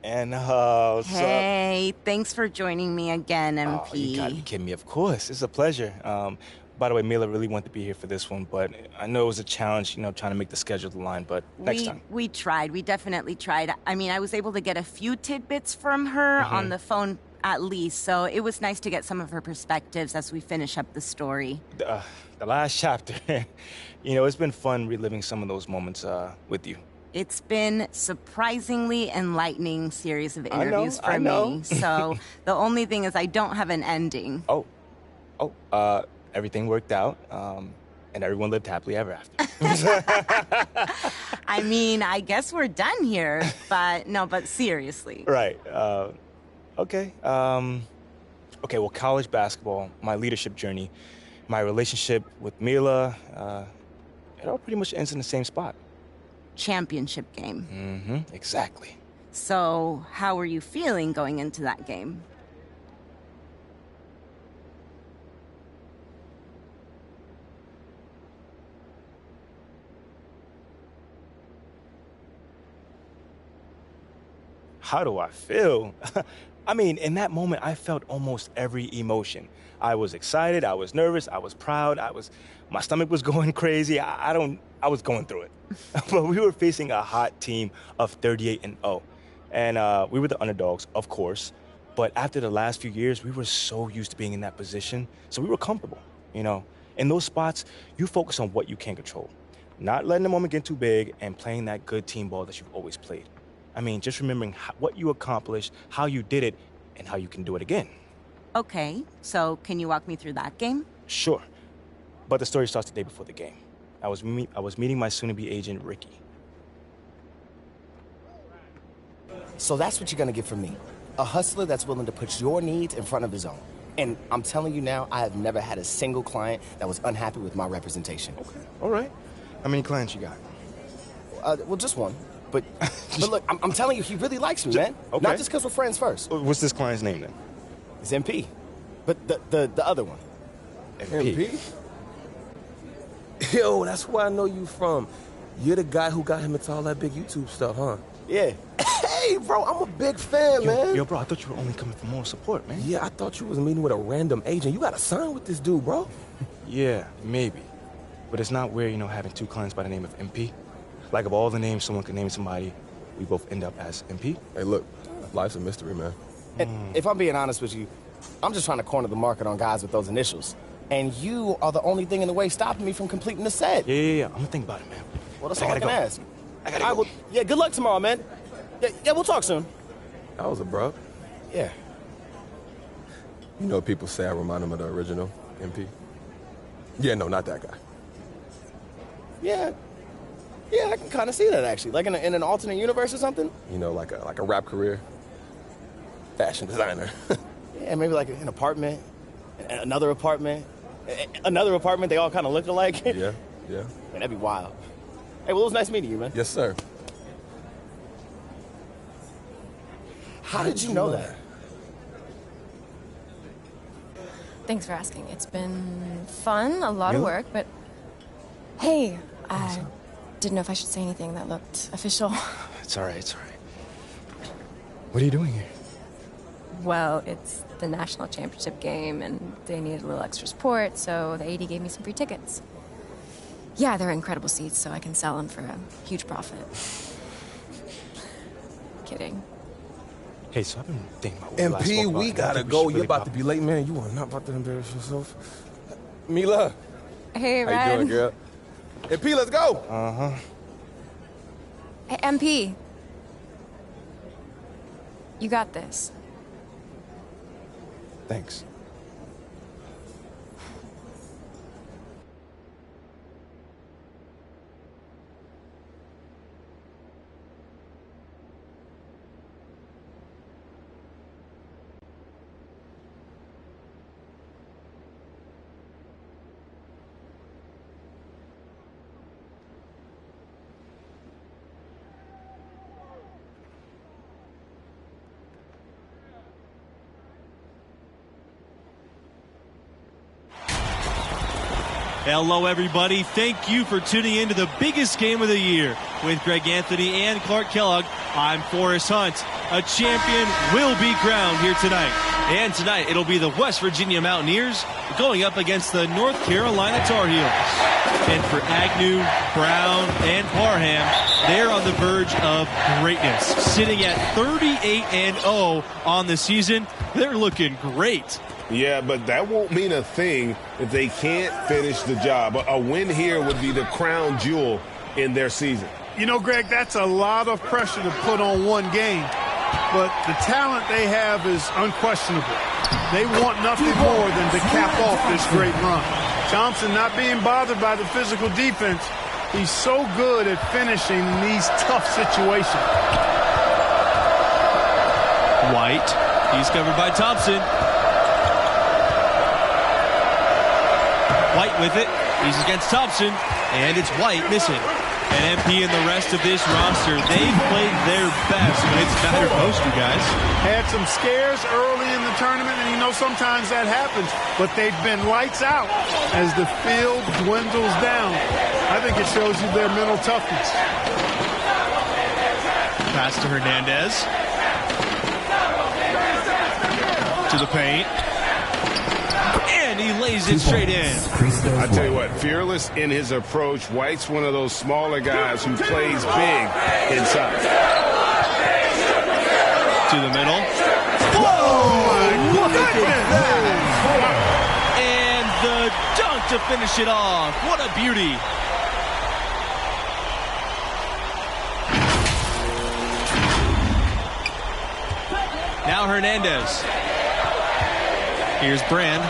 And, Hey, thanks for joining me again, MP. Oh, you gotta be kidding me. Of course. It's a pleasure. By the way, Mila really wanted to be here for this one, but I know it was a challenge, trying to make the schedule align, but next time. We tried. We definitely tried. I mean, I was able to get a few tidbits from her on the phone at least, so it was nice to get some of her perspectives as we finish up the story. The last chapter, it's been fun reliving some of those moments with you. It's been surprisingly enlightening series of interviews I for know. me. So the only thing is I don't have an ending. Everything worked out, and everyone lived happily ever after. I mean, I guess we're done here, but seriously. Right. Okay. Okay, well, college basketball, my leadership journey, my relationship with Mila, it all pretty much ends in the same spot. Championship game. Mm-hmm, exactly. So, how were you feeling going into that game? How do I feel? I mean, in that moment, I felt almost every emotion. I was excited, I was nervous, I was proud, my stomach was going crazy. I was going through it. But we were facing a hot team of 38-0. And we were the underdogs, of course. But after the last few years, we were so used to being in that position. So we were comfortable, In those spots, you focus on what you can control. Not letting the moment get too big and playing that good team ball that you've always played. I mean, just remembering what you accomplished, how you did it, and how you can do it again. Okay, so can you walk me through that game? Sure. But the story starts the day before the game. I was meeting my soon-to-be agent, Ricky. So that's what you're gonna get from me. A hustler that's willing to put your needs in front of his own. And I'm telling you now, I have never had a single client that was unhappy with my representation. Okay, all right. How many clients you got? Well, just one. But look, I'm telling you, he really likes me, man. Okay. Not just because we're friends first. What's this client's name, then? It's MP. But the other one. MP? Yo, that's where I know you from. You're the guy who got him into all that big YouTube stuff, huh? Yeah. Hey, bro, I'm a big fan, man. Yo, bro, I thought you were only coming for moral support, man. Yeah, I thought you was meeting with a random agent. You got to sign with this dude, bro. Yeah, maybe. But it's not weird, having two clients by the name of MP. Like, of all the names someone could name somebody, we both end up as MP. Hey, look, life's a mystery, man. And if I'm being honest with you, I'm just trying to corner the market on guys with those initials. And you are the only thing in the way stopping me from completing the set. Yeah. I'm gonna think about it, man. Well, that's all I can ask. I gotta go. Well, yeah, good luck tomorrow, man. Yeah, we'll talk soon. That was abrupt. Yeah. You know, people say I remind them of the original MP. Yeah, no, not that guy. Yeah, I can kind of see that, actually. Like in an alternate universe or something? You know, like a rap career. Fashion designer. Yeah, maybe like an apartment, another apartment, they all kind of look alike. Yeah. Man, that'd be wild. Hey, well, it was nice meeting you, man. Yes, sir. How did you know that? Thanks for asking. It's been fun, a lot of work, but hey, I didn't know if I should say anything that looked official. It's all right. What are you doing here? Well, it's the national championship game, and they needed a little extra support, so the AD gave me some free tickets. Yeah, they're incredible seats, so I can sell them for a huge profit. Kidding. Hey, so I've been thinking about what MP, we gotta go. You're about to be late, man. You are not about to embarrass yourself. Mila. Hey, Red. How you doing, girl? MP, let's go. Uh-huh. Hey, MP. You got this. Thanks. Hello, everybody. Thank you for tuning in to the biggest game of the year. With Greg Anthony and Clark Kellogg, I'm Forrest Hunt. A champion will be crowned here tonight. And tonight, it'll be the West Virginia Mountaineers going up against the North Carolina Tar Heels. And for Agnew, Brown, and Parham, they're on the verge of greatness. Sitting at 38-0 on the season, they're looking great. Yeah, but that won't mean a thing if they can't finish the job. A win here would be the crown jewel in their season. You know, Greg, that's a lot of pressure to put on one game. But the talent they have is unquestionable. They want nothing more than to cap off this great run. Thompson not being bothered by the physical defense. He's so good at finishing in these tough situations. White, he's covered by Thompson. White with it. He's against Thompson. And it's White missing. And MP and the rest of this roster, they've played their best when it's mattered most, you guys. Had some scares early in the tournament, and you know sometimes that happens. But they've been lights out as the field dwindles down. I think it shows you their mental toughness. Pass to Hernandez. To the paint. And he lays it straight in. I tell you what, fearless in his approach. White's one of those smaller guys who plays big inside. To the middle. Whoa! Look at that! And the dunk to finish it off. What a beauty. Now Hernandez. Here's Brand.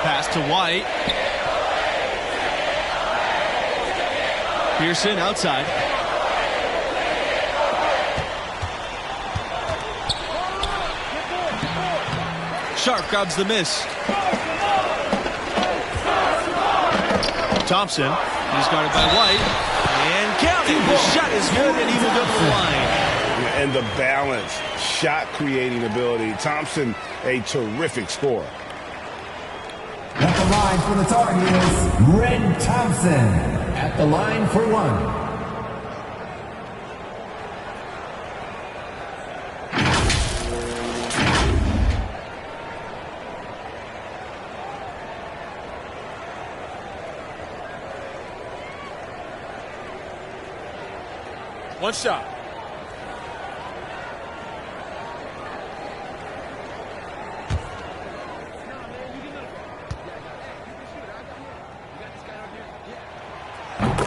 Pass to White. Pearson outside. Sharp grabs the miss. Thompson. He's guarded by White. And counting. The shot is good, and he will go to the line. And the balance, shot creating ability. Thompson, a terrific scorer. At the line for the Tar Heels, Red Thompson. At the line for one. One shot.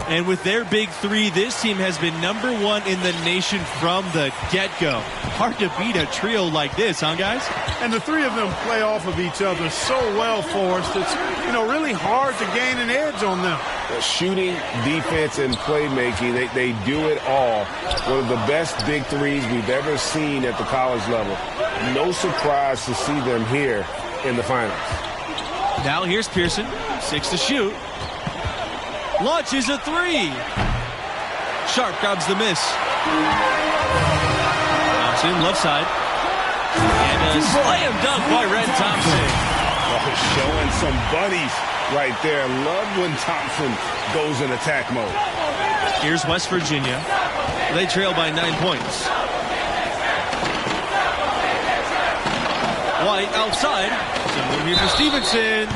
And with their big three, this team has been #1 in the nation from the get-go. Hard to beat a trio like this, huh, guys? And the three of them play off of each other so well, Forrest. It's, you know, really hard to gain an edge on them. Shooting, defense, and playmaking, they do it all. One of the best big threes we've ever seen at the college level. No surprise to see them here in the finals. Now here's Pearson, 6 to shoot. Launches a three. Sharp grabs the miss. Thompson, left side. And a slam dunk by Red Thompson. Oh, showing some buddies right there. Love when Thompson goes in attack mode. Here's West Virginia. They trail by 9 points. White outside. Someone here for Stevenson.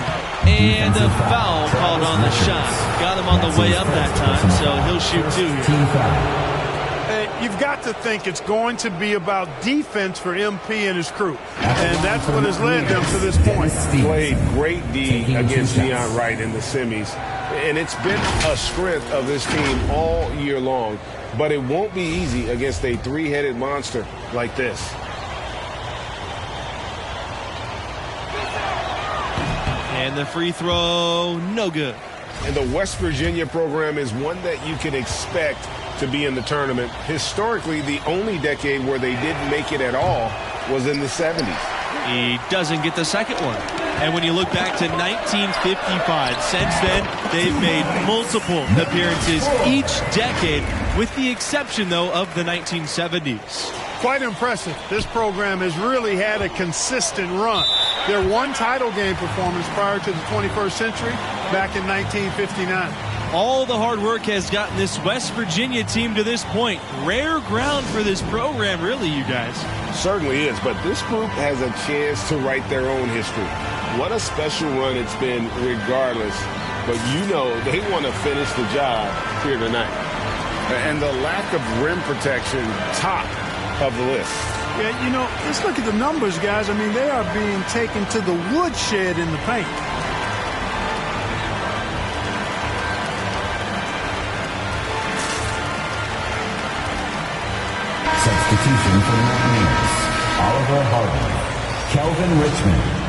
And a foul called on the shot. Got him on the way up that time, so he'll shoot 2 here. You've got to think it's going to be about defense for MP and his crew. And that's what has led them to this point. Played great D against Deion Wright in the semis. And it's been a strength of this team all year long. But it won't be easy against a three-headed monster like this. And the free throw, no good. And the West Virginia program is one that you can expect to be in the tournament. Historically, the only decade where they didn't make it at all was in the 70s. He doesn't get the second one. And when you look back to 1955, since then, they've made multiple appearances each decade, with the exception, though, of the 1970s. Quite impressive. This program has really had a consistent run. their one title game performance prior to the 21st century back in 1959. All the hard work has gotten this West Virginia team to this point. Rare ground for this program, really, you guys. Certainly is, but this group has a chance to write their own history. What a special run it's been regardless, but you know they want to finish the job here tonight. And the lack of rim protection, top of the list. Yeah, you know, let's look at the numbers, guys. I mean, they are being taken to the woodshed in the paint. Substitution for the Mountaineers. Oliver Harvey, Kelvin Richmond,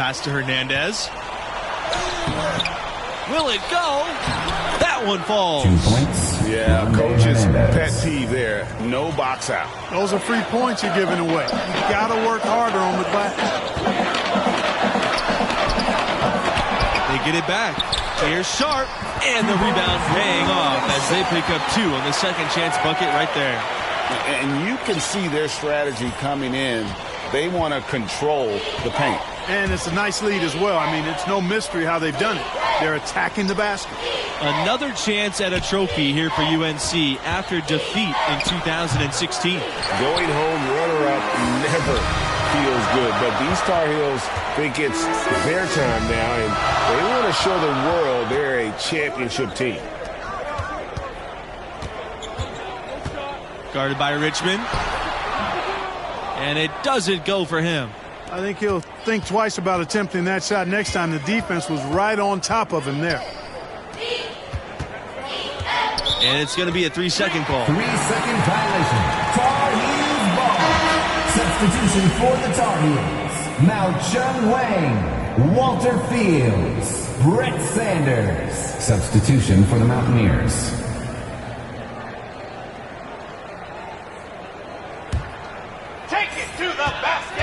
Pass to Hernandez. Will it go? That one falls. 2 points. Yeah, coach's pet peeve there. No box out. Those are free points you're giving away. You got to work harder on the glass. They get it back. Here's Sharp, and the rebound paying off as they pick up 2 on the second chance bucket right there. And you can see their strategy coming in. They want to control the paint. And it's a nice lead as well. I mean, it's no mystery how they've done it. They're attacking the basket. Another chance at a trophy here for UNC after defeat in 2016. Going home runner-up never feels good, but these Tar Heels think it's their time now, and they want to show the world they're a championship team. Guarded by Richmond. And it doesn't go for him. I think he'll think twice about attempting that shot next time. The defense was right on top of him there. And it's going to be a 3-second call. 3-second violation. Tar Heels ball. Substitution for the Tar Heels. Mao Chung Wang, Walter Fields, Brett Sanders. Substitution for the Mountaineers. Take it to the basket.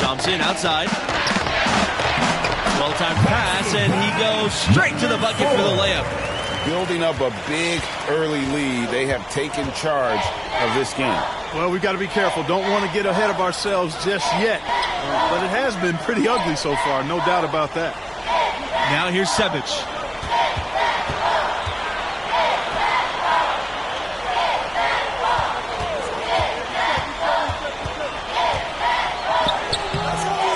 Thompson outside. Well-timed pass, and he goes straight to the bucket for the layup. Building up a big early lead. They have taken charge of this game. Well, we've got to be careful. Don't want to get ahead of ourselves just yet. But it has been pretty ugly so far, no doubt about that. Now here's Sevic.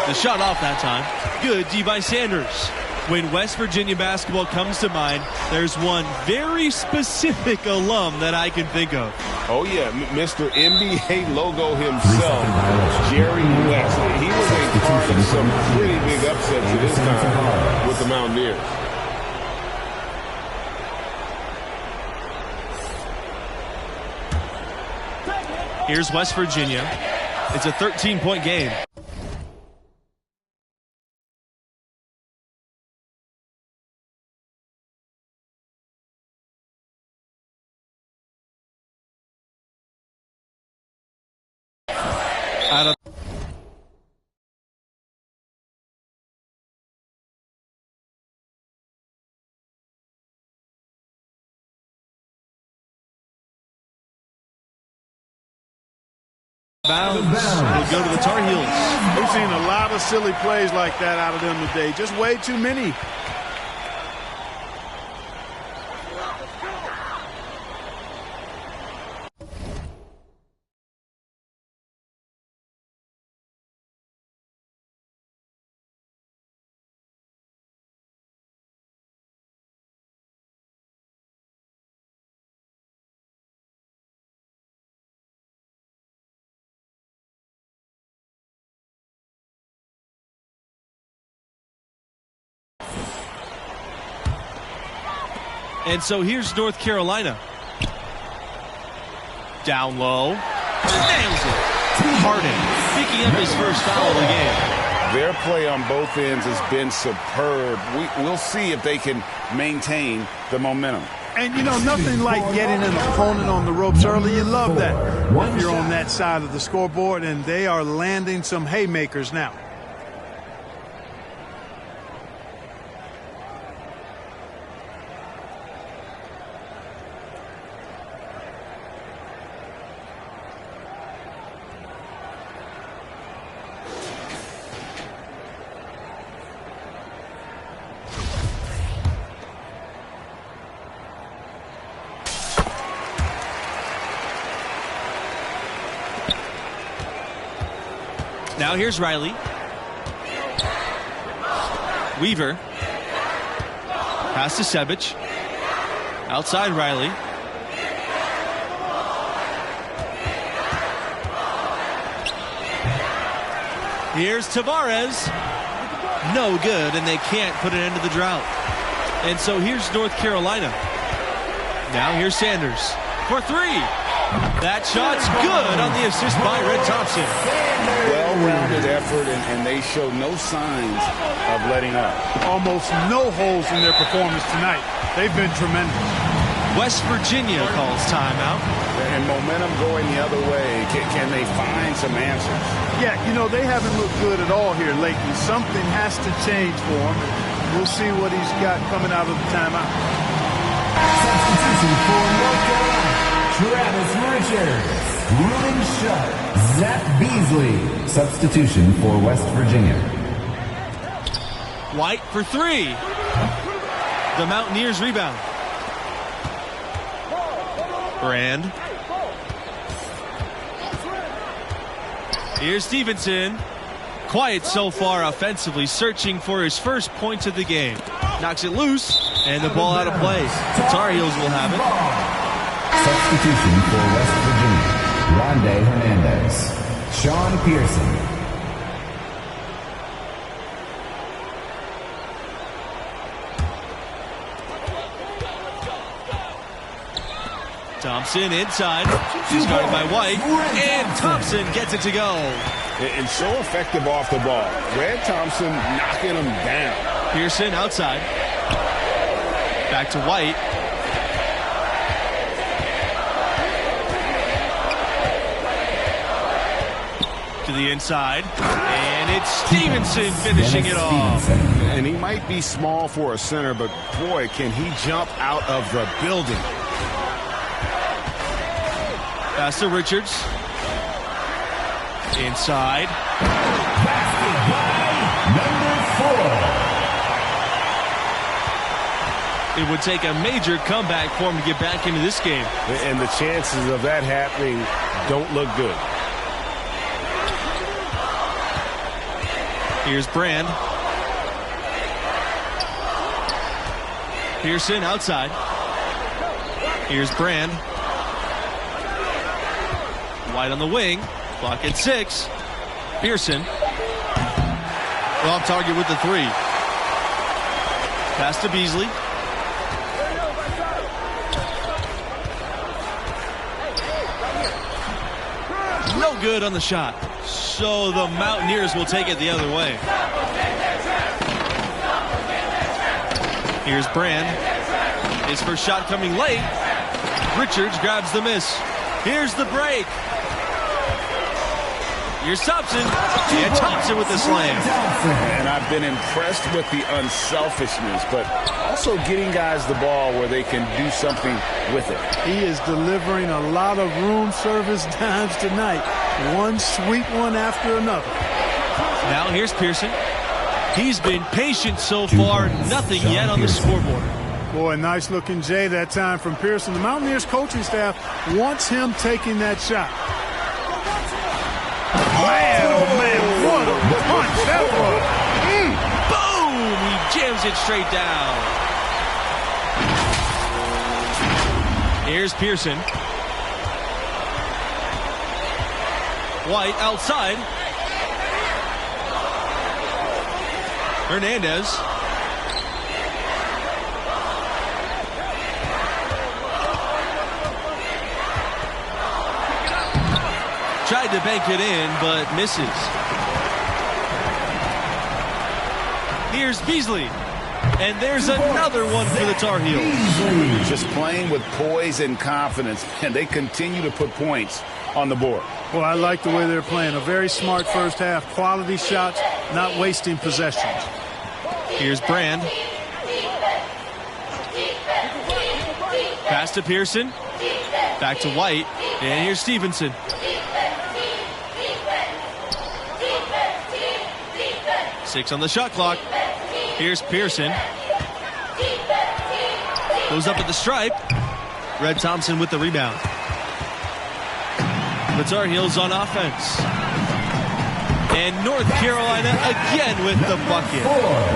The shot off that time. Good D by Sanders. When West Virginia basketball comes to mind, there's one very specific alum that I can think of. Oh, yeah, Mr. NBA logo himself, Jerry West. He was a part of some pretty big upsets at this time with the Mountaineers. Here's West Virginia. It's a 13-point game. Out of bounds. Will go to the Tar Heels. We've seen a lot of silly plays like that out of them today. Just way too many. And so here's North Carolina. Down low. Nails it. Harden picking up his first foul of the game. Their play on both ends has been superb. We'll see if they can maintain the momentum. And, you know, nothing like getting an opponent on the ropes early. You love that if you're on that side of the scoreboard, and they are landing some haymakers now. Now here's Riley. Weaver. Pass to Sevic. Outside Riley. Here's Tavares. No good, and they can't put an end to the drought. And so here's North Carolina. Now here's Sanders for three. That shot's good on the assist by Red Thompson. Well-rounded effort, and they show no signs of letting up. Almost no holes in their performance tonight. They've been tremendous. West Virginia calls timeout. And momentum going the other way. Can they find some answers? Yeah, you know, they haven't looked good at all here lately. Something has to change for him. We'll see what he's got coming out of the timeout. Substitution for North Carolina, Travis Richards. Ruling shot, Zach Beasley. Substitution for West Virginia. White for three. The Mountaineers rebound. Brand. Here's Stevenson. Quiet so far offensively, searching for his first points of the game. Knocks it loose, and the ball out of play. The Tar Heels will have it. Substitution for West Virginia, Rondé Hernandez. Sean Pearson. Thompson inside. He's guarded by White, and Thompson gets it to go. And so effective off the ball. Red Thompson knocking him down. Pearson outside. Back to White. To the inside. And it's Stevenson finishing it off. And he might be small for a center, but boy, can he jump out of the building. Pass to Richards. Inside. Basket by number 4. It would take a major comeback for him to get back into this game. And the chances of that happening don't look good. Here's Brand. Pearson outside. Here's Brand. White on the wing. Clock at 6. Pearson. Off target with the three. Pass to Beasley. No good on the shot. So the Mountaineers will take it the other way. Here's Brand. His first shot coming late. Richards grabs the miss. Here's the break. Here's Thompson. And Thompson with the slam. And I've been impressed with the unselfishness, but also getting guys the ball where they can do something with it. He is delivering a lot of room service dimes tonight. One sweet one after another. Now here's Pearson. He's been patient so far. Nothing yet on the scoreboard. Boy, nice looking J that time from Pearson. The Mountaineers coaching staff wants him taking that shot. Man, oh man, what a punch that was. Boom! He jams it straight down. Here's Pearson. White outside. Hernandez. Tried to bank it in, but misses. Here's Beasley. And there's another one for the Tar Heels. Just playing with poise and confidence, and they continue to put points on the board. Well, I like the way they're playing. A very smart first half. Quality shots, not wasting possessions. Here's Brand. Pass to Pearson. Back to White. And here's Stevenson. Six on the shot clock. Here's Pearson. Goes up at the stripe. Red Thompson with the rebound. The Tar Heels on offense. And North Carolina again with the bucket.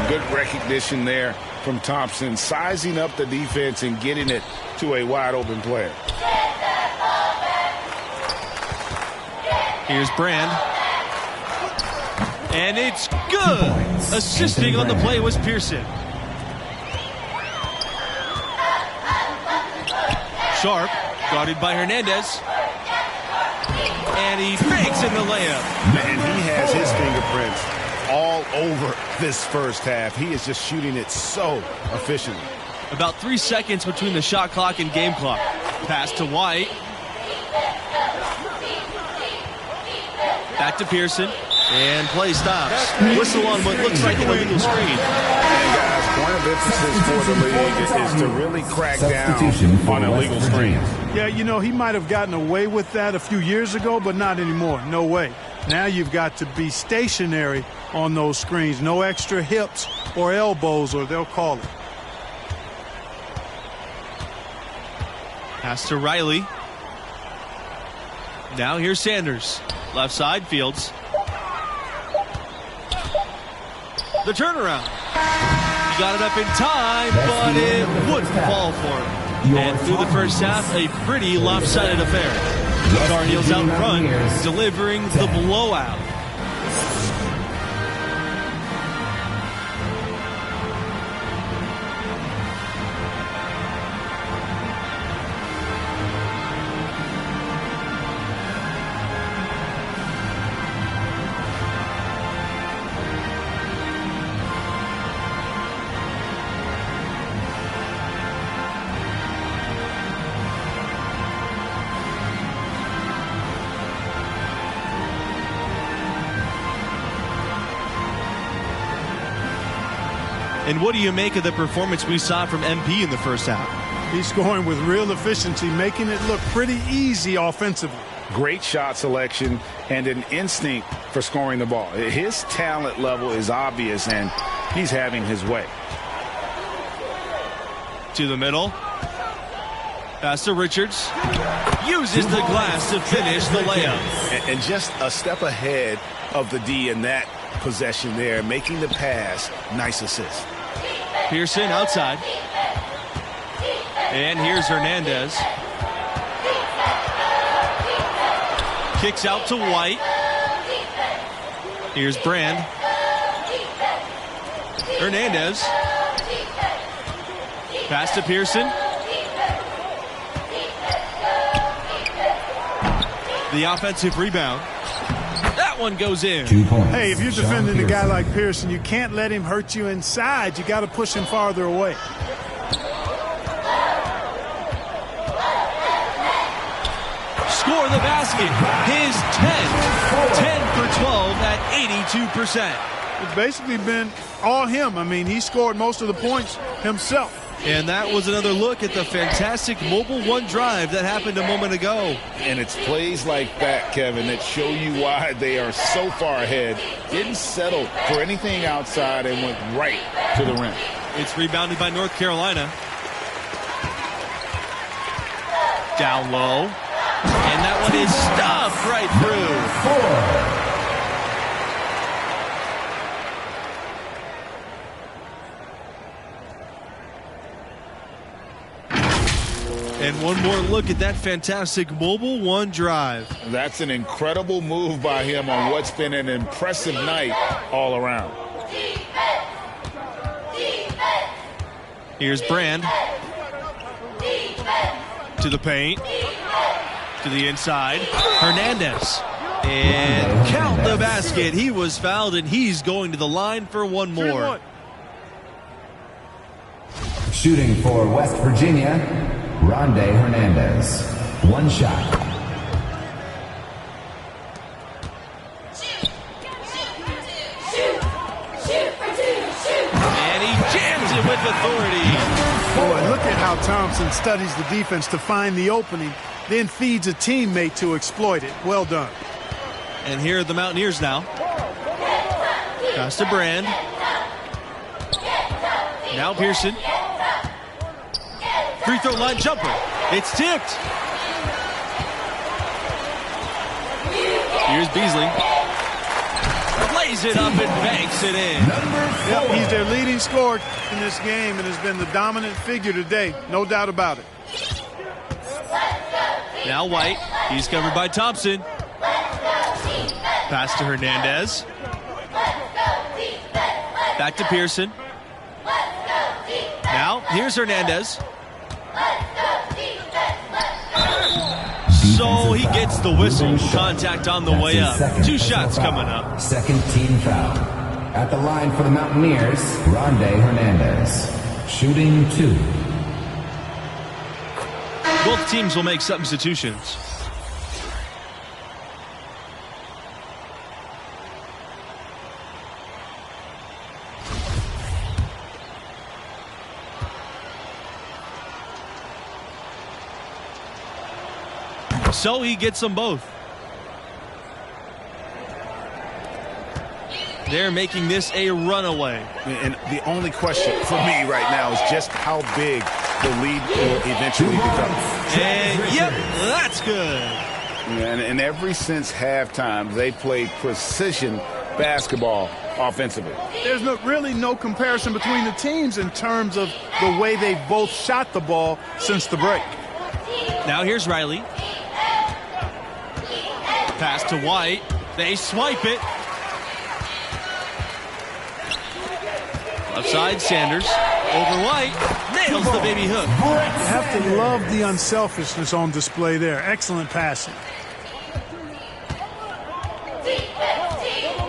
Good recognition there from Thompson, sizing up the defense and getting it to a wide open player. Here's Brand. And it's good. Assisting on the play was Pearson. Sharp, guarded by Hernandez. And he fakes in the layup. Man, he has his fingerprints all over this first half. He is just shooting it so efficiently. About 3 seconds between the shot clock and game clock. Pass to White. Back to Pearson. And play stops. Whistle on what looks like an illegal screen. And guys, point of emphasis for the league is to really crack down on illegal screens. Yeah, you know, he might have gotten away with that a few years ago, but not anymore. No way. Now you've got to be stationary on those screens. No extra hips or elbows, or they'll call it. Pass to Riley. Now here's Sanders. Left side, Fields. The turnaround. He got it up in time, but it wouldn't fall for him. And through the first half, a pretty lopsided affair. The Tar Heels out front, delivering the blowout. And what do you make of the performance we saw from MP in the first half? He's scoring with real efficiency, making it look pretty easy offensively. Great shot selection and an instinct for scoring the ball. His talent level is obvious, and he's having his way. To the middle. Pass to Richards. Uses the glass to finish the layup. And just a step ahead of the D in that possession there, making the pass. Nice assist. Pearson outside. And here's Hernandez. Kicks out to White. Here's Brand. Hernandez. Pass to Pearson. The offensive rebound. That one goes in. Hey, if you're defending a guy like Pearson, you can't let him hurt you inside. You got to push him farther away. Score the basket. His 10 for 12 at 82%. It's basically been all him. I mean, he scored most of the points himself. And that was another look at the fantastic mobile one drive that happened a moment ago. And it's plays like that, Kevin, that show you why they are so far ahead. Didn't settle for anything outside and went right to the rim. It's rebounded by North Carolina. Down low. And that one is stuffed right through. And one more look at that fantastic mobile one drive. That's an incredible move by him on what's been an impressive night all around. Here's Brand. To the paint. To the inside. Hernandez. And count the basket. He was fouled, and he's going to the line for one more. Shooting for West Virginia, Rondé Hernandez. One shot. And he jams it with authority. Boy, look at how Thompson studies the defense to find the opening, then feeds a teammate to exploit it. Well done. And here are the Mountaineers now. Pass to Brand. Now Pearson. Free throw line jumper. It's tipped. Here's Beasley. Lays it up and banks it in. Yep, he's their leading scorer in this game and has been the dominant figure today. No doubt about it. Now White. He's covered by Thompson. Pass to Hernandez. Back to Pearson. Now, here's Hernandez. So he gets the whistle. Contact on the way up. 2 shots coming up. Second team foul. At the line for the Mountaineers, Rondé Hernandez. Shooting 2. Both teams will make substitutions. So he gets them both. They're making this a runaway. And the only question for me right now is just how big the lead will eventually become. And yep, that's good. And ever since halftime, they played precision basketball offensively. There's really no comparison between the teams in terms of the way they both shot the ball since the break. Now here's Riley. Pass to White. They swipe it. Left side, Sanders. Over White. Nails the baby hook. You have to love the unselfishness on display there. Excellent passing.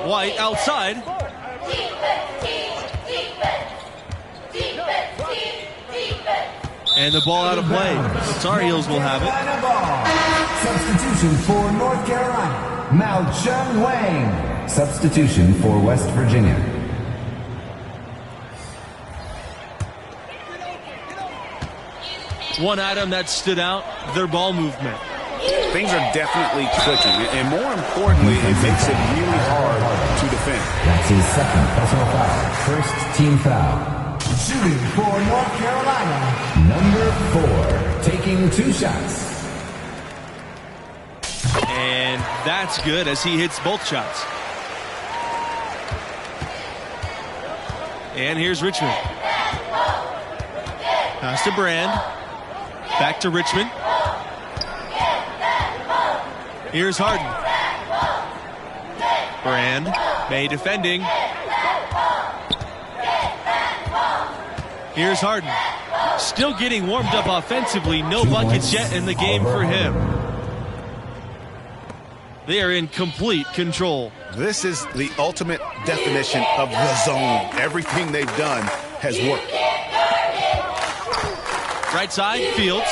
White outside. And the ball out of play. The Tar Heels will have it. Substitution for North Carolina, Mao Chung Wang. Substitution for West Virginia. One item that stood out, their ball movement. Things are definitely clicking, and more importantly, it makes it really hard to defend. That's his second personal foul. First team foul. Shooting for North Carolina, number 4, taking 2 shots. And that's good as he hits both shots. And here's Richmond. Pass to Brand. Back to Richmond. Here's Harden. Brand. May defending. Here's Harden. Still getting warmed up offensively. No buckets yet in the game for him. They are in complete control. This is the ultimate definition of the zone. Everything they've done has worked. Right side, Fields.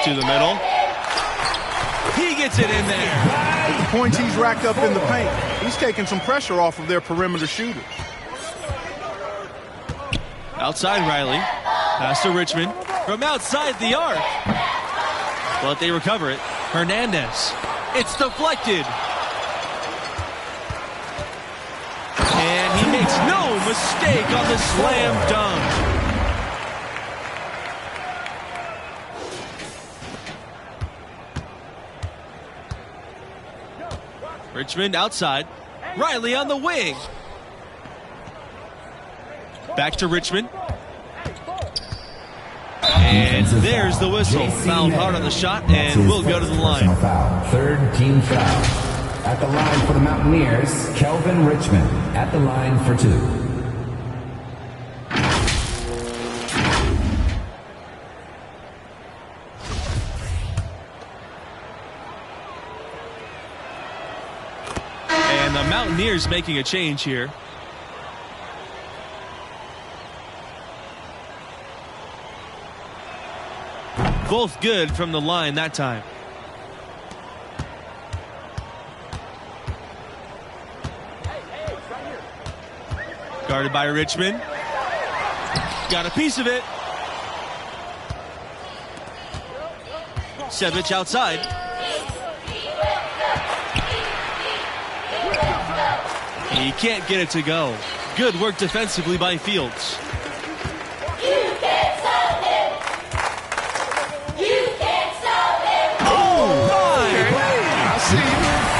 To the middle. He gets it in there. With the points he's racked up in the paint, he's taking some pressure off of their perimeter shooters. Outside Riley. Pass to Richmond. From outside the arc. But they recover it. Hernandez. It's deflected. And he makes no mistake on the slam dunk. Richmond outside. Riley on the wing. Back to Richmond. And there's the whistle. Fouled hard on the shot and will go to the line. Foul. Third team foul. At the line for the Mountaineers, Kelvin Richmond. At the line for 2. And the Mountaineers making a change here. Both good from the line that time. Guarded by Richmond. Got a piece of it. Sevic outside. He can't get it to go. Good work defensively by Fields.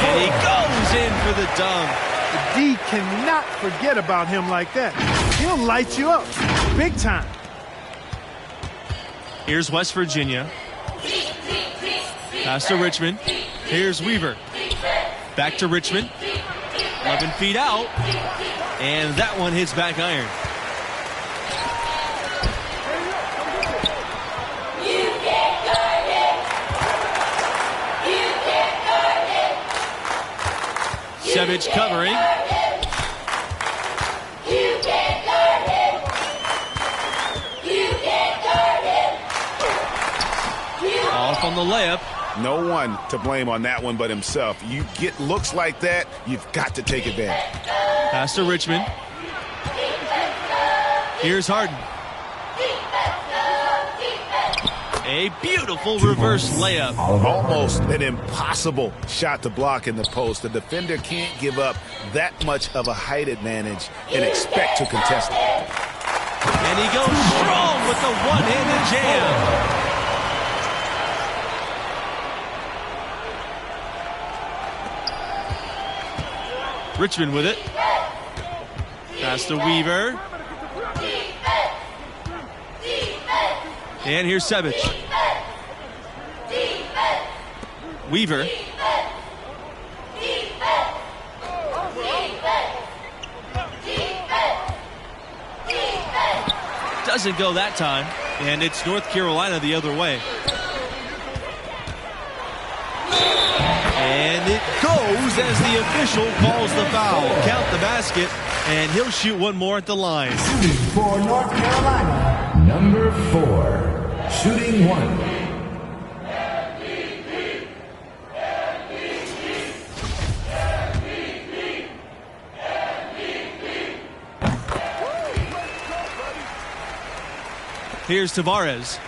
And he goes in for the dunk. The D cannot forget about him like that. He'll light you up big time. Here's West Virginia. Pass to Richmond. Here's Weaver. Back to Richmond. 11 feet out. And that one hits back iron. Savage covering. Off on the layup. No one to blame on that one but himself. You get looks like that, you've got to take advantage. Pass to Richmond. Here's Harden. A beautiful reverse layup. Almost an impossible shot to block in the post. The defender can't give up that much of a height advantage and expect to contest it. And he goes strong with the one-handed jam. Richmond with it. Pass to Weaver. And here's Savage. Weaver. Doesn't go that time. And it's North Carolina the other way. And it goes as the official calls the foul. Count the basket, and he'll shoot one more at the line. Shooting for North Carolina, number 4. Shooting 1. Here's Tavares.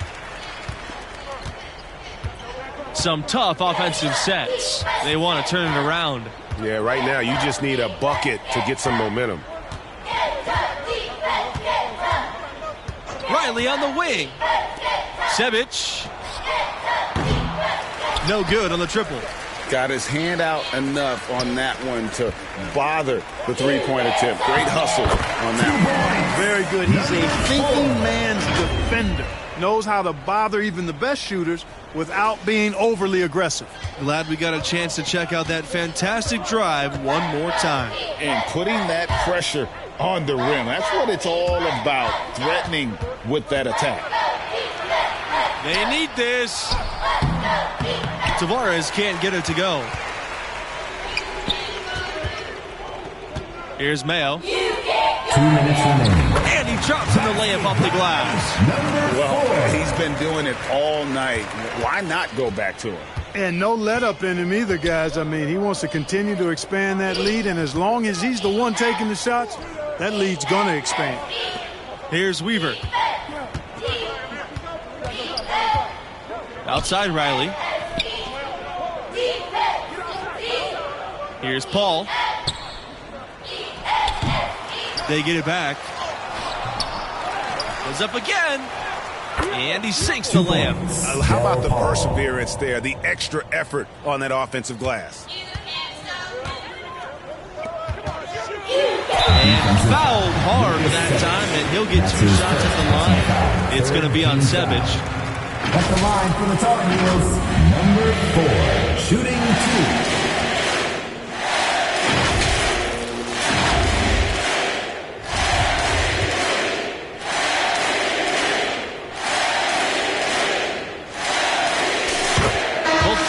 Some tough offensive sets. They want to turn it around. Yeah, right now you just need a bucket to get some momentum. Riley on the wing. Savage. No good on the triple. Got his hand out enough on that one to bother the three-point attempt. Great hustle on that one. Very good. He's a thinking man's defender. Knows how to bother even the best shooters without being overly aggressive. Glad we got a chance to check out that fantastic drive one more time. And putting that pressure on the rim. That's what it's all about, threatening with that attack. They need this. Tavares can't get it to go. Here's Mayo. 2 minutes remaining. And he drops in the layup off the glass. Well, he's been doing it all night. Why not go back to him? And no let up in him either, guys. I mean, he wants to continue to expand that lead, and as long as he's the one taking the shots, that lead's going to expand. Here's Weaver. Outside Riley. Here's Paul. They get it back. Goes up again. And he sinks the layup. How about the perseverance there, the extra effort on that offensive glass? And fouled hard that time, and he'll get 2 shots at the line. It's going to be on Savage. At the line for the Tar Heels, number 4, shooting 2.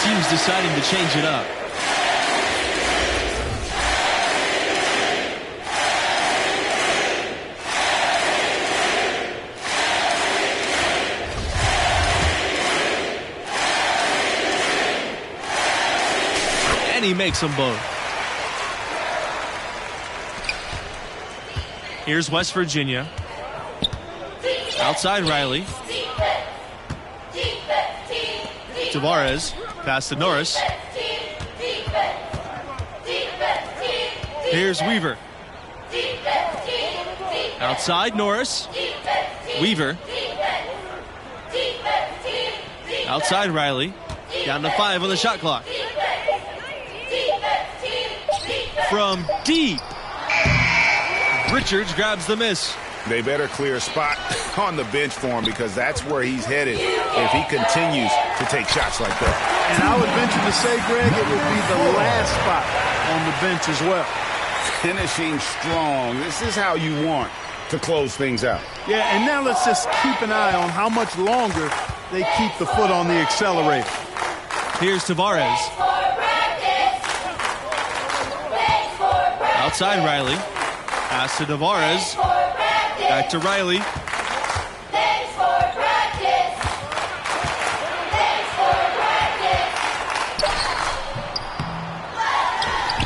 Teams deciding to change it up. And he makes them both. Here's West Virginia. Outside Riley. Tavares. Pass to Norris. Here's Weaver. Outside Norris. Weaver. Outside Riley. Down to 5 on the shot clock. From deep. Richards grabs the miss. They better clear a spot on the bench for him because that's where he's headed if he continues to take shots like that. And I would venture to say, Greg, it would be the last spot on the bench as well. Finishing strong. This is how you want to close things out. Yeah, and now let's just keep an eye on how much longer they keep the foot on the accelerator. Here's Tavares. outside Riley. Pass to Tavares. Back to Riley.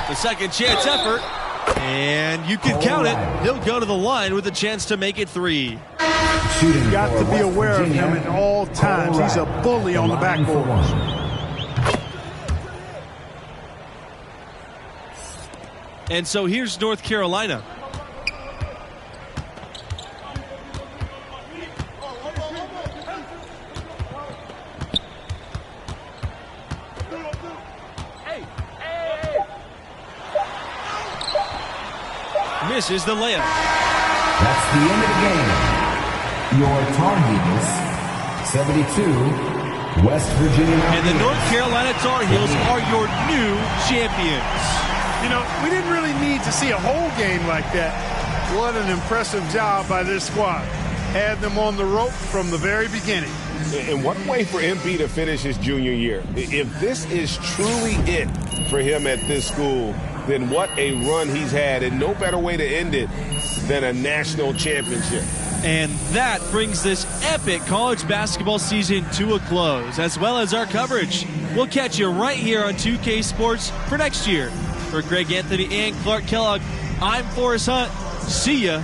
The second chance effort. And you can count it. He'll go to the line with a chance to make it 3. You got to be aware of him at all times. He's a bully on the backboard. And so here's North Carolina. Misses the layup. That's the end of the game. Your Tar Heels, 72, West Virginia. And the North Carolina Tar Heels are your new champions. You know, we didn't really need to see a whole game like that. What an impressive job by this squad. Had them on the rope from the very beginning. And what a way for MP to finish his junior year. If this is truly it for him at this school, then what a run he's had, and no better way to end it than a national championship. And that brings this epic college basketball season to a close, as well as our coverage. We'll catch you right here on 2K Sports for next year. For Greg Anthony and Clark Kellogg, I'm Forrest Hunt. See ya.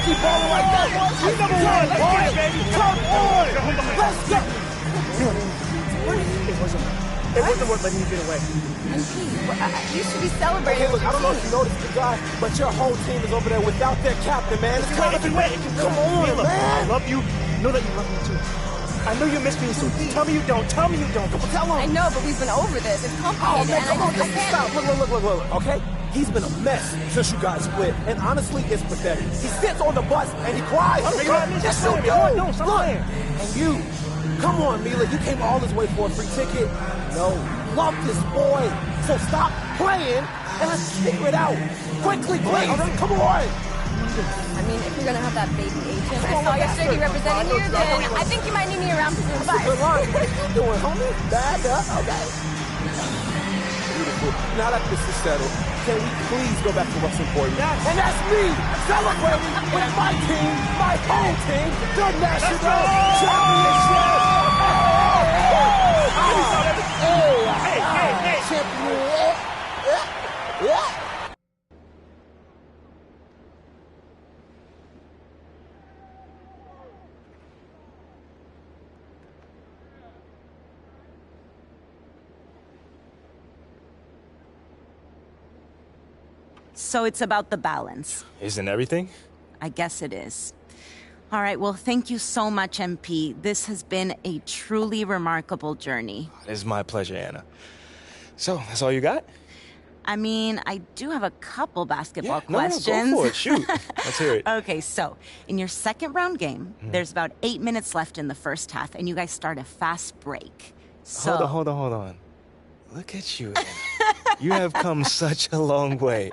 Keep balling like that. You number one. Let's get it, baby. Come on. Let's go. It wasn't worth letting you get away. You should be celebrating. Okay, look, I don't know if you noticed the guy, but your whole team is over there without their captain, man. It's kind of been waiting. Come on, man. I love you. Know that you love me too. I know you miss me, so tell me you don't. Tell me you don't. Come on, tell him. I know, but we've been over this. It's complicated. Oh, man, come on, I can't. stop. Look, okay? He's been a mess since you guys split, and honestly, it's pathetic. He sits on the bus and he cries. Yes, you do. Look, and you, come on, Mila, you came all this way for a free ticket. No, love this boy. So stop playing and let's figure it out. Quickly, please. Come on. I mean, if you're going to have that baby agent I saw yesterday representing you, then I think you might need me around for some advice. What are you doing, homie? Bad up? Okay. Beautiful. Now that this is settled, can we please go back to what's important? Yes. And that's me celebrating with my team, my home team, the national championship. Champion. So it's about the balance. Isn't everything? I guess it is. All right, well, thank you so much, MP. This has been a truly remarkable journey. It is my pleasure, Anna. So, that's all you got? I mean, I do have a couple basketball questions. No, go for it. Shoot. Let's hear it. Okay, so in your second round game, there's about 8 minutes left in the first half, and you guys start a fast break. So... Hold on. Look at you, Anna. You have come such a long way.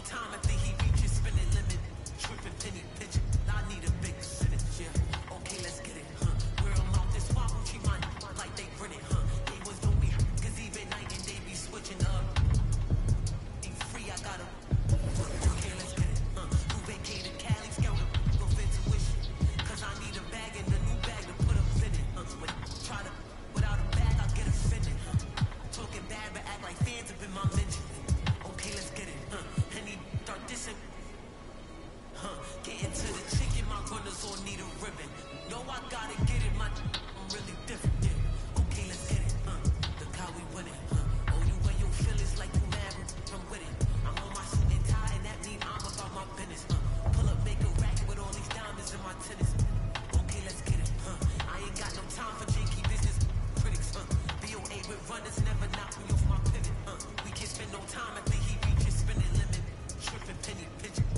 time after he reaches spinning limit. Tripping penny pitching. I need a big percentage, yeah. Okay, let's get it, huh? We're on this swap, treat mine like they rent it, huh? They was don't be, cause even night and day be switching up. Ain't free, I got 'em. Okay, let's get it, huh? Who vacated Cali, scouting, go intuition. Cause I need a bag and a new bag to put up in it, huh? When try to, without a bag, I'll get offended, huh? Talking bad, but act like fans up in my mention. Okay, let's get it, huh? And he start dissing. Getting to the chicken, my runners all need a ribbon. No, I gotta get it, I'm really different, yeah. Okay, let's get it, look how we win it, Oh, you and your feelings like you mad, I'm with it. I'm on my suit and tie, and that mean I'm about my business, Pull up, make a racket with all these diamonds in my tennis. Okay, let's get it, I ain't got no time for janky business critics, BOA with runners never knock me off my pivot, We can't spend no time after he reaches spinning limit. Tripping penny pitching.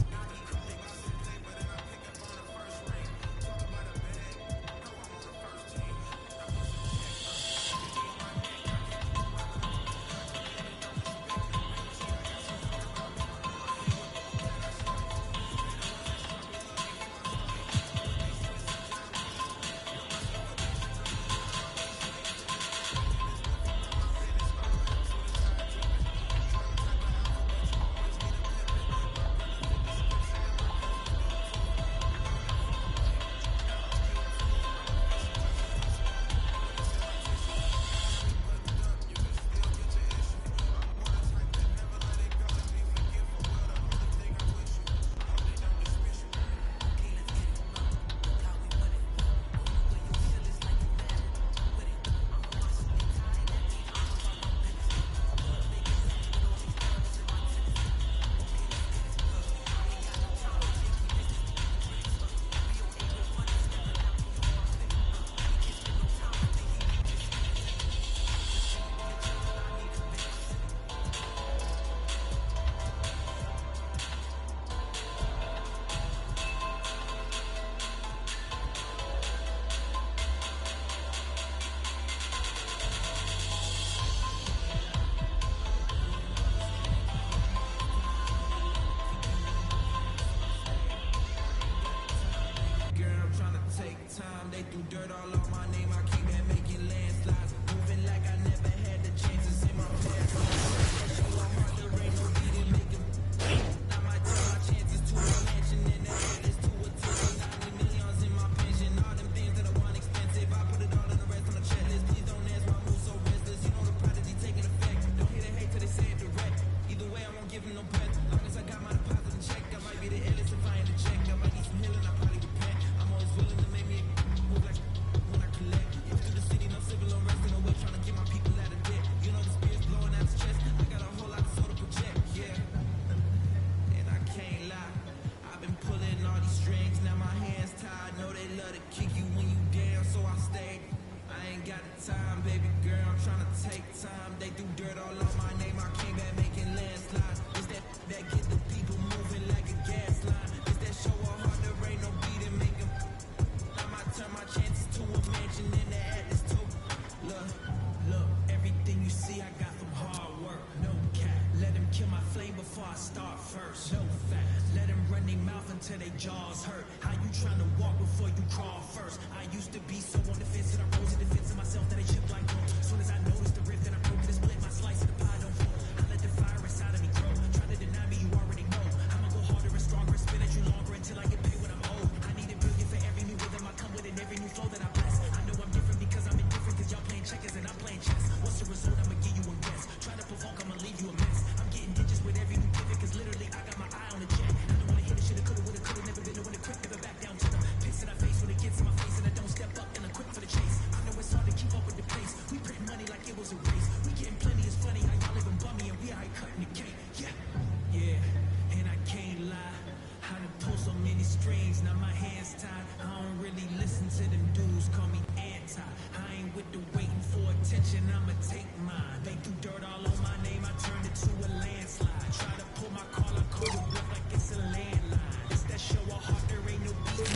Till they jaws hurt. How you trying to walk before you crawl first? I used to be so on the fence that I rose in defense of myself that I chipped like gold. Soon as I noticed the rift that I broke, it split my slice of the pie don't fall. I let the fire inside of me grow. Try to deny me, you already know. I'ma go harder and stronger and spin at you longer until I get paid when I'm old. I need a billion for every new rhythm I come with and every new flow that I bless. I know I'm different because I'm indifferent cause y'all playing checkers and I'm playing chess. What's the result? I'ma give you a guess. Try to provoke, I'ma leave you a mess. I'm getting digits with every new pivot cause literally I got my eye on the check. I don't wanna hit it, shoulda, coulda, woulda, coulda, never been no one to quit, never back down to the pits in I face when it gets in my face and I don't step up and I'm quick for the chase. I know it's hard to keep up with the pace. We print money like it was a race. We getting plenty, it's funny how y'all living bummy and we out here cutting the cake. Yeah, and I can't lie. I done pull so many strings, now my hands tied. I don't really listen to them dudes, call me anti. I ain't with the waiting for attention, I'ma take mine. They threw dirt all on my name, I turned it to a landslide. Try to pull my call, I call it whip like it's a landline. It's that show of heart, there ain't no beat.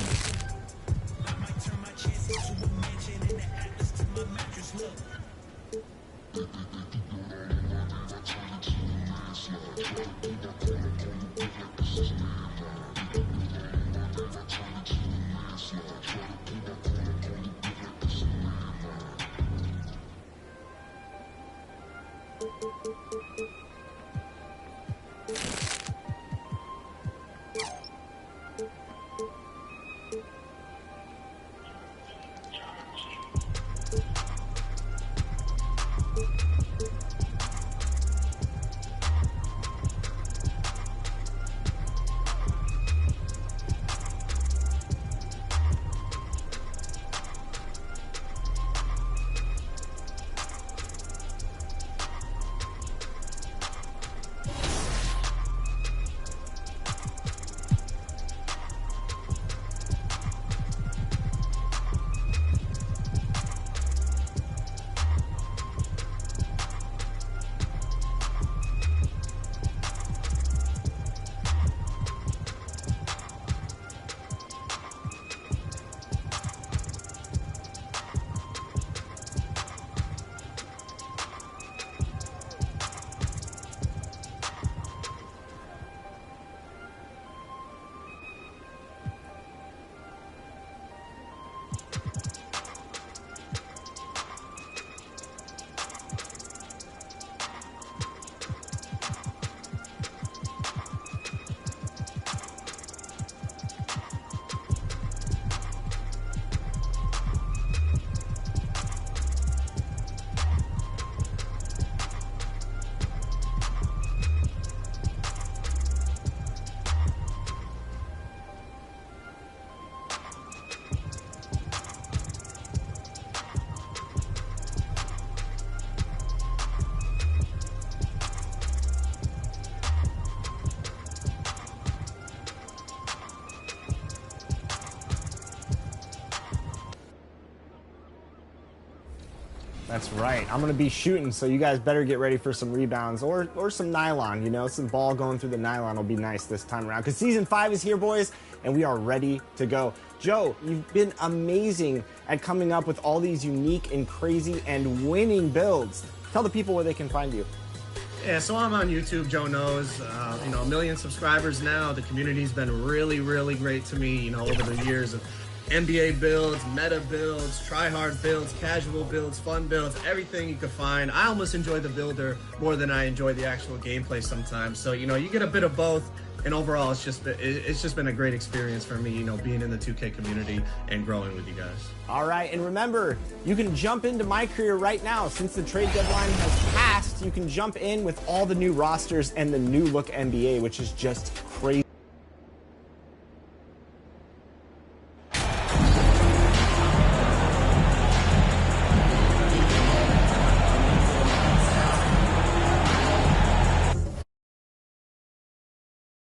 I might turn my chances to a mansion and the atlas to my mattress, look. That's right. I'm going to be shooting, so you guys better get ready for some rebounds or some nylon. You know, some ball going through the nylon will be nice this time around because Season 5 is here, boys, and we are ready to go. Joe, you've been amazing at coming up with all these unique and crazy and winning builds. Tell the people where they can find you. Yeah, so I'm on YouTube, Joe knows. 1 million subscribers now. The community's been really, really great to me, over the years of NBA builds, meta builds, try-hard builds, casual builds, fun builds, everything you could find. I almost enjoy the builder more than I enjoy the actual gameplay sometimes. So, you get a bit of both. And overall, it's just been a great experience for me, being in the 2K community and growing with you guys. All right, and remember, you can jump into my career right now. Since the trade deadline has passed, you can jump in with all the new rosters and the new look NBA, which is just crazy.